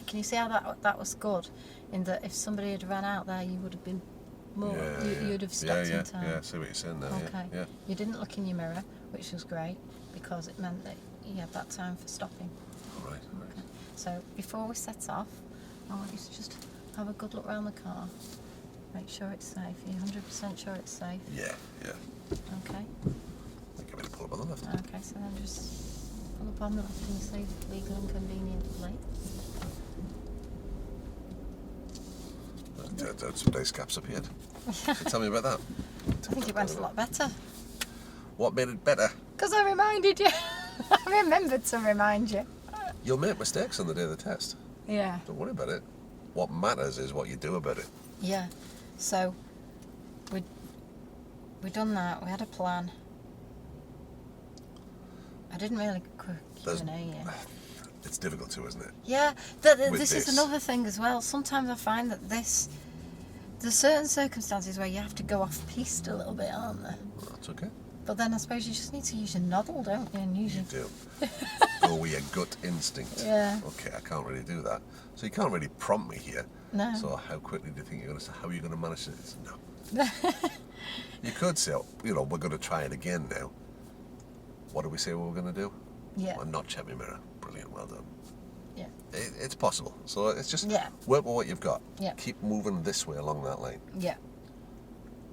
can you see how that was good? In that if somebody had run out there, you would have been more. You'd have stepped in time. Yeah, I see what you're saying now. Okay. Yeah. You didn't look in your mirror, which was great because it meant that you had that time for stopping. All right. Okay. So before we set off, I want you to just have a good look around the car. Make sure it's safe. Are you 100% sure it's safe? Yeah. Okay. Give me a pull up on the left. Okay, so then just pull up on the left and you say legal and convenient plate. Some nice gaps appeared. So tell me about that. I think it went a lot better. What made it better? Because I reminded you. I remembered to remind you. You'll make mistakes on the day of the test. Yeah. Don't worry about it. What matters is what you do about it. Yeah. So, we done that. We had a plan. I didn't really Q&A you. It's difficult to, isn't it? Yeah. This is another thing as well. Sometimes I find that there's certain circumstances where you have to go off-piste a little bit, aren't there? Well, that's okay. But then I suppose you just need to use your noddle, don't you? And use You your... do. Go with your gut instinct. Yeah. Okay, I can't really do that. So you can't really prompt me here. No. So how quickly do you think you're going to say, how are you going to manage this? No. You could say, we're going to try it again now. What did we say we were going to do? Yeah. Well, not check my mirror. Brilliant, well done. Yeah. It's possible. So it's just Yeah. work with what you've got. Yeah. Keep moving this way along that line. Yeah.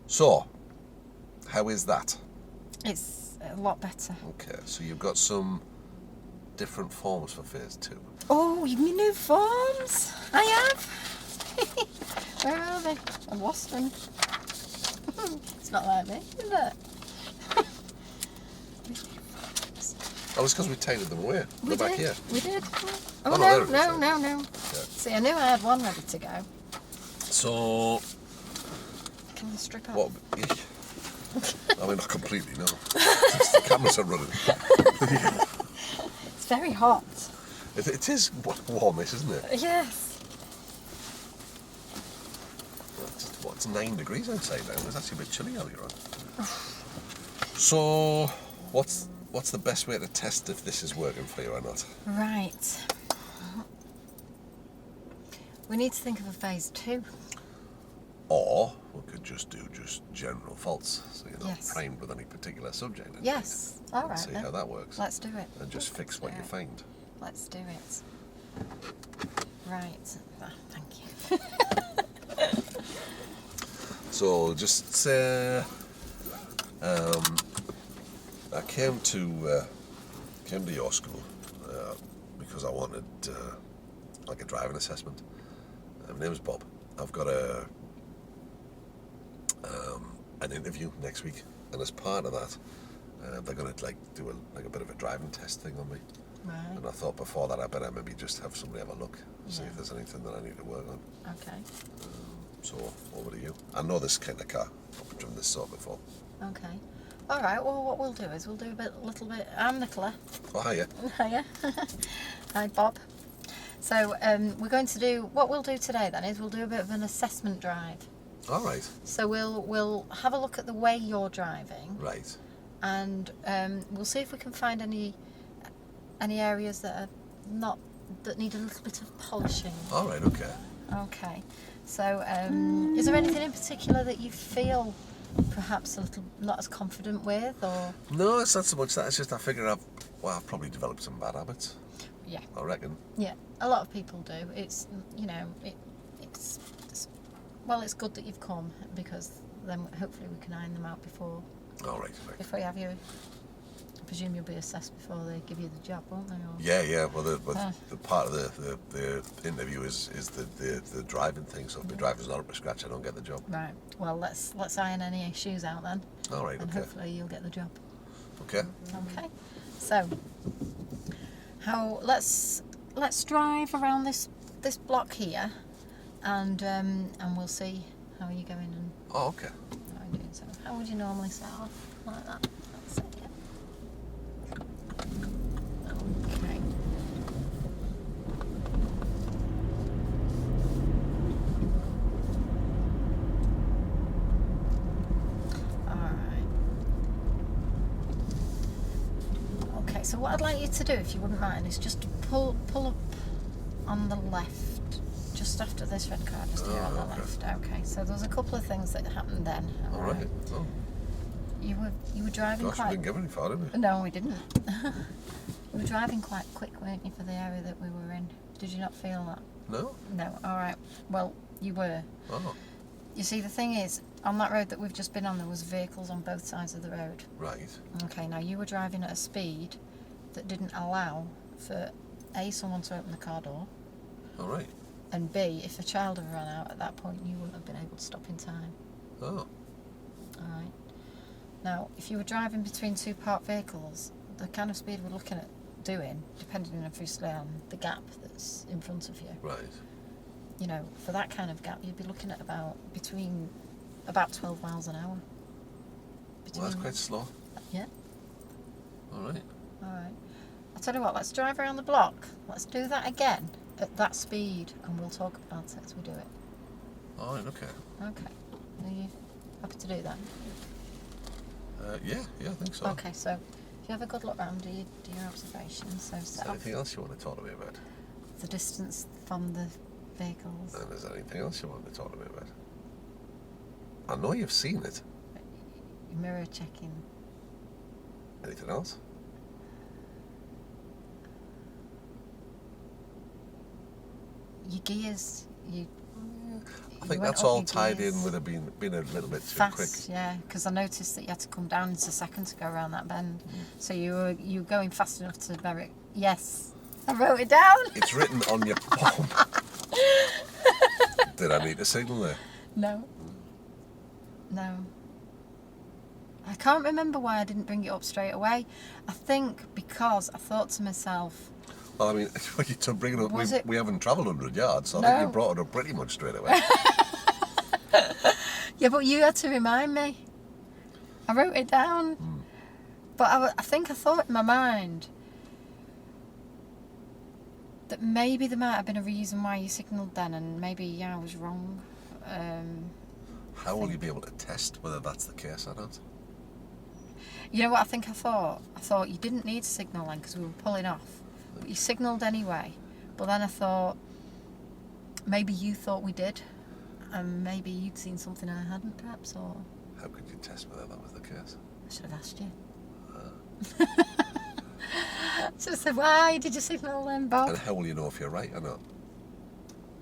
So, how is that? It's a lot better. Okay, so you've got some different forms for phase 2. Oh, you've me new forms. I have. Where are they? I've lost them. It's not like me, is it? Oh, it's because we tidied them away. They're back here. We did. Oh, Oh, no, no. See, I knew I had one ready to go. So, Can you strip off? what? I mean, not completely, no. Just the cameras are running. It's very hot. It is warmish, isn't it? Yes. It's 9 degrees outside now. It was actually a bit chilly earlier on. So, what's the best way to test if this is working for you or not? Right. We need to think of a phase 2. Or we could just do general faults, so you're not Yes. primed with any particular subject. in mind. Yes. All And right see then. how that works. Let's do it. And just fix what do you it. find. Let's do it. Right. Thank you. So just say, I came to your school because I wanted like a driving assessment. My name's Bob. I've got an interview next week, and as part of that, they're going to do a bit of a driving test thing on me. Right. And I thought before that I better maybe just have somebody have a look, see Yeah. if there's anything that I need to work on. Okay. So over to you. I know this kind of car. I've driven this sort before. Okay. All right. Well, what we'll do is we'll do a little bit. I'm Nicola. Oh, hiya. Hiya. Hi, Bob. So we're going to do what we'll do today. Then is we'll do a bit of an assessment drive. All right. So we'll have a look at the way you're driving, Right. and we'll see if we can find any areas that need a little bit of polishing. All right. Okay. Okay. So is there anything in particular that you feel perhaps a little not as confident with, or? No, it's not so much that. It's just I figure I've probably developed some bad habits. Yeah. I reckon. Yeah. A lot of people do. It's it's good that you've come, because then hopefully we can iron them out before All right. we have you. I presume you'll be assessed before they give you the job, won't they? Or... Yeah. Well, the part of the interview is the driving thing. So if my driver's not up to scratch, I don't get the job. Right. Well, let's iron any issues out then, All right. and Okay. hopefully you'll get the job. Okay. Okay. So, let's drive around this block here, and we'll see how you're going and Oh, okay. how you're doing. So, how would you normally set off like that? That's it. Yeah. Okay. Okay, so what I'd like you to do, if you wouldn't mind, is just to pull up on the left, just after this red car, just here on the okay. left. Okay, so there's a couple of things that happened then. All right. Oh, You were driving gosh, we quite... didn't give any far, did we? No, we didn't. You were driving quite quick, weren't you, for the area that we were in? Did you not feel that? No. No, all right. Well, you were. Oh. You see, the thing is, on that road that we've just been on, there was vehicles on both sides of the road. Right. Okay, now you were driving at a speed that didn't allow for A, someone to open the car door, All right. and B, if a child had run out at that point, you wouldn't have been able to stop in time. Oh. Alright. Now, if you were driving between two parked vehicles, the kind of speed we're looking at doing, depending obviously on the gap that's in front of you, Right. you know, for that kind of gap, you'd be looking at about 12 miles an hour. Well, that's quite slow. Yeah. All right. Alright. I'll tell you what, let's drive around the block. Let's do that again at that speed, and we'll talk about it as we do it. All right. Okay. Okay. Are you happy to do that? Yeah. I think so. Okay, so if you have a good look round, do your observations. So Is set there off anything else you want to talk to me about? the distance from the vehicles. And is there anything else you want to talk to me about? I know you've seen it. Mirror checking. Anything else? Your gears, I think that's all tied in with it being a little bit too fast, quick. yeah, because I noticed that you had to come down into second to go around that bend. So you were going fast enough to bear it. Yes, I wrote it down. It's written on your palm. Did I need to signal there? No. I can't remember why I didn't bring it up straight away. I think because I thought to myself, Well, I mean, to bring it up, Was it- we haven't travelled 100 yards, so I No. think you brought it up pretty much straight away. yeah, but you had to remind me. I wrote it down. But I think I thought in my mind that maybe there might have been a reason why you signalled then, and maybe I was wrong. How will you be able to test whether that's the case or not? You know what I think I thought? I thought you didn't need to signal then because we were pulling off. But you signalled anyway. But then I thought maybe you thought we did. And maybe you'd seen something I hadn't perhaps, or How could you test whether that was the case? I should have asked you. So I said, why did you signal then, Bob? And how will you know if you're right or not?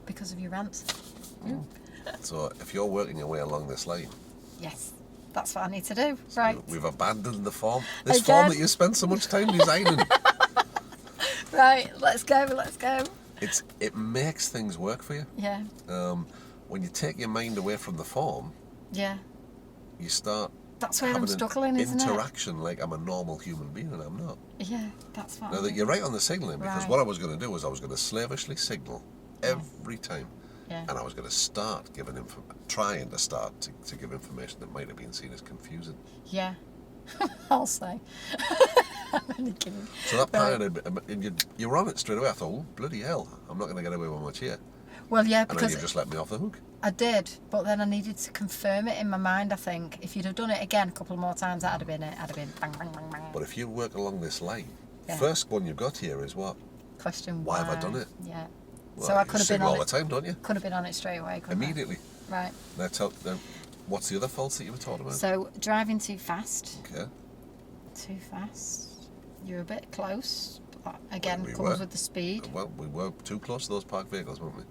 Because of your rants. So if you're working your way along this line, Yes, that's what I need to do. Right. we've abandoned the form. This Again. form that you spent so much time designing. Right, let's go. It makes things work for you. Yeah, When you take your mind away from the form, yeah. you start That's where I'm having struggling, an isn't it? interaction like I'm a normal human being, and I'm not. Yeah, that's what Now I'm that you're right on the signalling, because Right. what I was going to do was I was going to slavishly signal every time, Yeah. and I was going to start giving trying to start to give information that might have been seen as confusing. Yeah. I'll say. I'm only kidding. So that Right. part, and you were on it straight away. I thought, oh, bloody hell, I'm not going to get away with much here. Well, yeah, And then because you just let me off the hook. I did, but then I needed to confirm it in my mind, I think. If you'd have done it again a couple more times, that'd have been it. I'd have been bang, bang, bang, bang. But if you work along this line, Yeah. first one you've got here is what? Question Why have I done it? Yeah. Well, So I you could have been signal on all it. the time, don't you? Could have been on it straight away, couldn't I? Immediately. Right. Now, what's the other faults that you were talking about? So driving too fast. Okay. Too fast. You're a bit close. But that, again, We comes were. with the speed. Well, we were too close to those parked vehicles, weren't we?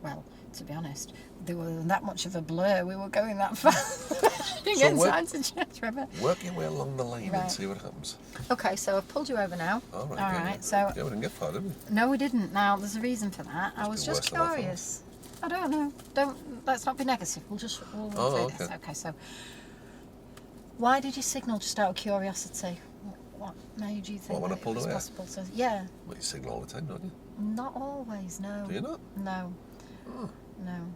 Well, to be honest, they were that much of a blur. We were going that fast. You So get we're- signs of Church River. Work your way along the line and Right. see what happens. Okay, so I've pulled you over now. All right. All yeah, right, yeah. so Yeah, we didn't get far, did we? no, we didn't. Now there's a reason for that. I was been just worse than I thought. curious. I don't know. Let's not be negative. We'll run Oh, through this. okay. Okay, so why did you signal just out of curiosity? What made you think What, when I that it pulled was away? possible to? Yeah, Well, you signal all the time, don't you? not always. No. Do you not? No. Oh. No.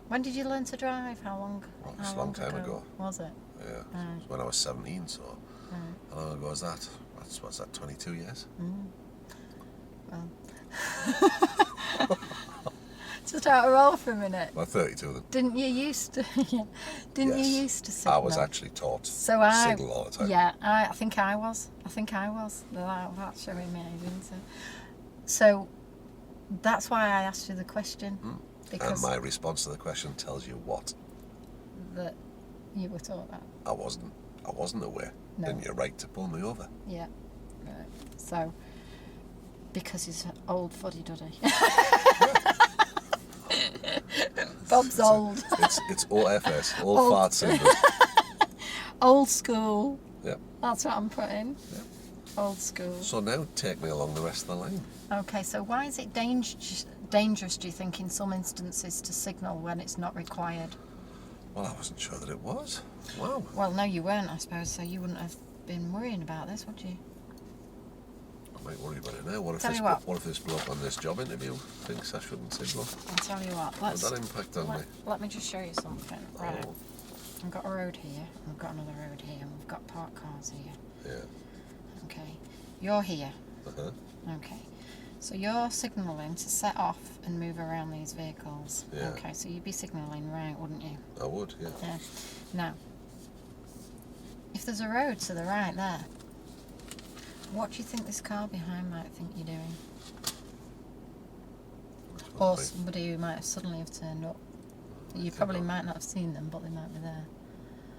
When did you learn to drive? How long? Well, it's how a long time ago. Was it? Yeah. Right. It was when I was 17, so Right. how long ago was that? What's that, 22 years? Well. Just out of roll for a minute. Well, 32 then. Didn't you used to? Yeah. Didn't Yes. you used to signal? I was actually taught So to I signal all the time. Yeah, I think I was. That's showing me, isn't it? So that's why I asked you the question And because my response to the question tells you what? that you were taught that. I wasn't aware. No. Then you're right to pull me over. Yeah. Right. So Because he's an old fuddy-duddy. Bob's old. It's OFS, old fart syndrome. Old school. Yeah. That's what I'm putting. Yeah. Old school. So now take me along the rest of the line. Okay, so why is it dangerous, do you think, in some instances to signal when it's not required? Well, I wasn't sure that it was. Wow. Well, no, you weren't, I suppose, so you wouldn't have been worrying about this, would you? I might worry about it now. What if this bloke on this job interview thinks I shouldn't signal? I'll tell you what. Would that impact on me? Let me just show you something. Right. Oh. I've got a road here, and we've got another road here, and we've got parked cars here. Yeah. Okay. You're here. Uh-huh. Okay. So you're signalling to set off and move around these vehicles. Yeah. Okay, so you'd be signalling right, wouldn't you? I would, yeah. Yeah. Now, if there's a road to the right there, what do you think this car behind might think you're doing? Or somebody who might have suddenly have turned up. You probably might not have seen them, but they might be there.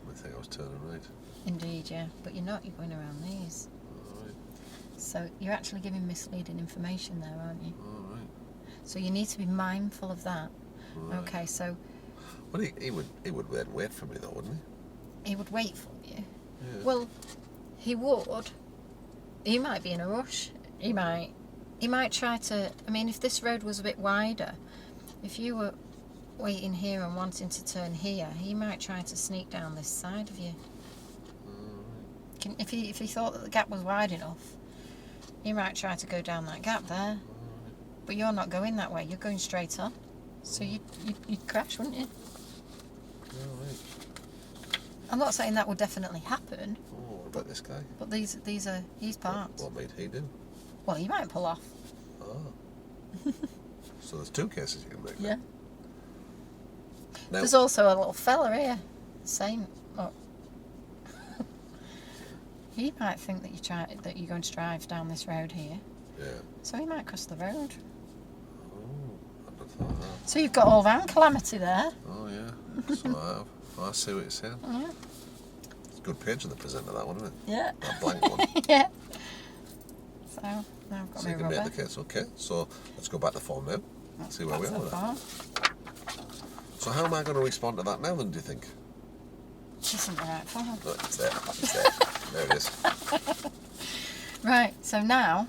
I think I was turning right. Indeed, yeah. But you're not, you're going around these. Alright. So you're actually giving misleading information there, aren't you? Alright. So you need to be mindful of that. Right. Okay, so Well, he would then wait for me though, wouldn't he? he would wait for you. Yeah. Well, he would. He might be in a rush. He might try to. I mean, if this road was a bit wider, if you were waiting here and wanting to turn here, he might try to sneak down this side of you. If he thought that the gap was wide enough, he might try to go down that gap there. But you're not going that way. You're going straight on. So you'd crash, wouldn't you? Alright. I'm not saying that would definitely happen. Oh, what about this guy? But these are his parts. What might he do? Well, he might pull off. Oh. So there's two cases you can make. Yeah. Now, There's also a little fella here. Same. Oh. He might think that you're going to drive down this road here. yeah. So he might cross the road. Oh, I'd have thought that. So you've got all round calamity there. Oh, yeah. So I have. I see what you're saying. Yeah. It's a good page of the presenter, that one, isn't it? Yeah. That blank one. Yeah. So now I've got So my you can rubber. make the case. Okay, so let's go back to form now. See where we are That's with the that. form. So how am I going to respond to that now then, do you think? This isn't the right form. Oh, it's there. It's there. There it is. Right, so now,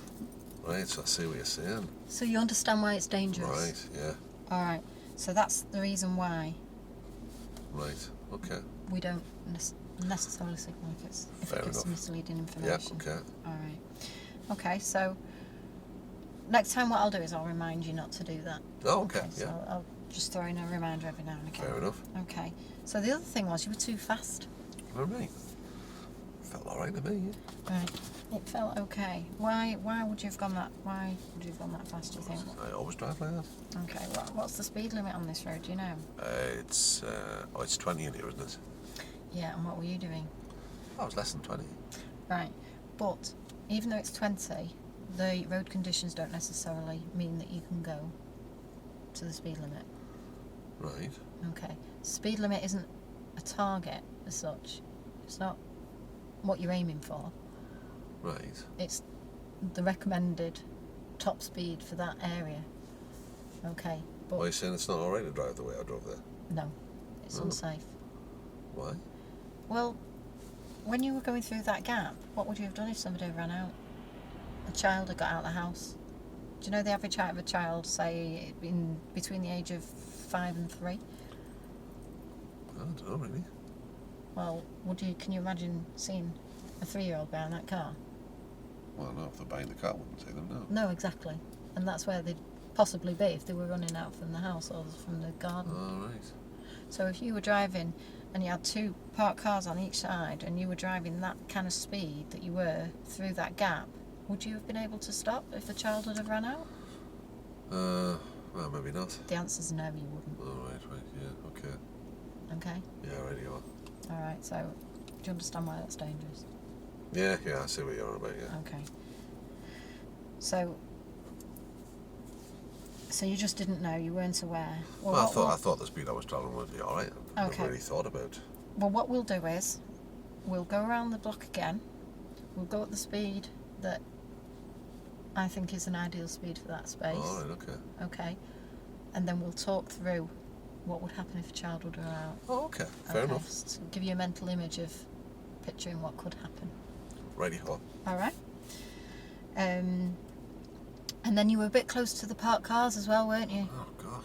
Right, so I see what you're saying. so you understand why it's dangerous. Right, yeah. Alright, so that's the reason why Right, okay. we don't necessarily signal if it's Fair enough. misleading Yeah, information. okay. Alright. Okay, so next time what I'll do is I'll remind you not to do that. Oh, okay, So yeah. I'll just throw in a reminder every now and again. Fair enough. Okay, so the other thing was you were too fast. All right. Felt all right to me, yeah. Right. It felt okay. Why would you have gone that? Why would you have gone that fast? Do you think? I always drive like that. Okay. What's the speed limit on this road? Do you know? It's 20 in here, isn't it? Yeah. And what were you doing? Oh, it's less than 20. Right. But even though it's 20, the road conditions don't necessarily mean that you can go to the speed limit. Right. Okay. Speed limit isn't a target as such. It's not what you're aiming for. Right. It's the recommended top speed for that area. Okay. But Why are you saying it's not all right to drive the way I drove there? no, it's Oh. unsafe. Why? Well, when you were going through that gap, what would you have done if somebody had ran out? A child had got out of the house. Do you know the average height of a child, say, in between the age of 5 and 3? I don't know, really. Well, can you imagine seeing a 3-year-old behind that car? Well, no, if they're buying the car, I wouldn't say them, no. No, exactly. And that's where they'd possibly be if they were running out from the house or from the garden. All right. So if you were driving and you had 2 parked cars on each side and you were driving that kind of speed that you were through that gap, would you have been able to stop if the child had have run out? Well, maybe not. The answer's no, you wouldn't. All right, yeah, okay. Okay? Yeah, right, you are. Alright, so do you understand why that's dangerous? Yeah, I see what you're on about, yeah. Okay. So you just didn't know, you weren't aware. Well, I thought the speed I was travelling would be all right. I Okay. never really thought about. Well, what we'll do is, we'll go around the block again. We'll go at the speed that I think is an ideal speed for that space. All right, okay. Okay. And then we'll talk through what would happen if a child would go out. Oh, okay. Fair enough. So give you a mental image of picturing what could happen. Righty-ho. All right. And then you were a bit close to the parked cars as well, weren't you? Oh, God.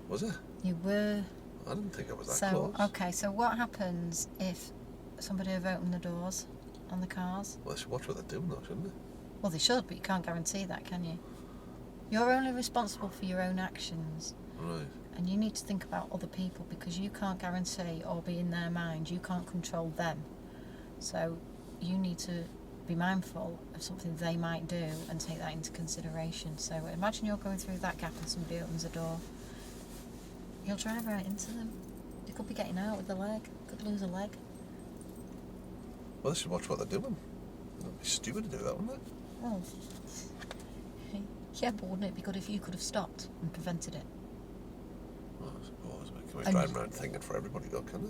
Was it? You were. I didn't think it was that close. Okay, so what happens if somebody have opened the doors on the cars? Well, they should watch what they're doing, though, shouldn't they? Well, they should, but you can't guarantee that, can you? You're only responsible for your own actions. Right. And you need to think about other people because you can't guarantee or be in their mind. You can't control them. So you need to be mindful of something they might do and take that into consideration. So imagine you're going through that gap and somebody opens a door. You'll drive right into them. They could be getting out with a leg. Could lose a leg. Well, they should watch what they're doing. It'd be stupid to do that, wouldn't it? Well, yeah, but wouldn't it be good if you could have stopped and prevented it? Well, I suppose. We can be driving around thinking for everybody, though, can they?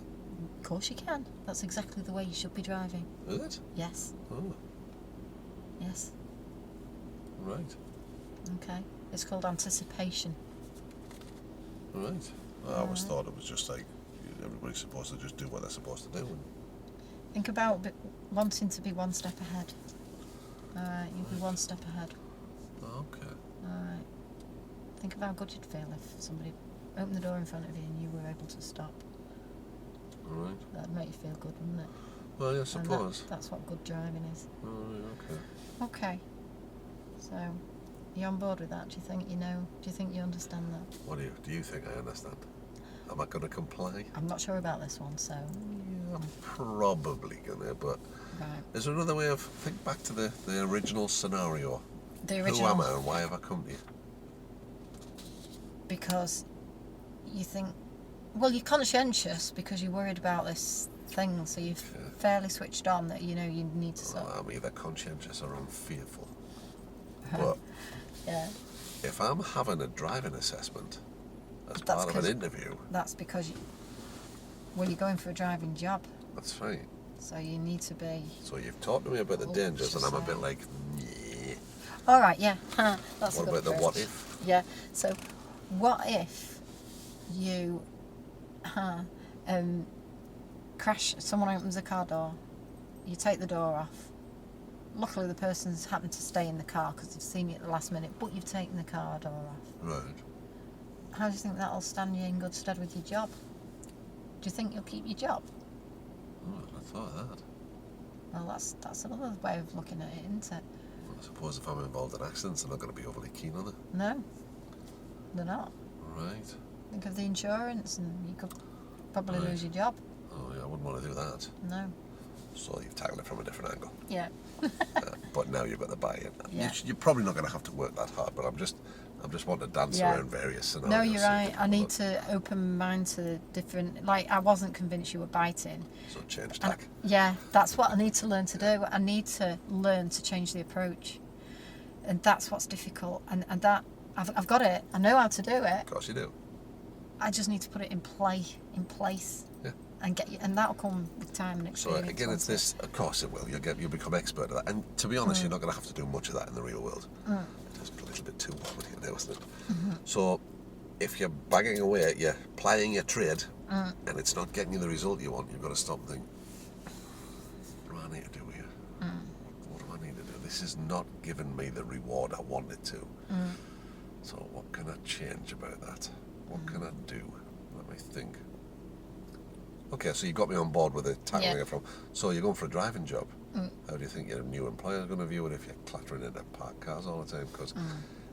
Of course you can. That's exactly the way you should be driving. Is it? Yes. Oh, Yes. right. Okay. It's called anticipation. Right. I always thought it was just like everybody's supposed to just do what they're supposed to do. And Think about wanting to be one step ahead. Alright, you'll be one step ahead. okay. Alright. Think of how good you'd feel if somebody opened the door in front of you and you were able to stop. All right. That'd make you feel good, wouldn't it? Well, yeah, I And suppose. that's what good driving is. All right, okay. Okay. So, you on board with that? Do you think you know? Do you think you understand that? What do you think I understand? Am I going to comply? I'm not sure about this one, so. Yeah, I'm probably gonna, but Right. is there another way of think back to the original scenario? The Who original. am I and why have I come to you? Because you think, well, you're conscientious because you're worried about this thing, so you've fairly switched on that you know you need to Well, sort. I'm either conscientious or I'm fearful. But Yeah. if I'm having a driving assessment as But that's part of an 'cause- interview, That's because you're going for a driving job, that's fine. so you need to be. So you've talked to me about the Oh, dangers, and I'm a she's bit saying. like, yeah. All right, yeah, that's What a good about the approach. what if? Yeah. So, what if you crash? Someone opens a car door. You take the door off. Luckily, the person's happened to stay in the car because they've seen you at the last minute, but you've taken the car door off. Right. How do you think that'll stand you in good stead with your job? Do you think you'll keep your job? Oh, I thought of that. Well, that's another way of looking at it, isn't it? Well, I suppose if I'm involved in accidents, I'm not going to be overly keen on it. No, they're not. Right. Think of the insurance, and you could probably Right. lose your job. Oh, yeah, I wouldn't want to do that. No. So you've tackled it from a different angle. Yeah. But now you've got the buy-in. Yeah. You're probably not going to have to work that hard, but I'm just wanting to dance Yeah. around various scenarios. No, you're so you right. can I have a need look. to open my mind to different. Like, I wasn't convinced you were biting. So change And, tack. yeah, that's what I need to learn to do. I need to learn to change the approach, and that's what's difficult. And that I've got it. I know how to do it. Of course you do. I just need to put it in place. Yeah. And and that'll come with time and So experience. again, it's won't it? this. Of course it will. You'll become expert at that. And to be honest, you're not going to have to do much of that in the real world. It's a little bit too warm here now, isn't it? So if you're bagging away at you, plying your trade, and it's not getting you the result you want, you've got to stop and think, what do I need to do here? What do I need to do? This is not giving me the reward I want it to. So what can I change about that? What can I do? Let me think. Okay, so you got me on board with the tackling Yeah. it from. So you're going for a driving job. How do you think your new employer is going to view it if you're clattering into parked cars all the time?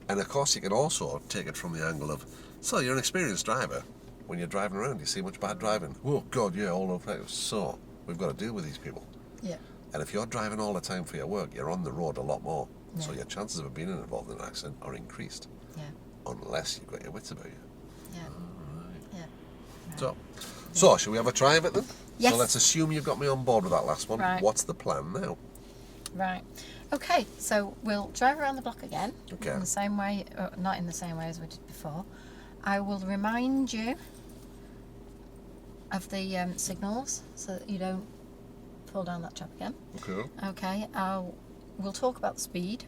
And of course, you can also take it from the angle of, so you're an experienced driver. When you're driving around, you see much bad driving. Oh God, yeah, all over the place. So we've got to deal with these people. Yeah. And if you're driving all the time for your work, you're on the road a lot more. So Yeah. your chances of being involved in an accident are increased, Yeah. unless you've got your wits about you. Yeah. Yeah. So shall we have a try of it then? Yes. So let's assume you've got me on board with that last one. Right. What's the plan now? Right. Okay, so we'll drive around the block again. Okay. In the same way, not in the same way as we did before. I will remind you of the signals so that you don't fall down that trap again. Okay. Okay, we'll talk about the speed.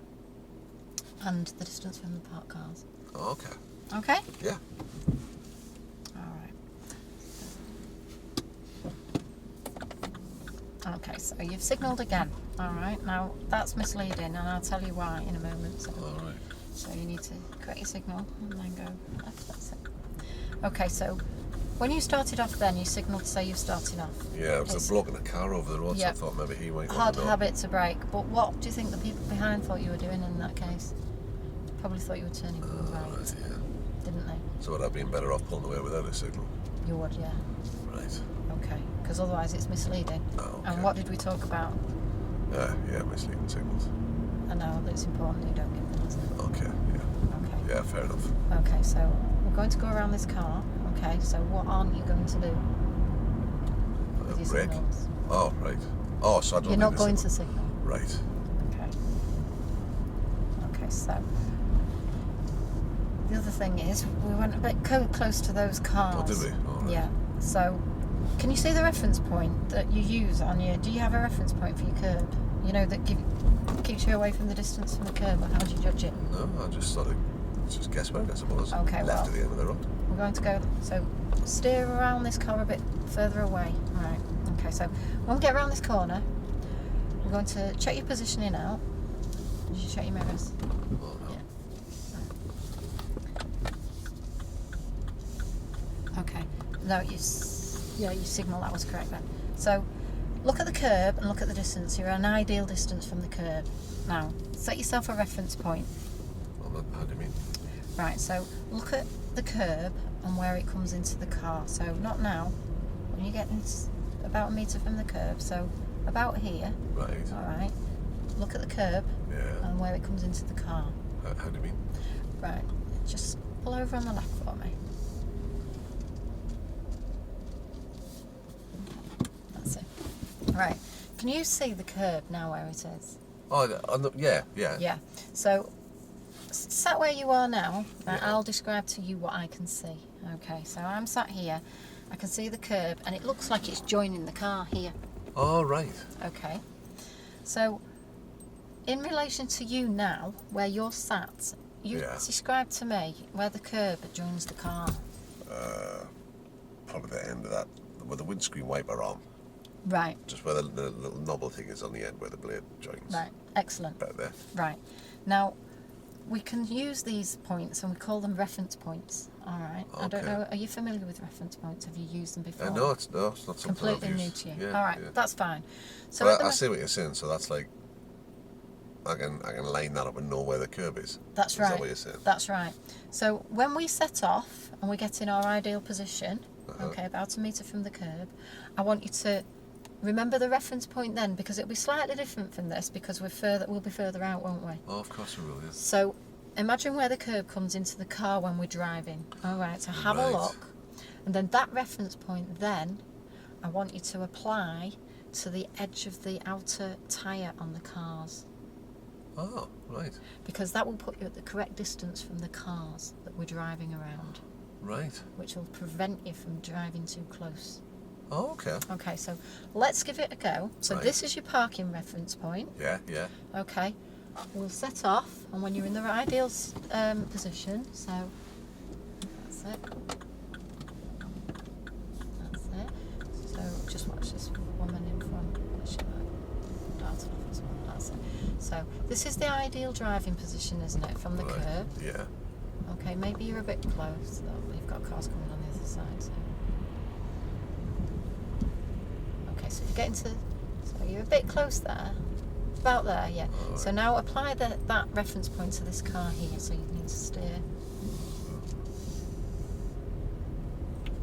and the distance from the parked cars. Oh, okay. Okay? Yeah. Alright. Okay, so you've signalled again. Alright, now that's misleading and I'll tell you why in a moment. So, Alright. so you need to create your signal and then go left, that's it. Okay, so when you started off then, you signalled to say you've started off. Yeah, it was a bloke in a car over the road, Yep. so I thought maybe he might Hard want to know. habit to break, but what do you think the people behind thought you were doing in that case? Probably thought you were turning right, Right, yeah. didn't they? So would I have been better off pulling away without a signal? You would, yeah. Right. Okay, because otherwise it's misleading. Oh, okay. And what did we talk about? Yeah, misleading signals. I know that it's important that you don't give them, isn't it? Okay, yeah. Okay. Yeah, fair enough. Okay, so we're going to go around this car. Okay, so what aren't you going to do with your Brake? signals? Oh, right. Oh, so I don't You're need not a going signal. to signal. Right. Okay. Okay, so the other thing is we went a bit close to those cars. Oh, did we? Oh, right. Yeah. So can you see the reference point that you use on your? Do you have a reference point for your curb? You know that keeps you away from the distance from the curb. Or how do you judge it? No, I just thought it's just guesswork, I suppose. Okay, Left well. at the end of the road. We're going to go, so steer around this car a bit further away. Right, okay, so when we get around this corner, we're going to check your positioning out. Did you check your mirrors? Oh, no. Yeah. Okay, no, you signal that was correct then. So look at the curb and look at the distance. You're an ideal distance from the curb. Now, set yourself a reference point. Well, how do you mean? Right, so look at the curb and where it comes into the car. So not now, when you get about a metre from the curb, so about here. Right. Alright, look at the curb Yeah. and where it comes into the car. How do you mean? Right, just pull over on the left for me. That's it. Right, can you see the curb now where it is? Oh, yeah. Yeah, so sat where you are now, Yeah. I'll describe to you what I can see. Okay, so I'm sat here, I can see the curb and it looks like it's joining the car here. Oh, right. Okay, so in relation to you now, where you're sat, you Yeah. describe to me where the curb joins the car. Probably the end of that, with the windscreen wiper on. Right, Just where the little knobble thing is on the end, where the blade joins. right, excellent. Right there. Right, now we can use these points and we call them reference points. All right, I don't Okay. know, are you familiar with reference points? Have you used them before? No, it's not something Completely I've new used. to you. Yeah, All right, yeah. that's fine. So But at the I see what you're saying. So that's like, I can line that up and know where the curb is. That's Is right. that what you're saying? That's right. So when we set off and we get in our ideal position, okay, about a metre from the curb, I want you to remember the reference point then, because it'll be slightly different from this because we'll be further out, won't we? Oh, of course we will. Yes. So imagine where the curb comes into the car when we're driving. All right, so have a Right. look. And then that reference point then, I want you to apply to the edge of the outer tyre on the cars. Oh, right. Because that will put you at the correct distance from the cars that we're driving around, Right. which will prevent you from driving too close. Oh, okay. Okay, so let's give it a go. So Right. this is your parking reference point. Yeah, yeah. Okay, we'll set off, and when you're in the ideal position, so that's it. That's it. So just watch this woman in front. She might dart off as well. That's it. So this is the ideal driving position, isn't it, from the Right. curb? Yeah. Okay, maybe you're a bit close, though. You've got cars coming on the other side, so. Okay, so you're getting to. So you're a bit close there. About there, yeah. All So right. now apply that reference point to this car here, so you need to steer.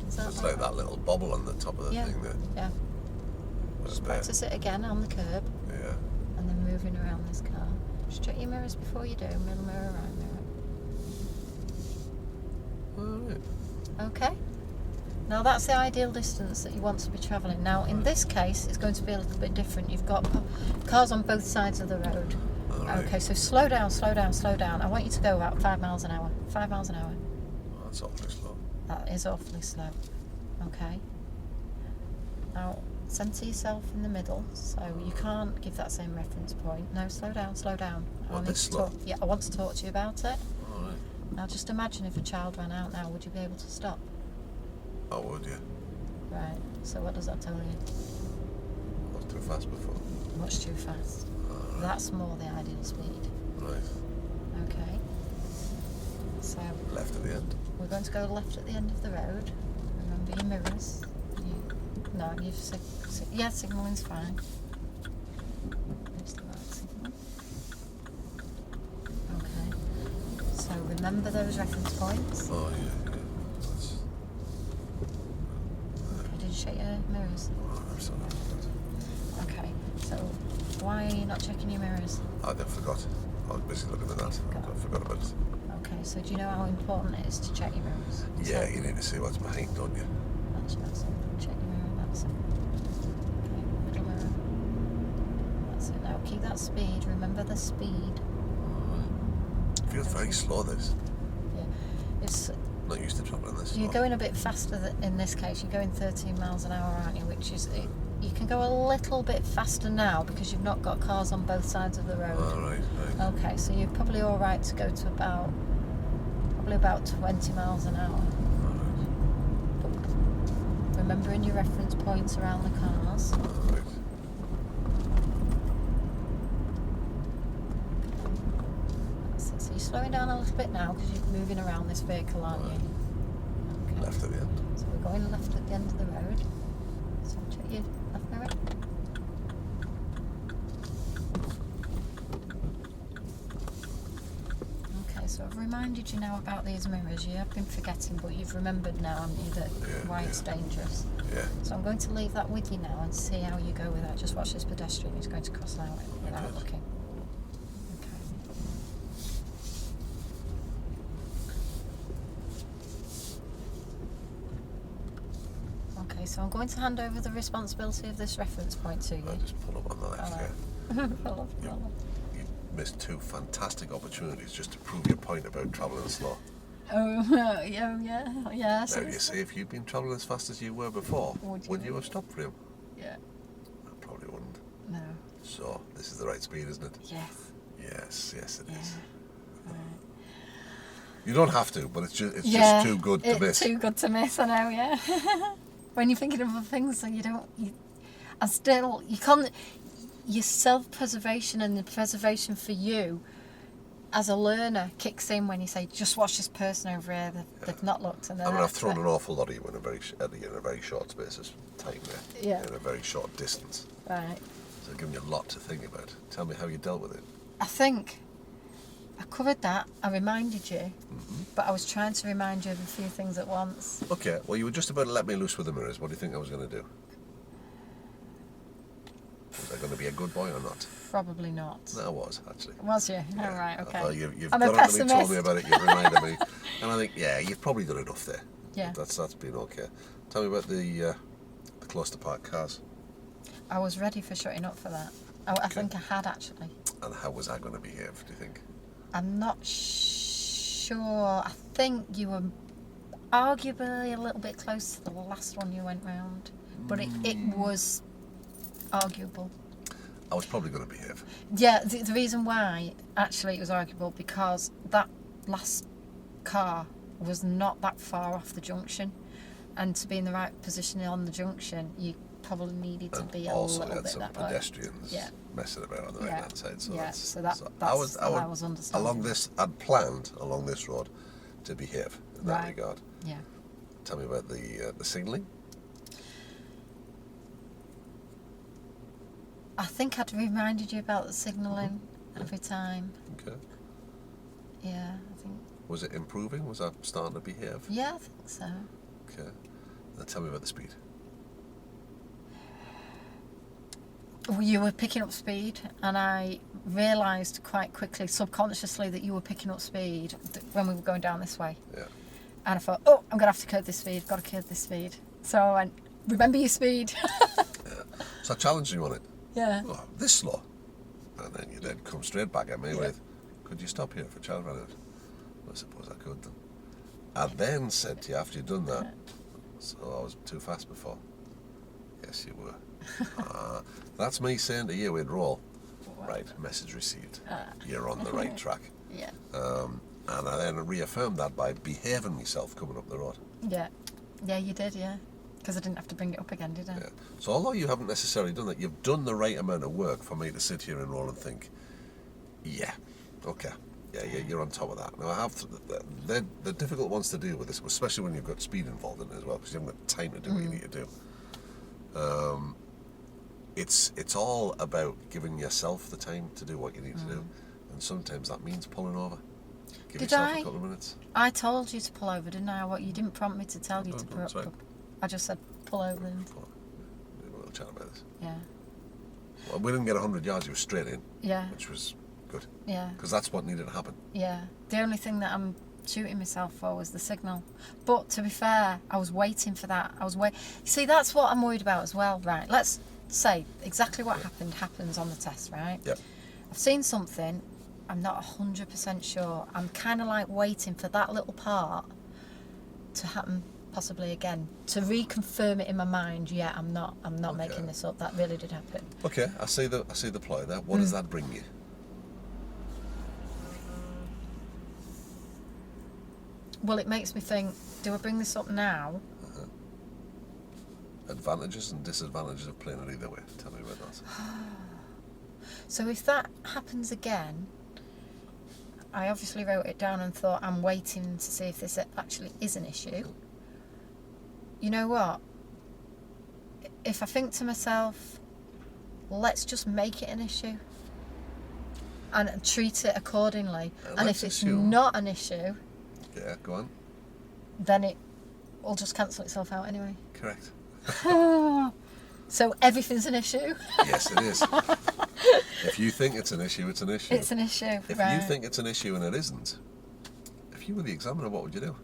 Is So it's right? like that little bobble on the top of the Yeah. thing there. Yeah. Just Right there. practice it again on the curb, Yeah. and then moving around this car. Just check your mirrors before you do. Middle mirror, right mirror. All right. Okay. Now that's the ideal distance that you want to be travelling. Now in this case, it's going to be a little bit different. You've got cars on both sides of the road. All right. Okay, so slow down, slow down, slow down. I want you to go about 5 miles an hour. 5 miles an hour. Oh, that's awfully slow. That is awfully slow. Okay. Now, centre yourself in the middle, so you can't give that same reference point. No, slow down, slow down. What, this slow? I want to talk to you about it. All right. Now just imagine if a child ran out now, would you be able to stop? I would, yeah. Right, so what does that tell you? I was too fast before. Much too fast. Right. That's more the ideal speed. Right. Okay. So Left at the end. we're going to go left at the end of the road. Remember your mirrors. Yeah, signalling's fine. It's the right signal. Okay. So remember those reference points. Oh, yeah. That's... Okay, did you check your mirrors? Oh, I'm sorry. Okay, so why are you not checking your mirrors? I forgot. I was busy looking at that. I forgot about it. Okay, so do you know how important it is to check your mirrors? Yeah, you need to see what's behind, don't you? That's it. Check your mirror, that's it. Okay, middle mirror. That's it. Now keep that speed. Remember the speed. It feels very slow, this. Yeah. It's Not used to travelling this slow. You're going a bit faster in this case. You're going 13 miles an hour, aren't you? Which is... You can go a little bit faster now because you've not got cars on both sides of the road. Oh, right. Okay, so you're probably all right to go to about 20 miles an hour. But remembering your reference points around the cars. Right. So you're slowing down a little bit now because you're moving around this vehicle, aren't you? Okay. Left at the end. So we're going left at the end of the road. So check your left mirror. Okay, so I've reminded you now about these mirrors. You have been forgetting, but you've remembered now, haven't you, that why it's dangerous. Yeah. So I'm going to leave that with you now and see how you go with that. Just watch this pedestrian who's going to cross now without Okay. looking. Okay, so I'm going to hand over the responsibility of this reference point to you. I just pull up on the left, Alright. yeah. Pull up. You missed two fantastic opportunities just to prove your point about travelling slow. Oh, yeah. So Now, you see, if you'd been travelling as fast as you were before, would you have stopped for him? Yeah. I probably wouldn't. No. So, this is the right speed, isn't it? Yes. Yes, it is. Right. You don't have to, but it's just too good to miss. Too good to miss, I know, yeah. When you're thinking of other things, so you can't, your self-preservation and the preservation for you as a learner kicks in when you say, just watch this person over here, they've not looked. And I've thrown an awful lot of you in a very short space of time there. Yeah. In a very short distance. Right. So I've given you a lot to think about. Tell me how you dealt with it. I think I covered that. I reminded you, but I was trying to remind you of a few things at once. Okay, well, you were just about to let me loose with the mirrors. What do you think I was going to do? Was I going to be a good boy or not? Probably not. No, I was, actually. Was you? Yeah. Oh, right, okay. I thought you've I'm a got on to me, told pessimist. me about it, you've reminded me. And I think, yeah, you've probably done enough there. Yeah. That's been okay. Tell me about the close to parked cars. I was ready for shutting up for that. I think I had, actually. And how was I going to behave, do you think? I'm not sure. I think you were arguably a little bit close to the last one you went round. But it was arguable. I was probably going to behave. Yeah, the reason why, actually, it was arguable, because that last car was not that far off the junction. And to be in the right position on the junction, you probably needed to be a also little had bit some that way. pedestrians messing about on the right hand side. So yeah, that's, so that's I was understanding. along this. I'd planned along this road to behave in that Right. regard. Yeah. Tell me about the signalling. I think I'd reminded you about the signalling every time. Okay. Yeah, I think. Was it improving? Was I starting to behave? Yeah, I think so. Okay. Now tell me about the speed. You were picking up speed, and I realised quite quickly, subconsciously, that you were picking up speed when we were going down this way. Yeah. And I thought, oh, I'm going to have to curb this speed, got to curb this speed. So I went, remember your speed. Yeah. So I challenged you on it. Yeah. Oh, this slow. And then you then come straight back at me with, could you stop here for child run out? Well, I suppose I could then. I then said to you after you'd done that, so I was too fast before. Yes, you were. That's me saying to you in roll, right, message received. You're on the right track. Yeah. And I then reaffirmed that by behaving myself coming up the road. Yeah. Yeah, you did, yeah. Because I didn't have to bring it up again, did I? Yeah. So although you haven't necessarily done that, you've done the right amount of work for me to sit here and roll and think, yeah, okay, yeah, you're on top of that. Now I have the difficult ones to deal with this, especially when you've got speed involved in it as well, because you haven't got time to do what you need to do. It's all about giving yourself the time to do what you need to do, and sometimes that means pulling over. Give yourself a couple of minutes. I told you to pull over, didn't I? What, you didn't prompt me to tell you to pull over. I just said pull over. And... We had a little chat about this. Yeah. Well, we didn't get 100 yards. You were straight in. Yeah. Which was good. Yeah. Because that's what needed to happen. Yeah. The only thing that I'm shooting myself for was the signal. But to be fair, I was waiting for that. See, that's what I'm worried about as well. Right. Let's say exactly what happens on the test, right? Yep. I've seen something. I'm not 100% sure. I'm kind of like waiting for that little part to happen possibly again, to reconfirm it in my mind. Yeah, I'm not making this up. That really did happen. Okay, I see the ploy there. What does that bring you? Well, it makes me think, do I bring this up now? Advantages and disadvantages of playing it either way. Tell me about that. So if that happens again, I obviously wrote it down and thought, I'm waiting to see if this actually is an issue. You know what? If I think to myself, let's just make it an issue and treat it accordingly. And if it's not an issue, yeah, go on. Then it will just cancel itself out anyway. Correct. So everything's an issue? Yes, it is. If you think it's an issue, it's an issue. It's an issue, If right. you think it's an issue and it isn't, if you were the examiner, what would you do?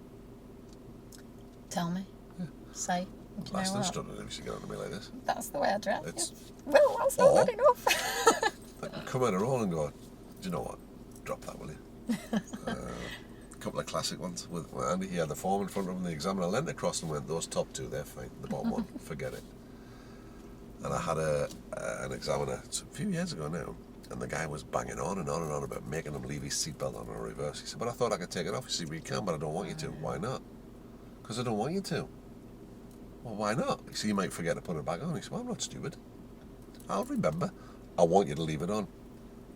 Tell me. Yeah. Say. Last instructor, if you get on to me like this. That's the way I dress. It's, well, that's not good enough. Come out of roll and go, do you know what? Drop that, will you? A couple of classic ones with Andy. He had the form in front of him, the examiner leant across and went, those top two, they're fine. The bottom one, forget it. And I had an examiner a few years ago now, and the guy was banging on and on and on about making him leave his seatbelt on in reverse. He said, but I thought I could take it off. He said, well, you can, but I don't want you to. Why not? Because I don't want you to. Well, why not? He said, you might forget to put it back on. He said, well, I'm not stupid. I'll remember. I want you to leave it on.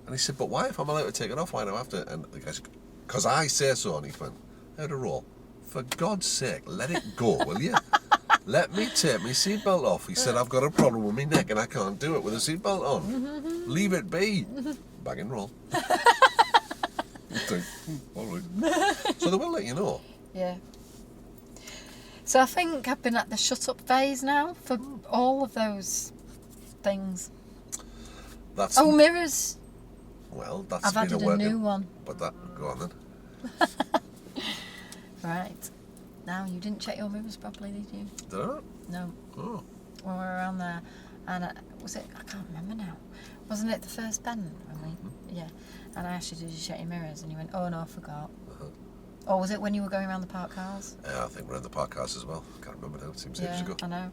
And he said, but why? If I'm allowed to take it off, why do I have to? And the guy said, because I say so. And he went, how to roll? For God's sake, let it go, will you? Let me take my seatbelt off. He said, I've got a problem with my neck and I can't do it with a seatbelt on. Leave it be. Bang and roll. All right. So they will let you know. Yeah. So I think I've been at the shut up phase now for all of those things. That's mirrors. Well, that's I've been added a work. new one. But go on then. Right. Now, you didn't check your mirrors properly, did you? Did I not? No. Oh. When we were around there, and was it? I can't remember now. Wasn't it the first bend? Yeah. And I asked you, did you check your mirrors? And you went, oh no, I forgot. Or was it when you were going around the park cars? Yeah, I think we're in the park cars as well. I can't remember now. It seems ages ago. I know.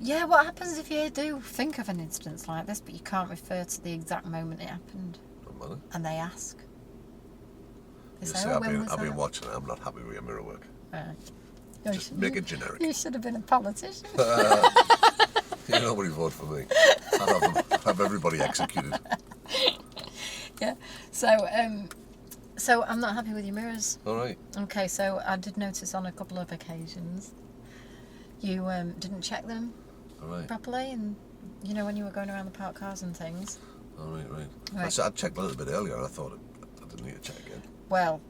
Yeah, what happens if you do think of an instance like this, but you can't refer to the exact moment it happened? Don't matter. And they ask. They You say, see, oh, I've been watching it. I'm not happy with your mirror work. Right. Just make it generic. You should have been a politician. Nobody vote for me. I'd have everybody executed. Yeah. So I'm not happy with your mirrors. All right. Okay, so I did notice on a couple of occasions you didn't check them properly, and you know when you were going around the park cars and things. All right. I checked a little bit earlier, and I thought I didn't need to check again. Well,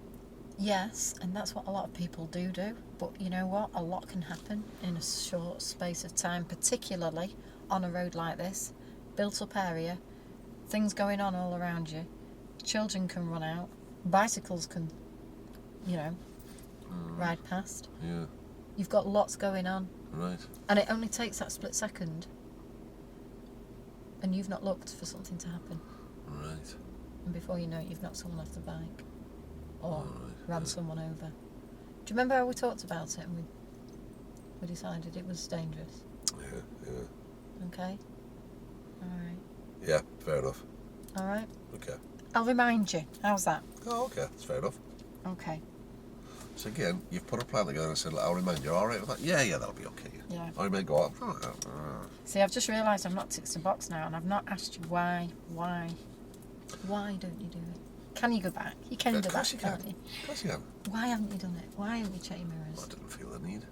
yes, and that's what a lot of people do. But you know what? A lot can happen in a short space of time, particularly on a road like this, built-up area, things going on all around you. Children can run out. Bicycles can, ride past. Yeah. You've got lots going on. Right. And it only takes that split second. And you've not looked for something to happen. Right. And before you know it, you've knocked someone off the bike. Or ran someone over. Do you remember how we talked about it and we decided it was dangerous? Yeah. Okay? Alright. Yeah, fair enough. Alright? Okay. I'll remind you. How's that? Oh, okay, that's fair enough. Okay. So again, you've put a plan together and said, I'll remind you, alright with that? Yeah, that'll be okay. Yeah. Or you may go up. See, I've just realised I've not ticked a box now, and I've not asked you why. Why don't you do it? Can you go back? You can go back, can't you? Of course you can. Why haven't you done it? Why haven't you checked your mirrors? I didn't feel the need.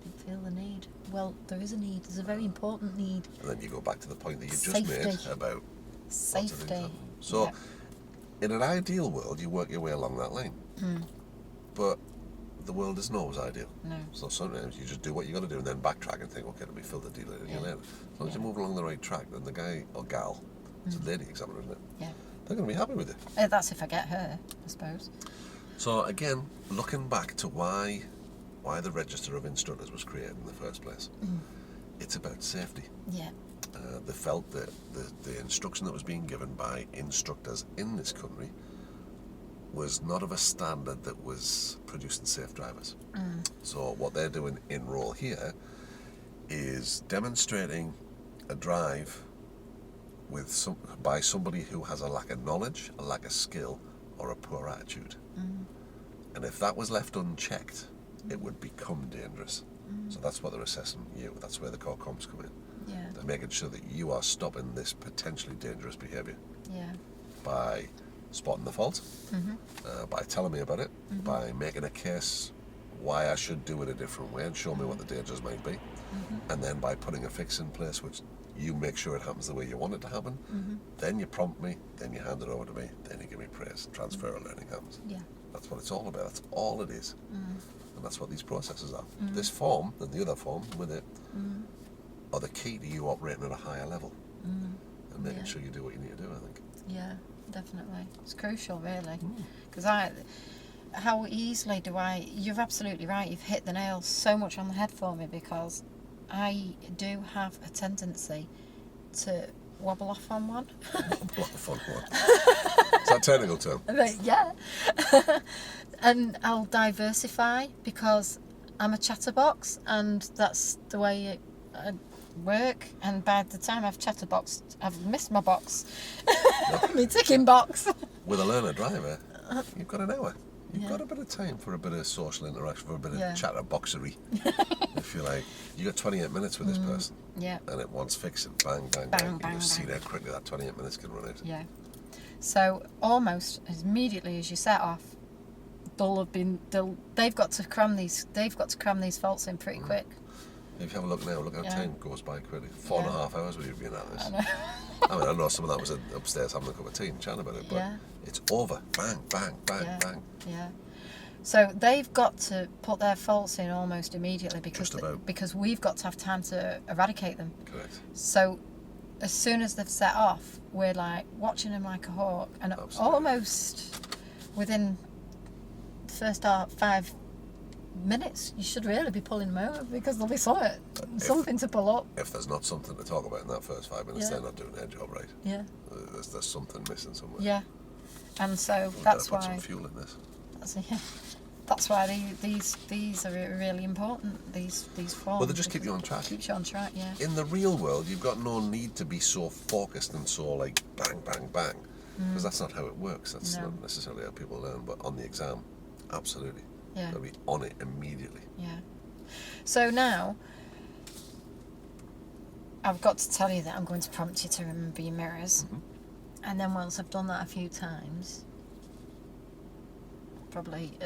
Didn't feel the need. Well, there is a need. There's a very important need. And then you go back to the point that you just Safety. made about Safety. So, Yeah. in an ideal world, you work your way along that lane. But the world isn't always ideal. No. So sometimes you just do what you got to do and then backtrack and think, okay, let me fill the deal in later. As long as you move along the right track, then the guy or gal, it's a lady examiner, isn't it? Yeah. They're going to be happy with it. That's if I get her, I suppose. So again, looking back to why the Register of Instructors was created in the first place, it's about safety. Yeah. They felt that the instruction that was being given by instructors in this country was not of a standard that was producing safe drivers. So what they're doing in role here is demonstrating a drive by somebody who has a lack of knowledge, a lack of skill, or a poor attitude. And if that was left unchecked, it would become dangerous. So that's what they're assessing you. That's where the core comps come in. Yeah. They're making sure that you are stopping this potentially dangerous behaviour Yeah. by spotting the fault, by telling me about it, by making a case why I should do it a different way and show me what the dangers might be, and then by putting a fix in place which you make sure it happens the way you want it to happen. Then you prompt me, then you hand it over to me, then you give me praise. Transfer of learning happens. Yeah. That's what it's all about. That's all it is. And that's what these processes are. This form and the other form with it are the key to you operating at a higher level and making sure you do what you need to do, I think. Yeah, definitely. It's crucial, really. Because how easily do I... You're absolutely right. You've hit the nail so much on the head for me, because I do have a tendency to wobble off on one. Wobble off on one. Is that a technical term? Yeah. And I'll diversify because I'm a chatterbox, and that's the way I work. And by the time I've chatterboxed, I've missed my box. My ticking box. With a learner driver, you've got an hour. You've got a bit of time for a bit of social interaction, for a bit of chatterboxery. If you like. You got 28 minutes with this person. Yeah. And it wants fixing. Bang, bang, Bang, bang. You bang, just see bang. how quickly that 28 minutes can run out. Yeah. So almost as immediately as you set off, they've got to cram these faults in pretty quick. If you have a look now, look how time goes by quickly. 4.5 hours we've been at this. I know. I know some of that was upstairs having a cup of tea and chatting about it, but it's over. Bang, bang, bang, bang. Yeah. So they've got to put their faults in almost immediately because we've got to have time to eradicate them. Correct. So as soon as they've set off, we're like watching them like a hawk, and almost within the first 5 minutes, you should really be pulling them over, because there'll be something to pull up. If there's not something to talk about in that first 5 minutes, they're not doing their job right. Yeah. There's something missing somewhere. Yeah. And so We've that's got to why. put some fuel in this. That's why these are really important. These forms. Well, they just keep you on track. Keeps you on track, yeah. In the real world, you've got no need to be so focused and so like bang, bang, bang, because that's not how it works. That's not necessarily how people learn. But on the exam, absolutely. Yeah. You've got to be on it immediately. Yeah. So now, I've got to tell you that I'm going to prompt you to remember your mirrors, and then once I've done that a few times, probably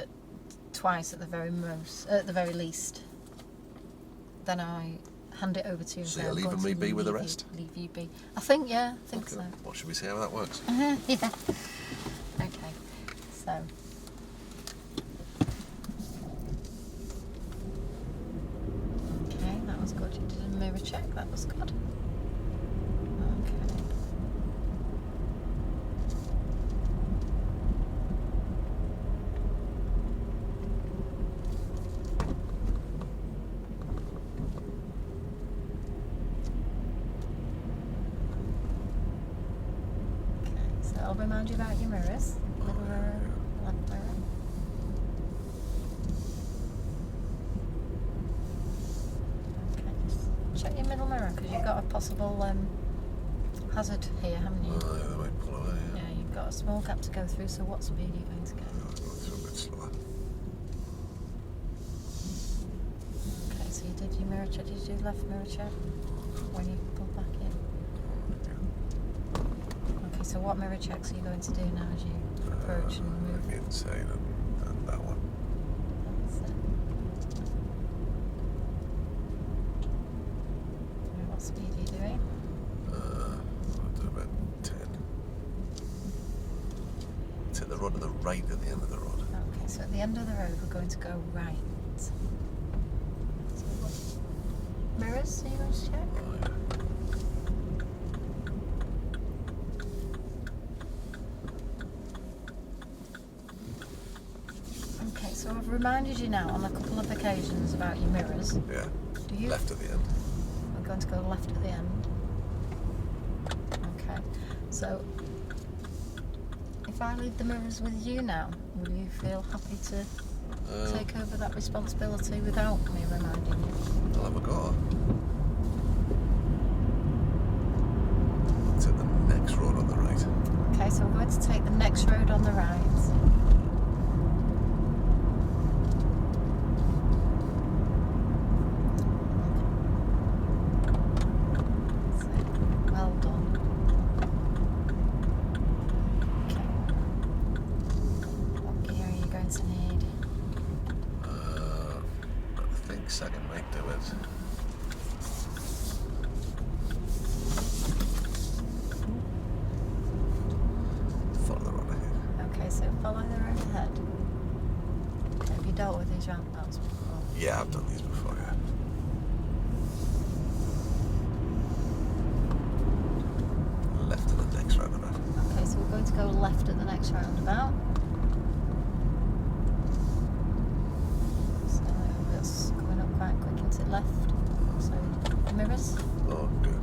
twice at the very least, then I hand it over to you. So you're leaving me be with the rest? Leave you be. I think so. What should we see how that works? Yeah. Okay. So. Okay, that was good. You did a mirror check. That was good. Okay. I'll remind you about your mirrors. Middle mirror, left mirror. Okay, just check your middle because you've got a possible hazard here, haven't you? Oh, yeah, they might pull away. Yeah, you've got a small gap to go through, so what speed are you going to go? I'll go through a bit slower. Okay, so you did your mirror check. Did you do left mirror check when you pulled back in? Okay, so what mirror checks are you going to do now as you approach and move? The inside and that one. That's it. And what speed are you doing? I'll do about 10. Take the road to the right at the end of the road. Okay, so at the end of the road we're going to go right. So what mirrors are you going to check? Oh, yeah. Okay, so I've reminded you now on a couple of occasions about your mirrors. Yeah. Do you? Left at the end. We're going to go left at the end. Okay, so if I leave the mirrors with you now, will you feel happy to take over that responsibility without me reminding you? I'll have a go. Take the next road on the right. Okay, so we're going to take the next road on the right. Well done. Okay. What gear are you going to need? I think second might do it. Follow the road ahead. Okay, so follow the road ahead. Okay, have you dealt with these roundabouts before? Yeah, I've done these before, yeah. Left to the next roundabout. Okay, so we're going to go left at the next roundabout. So it's coming up quite quick into left. So mirrors. Oh, good.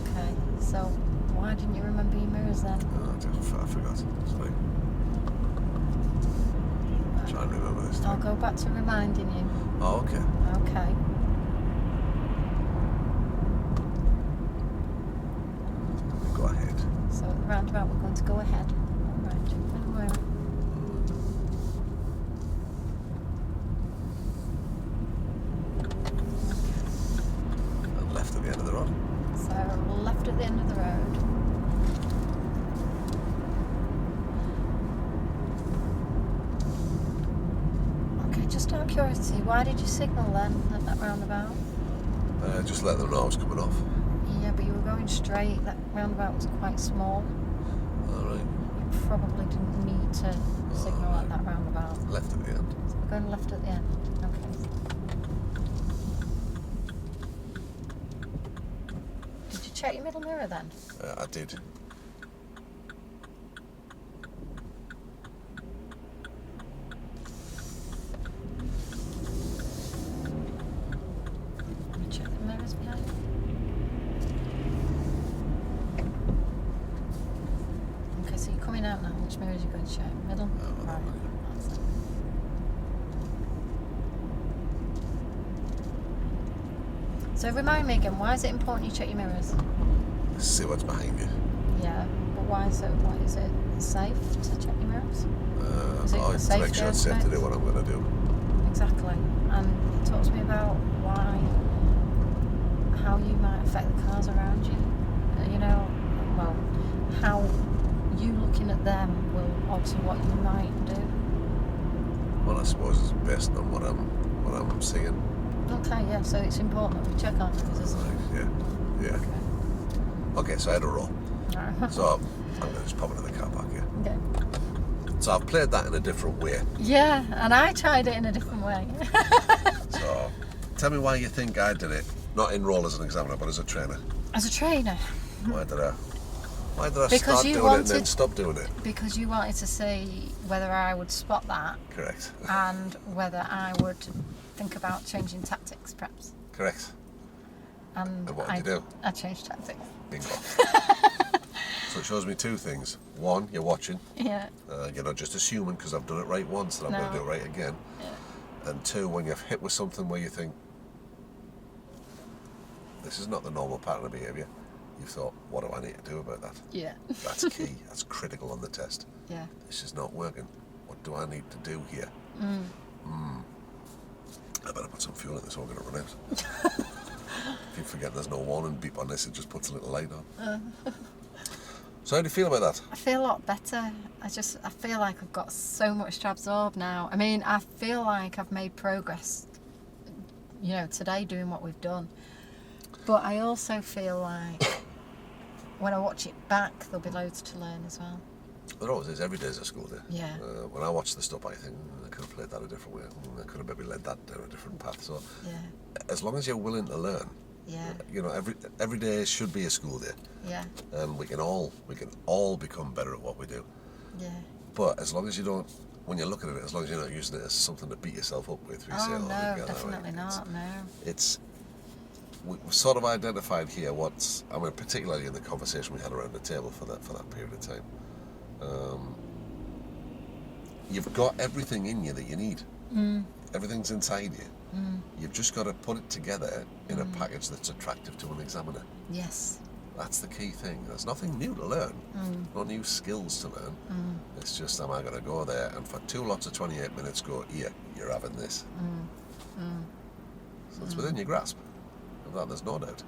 Okay, so why didn't you remember your mirrors then? I forgot. It's fine. Try and remember this I'll time. go back to reminding you. Oh, okay. Okay. Go ahead. So at the roundabout we're going to go ahead. Alright, don't worry. And left at the end of the road. So left at the end of the road. Okay, just out of curiosity, why did you signal then at that roundabout? Just let them know I was coming off. Yeah, but you were going straight. That roundabout was quite small. Alright. You probably didn't need to signal at that roundabout. Left at the end. So we're going left at the end. Okay. Did you check your middle mirror then? I did. Let me check the mirrors behind you. Okay, so you're coming out now. Which mirrors are you going to check? Middle? Right. That's it. So remind me again, why is it important you check your mirrors? See what's behind you. Yeah, but why is it safe to check your mirrors? Is it To make safety sure it's safe to do aspect? what I'm going to do. Exactly. And talk to me about how you might affect the cars around you. You know, well, how you looking at them will alter what you might do. Well, I suppose it's based on what I'm seeing. Okay, yeah, so it's important that we check our mirrors, isn't it? Right, yeah. Okay, so I had a roll. Alright. So I'm going to just pop into the car park here. Okay. So I've played that in a different way. Yeah, and I tried it in a different way. So tell me why you think I did it. Not in role as an examiner, but as a trainer. As a trainer, Why did I Because start you doing it and then wanted- stop doing it? because you wanted to see whether I would spot that Correct. and whether I would think about changing tactics, perhaps. Correct. And And what did you do? I changed tactics. Bingo. So it shows me two things. One, you're watching. Yeah. You're not just assuming because I've done it right once that I'm going to do it right again. Yeah. And two, when you've hit with something where you think, this is not the normal pattern of behaviour, you've thought, what do I need to do about that? Yeah. That's key. That's critical on the test. Yeah. This is not working. What do I need to do here? I better put some fuel in this or I'm going to run out. Keep forgetting there's no warning beep on this, it just puts a little light on. So how do you feel about that? I feel a lot better. I feel like I've got so much to absorb now. I mean, I feel like I've made progress, today doing what we've done. But I also feel like when I watch it back, there'll be loads to learn as well. There always is. Every day is a school day. Yeah. When I watch the stuff, I think, I could have played that a different way. I could have maybe led that down a different path. So, as long as you're willing to learn, every day should be a school day. Yeah. And we can all become better at what we do. Yeah. But as long as you don't, when you're looking at it, as long as you're not using it as something to beat yourself up with, No, definitely not. No. We've sort of identified here particularly in the conversation we had around the table for that period of time. You've got everything in you that you need. Everything's inside you. You've just got to put it together in a package that's attractive to an examiner. Yes. That's the key thing. There's nothing new to learn, no new skills to learn. It's just, am I going to go there and for 2 lots of 28 minutes go, here, you're having this. So it's within your grasp. Of that, there's no doubt.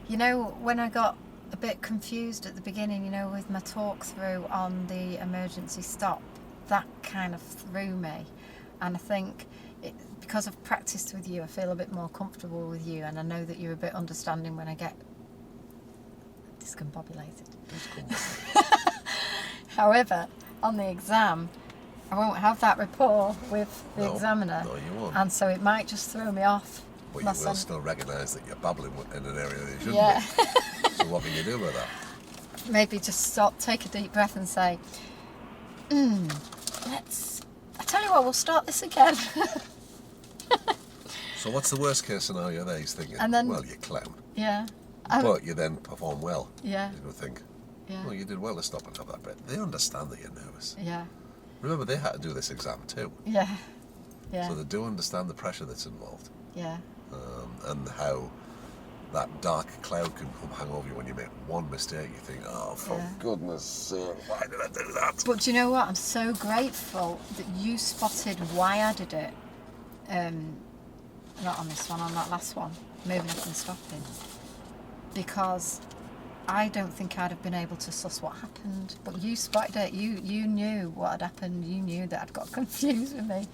When I got a bit confused at the beginning, with my talk through on the emergency stop, that kind of threw me. And I think because I've practiced with you, I feel a bit more comfortable with you, and I know that you're a bit understanding when I get discombobulated. However, on the exam, I won't have that rapport with the examiner. No, you won't. And so it might just throw me off. But you will still recognise that you're babbling in an area that you shouldn't be. So what can you do with that? Maybe just stop, take a deep breath and say, I tell you what, we'll start this again. So what's the worst case scenario there? He's thinking, And then, well, you clown. Yeah. But you then perform well. Yeah. He's going to think, Yeah. well, you did well to stop and have that bit. They understand that you're nervous. Yeah. Remember, they had to do this exam too. Yeah. Yeah. So they do understand the pressure that's involved. Yeah. And how that dark cloud can come hang over you when you make one mistake. You think, oh, for goodness sake, why did I do that? But do you know what? I'm so grateful that you spotted why I did it. Not on this one, on that last one, moving up and stopping. Because I don't think I'd have been able to suss what happened. But you spotted it. You knew what had happened. You knew that I'd got confused with me.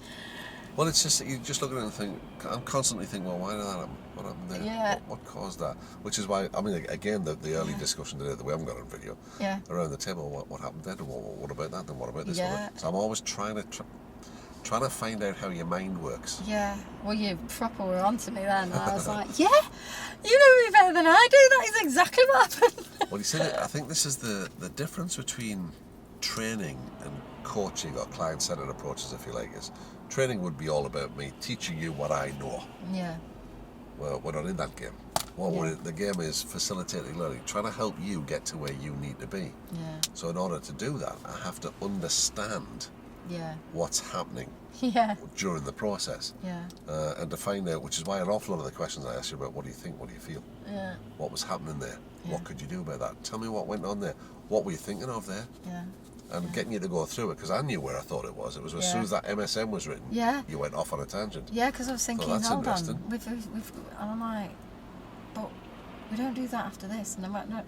Well, it's just that you just look at it and think, I'm constantly thinking, well, why did that happen? What happened there? Yeah. What caused that? Which is why, I mean, again, the early discussion today that we haven't got on video, around the table, what happened then? What about that? Then what about this? Yeah. So I'm always trying to find out how your mind works. Yeah. Well, you proper were onto me then. I was like, yeah, you know me better than I do. That is exactly what happened. Well, you see, I think this is the difference between training and coaching or client-centered approaches, if you like, is training would be all about me teaching you what I know. Yeah. Well, we're not in that game. The game is facilitating learning, trying to help you get to where you need to be. Yeah. So in order to do that, I have to understand what's happening during the process. Yeah. And to find out, which is why an awful lot of the questions I ask you about, what do you think, what do you feel? Yeah. What was happening there? Yeah. What could you do about that? Tell me what went on there. What were you thinking of there? Yeah. And getting you to go through it, because I knew where I thought it was. It was as soon as that MSM was written, you went off on a tangent. Yeah, because I was thinking, that's hold on, interesting. and I'm like, but we don't do that after this. And I'm like, no,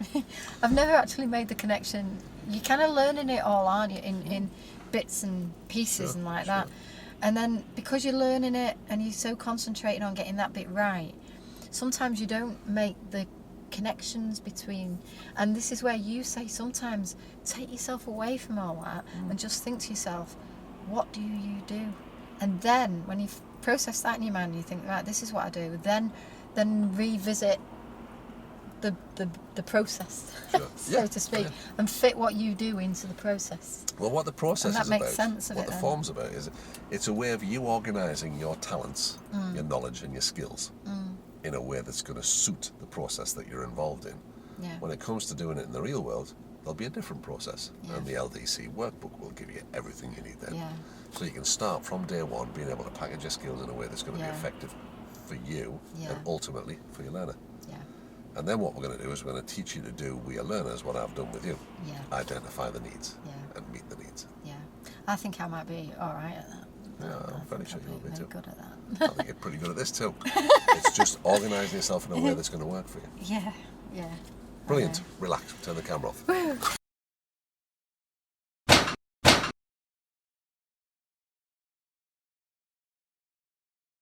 I've never actually made the connection. You're kind of learning it all, aren't you, in bits and pieces and like that. And then because you're learning it and you're so concentrated on getting that bit right, sometimes you don't make the connections between, and this is where you say sometimes take yourself away from all that and just think to yourself, what do you do? And then when you've processed that in your mind, you think, right, this is what I do, then revisit the process, so to speak, and fit what you do into the process. Well, what the process and that is makes about, sense of what it the then. form's about, is it's a way of you organising your talents, your knowledge and your skills in a way that's going to suit the process that you're involved in. Yeah. When it comes to doing it in the real world, there'll be a different process. Yeah. And the LDC workbook will give you everything you need then. Yeah. So you can start from day one being able to package your skills in a way that's going to Yeah. be effective for you Yeah. and ultimately for your learner. Yeah. And then what we're going to do is we're going to teach you to do with your learners what I've done with you. Yeah. Identify the needs Yeah. and meet the needs. Yeah. I think I might be all right at that. Yeah, I'm I very think sure I'll you'll be very too. good at that. I think you're pretty good at this too. It's just organising yourself in a way that's going to work for you. Yeah. Yeah. Brilliant. Relax. Turn the camera off.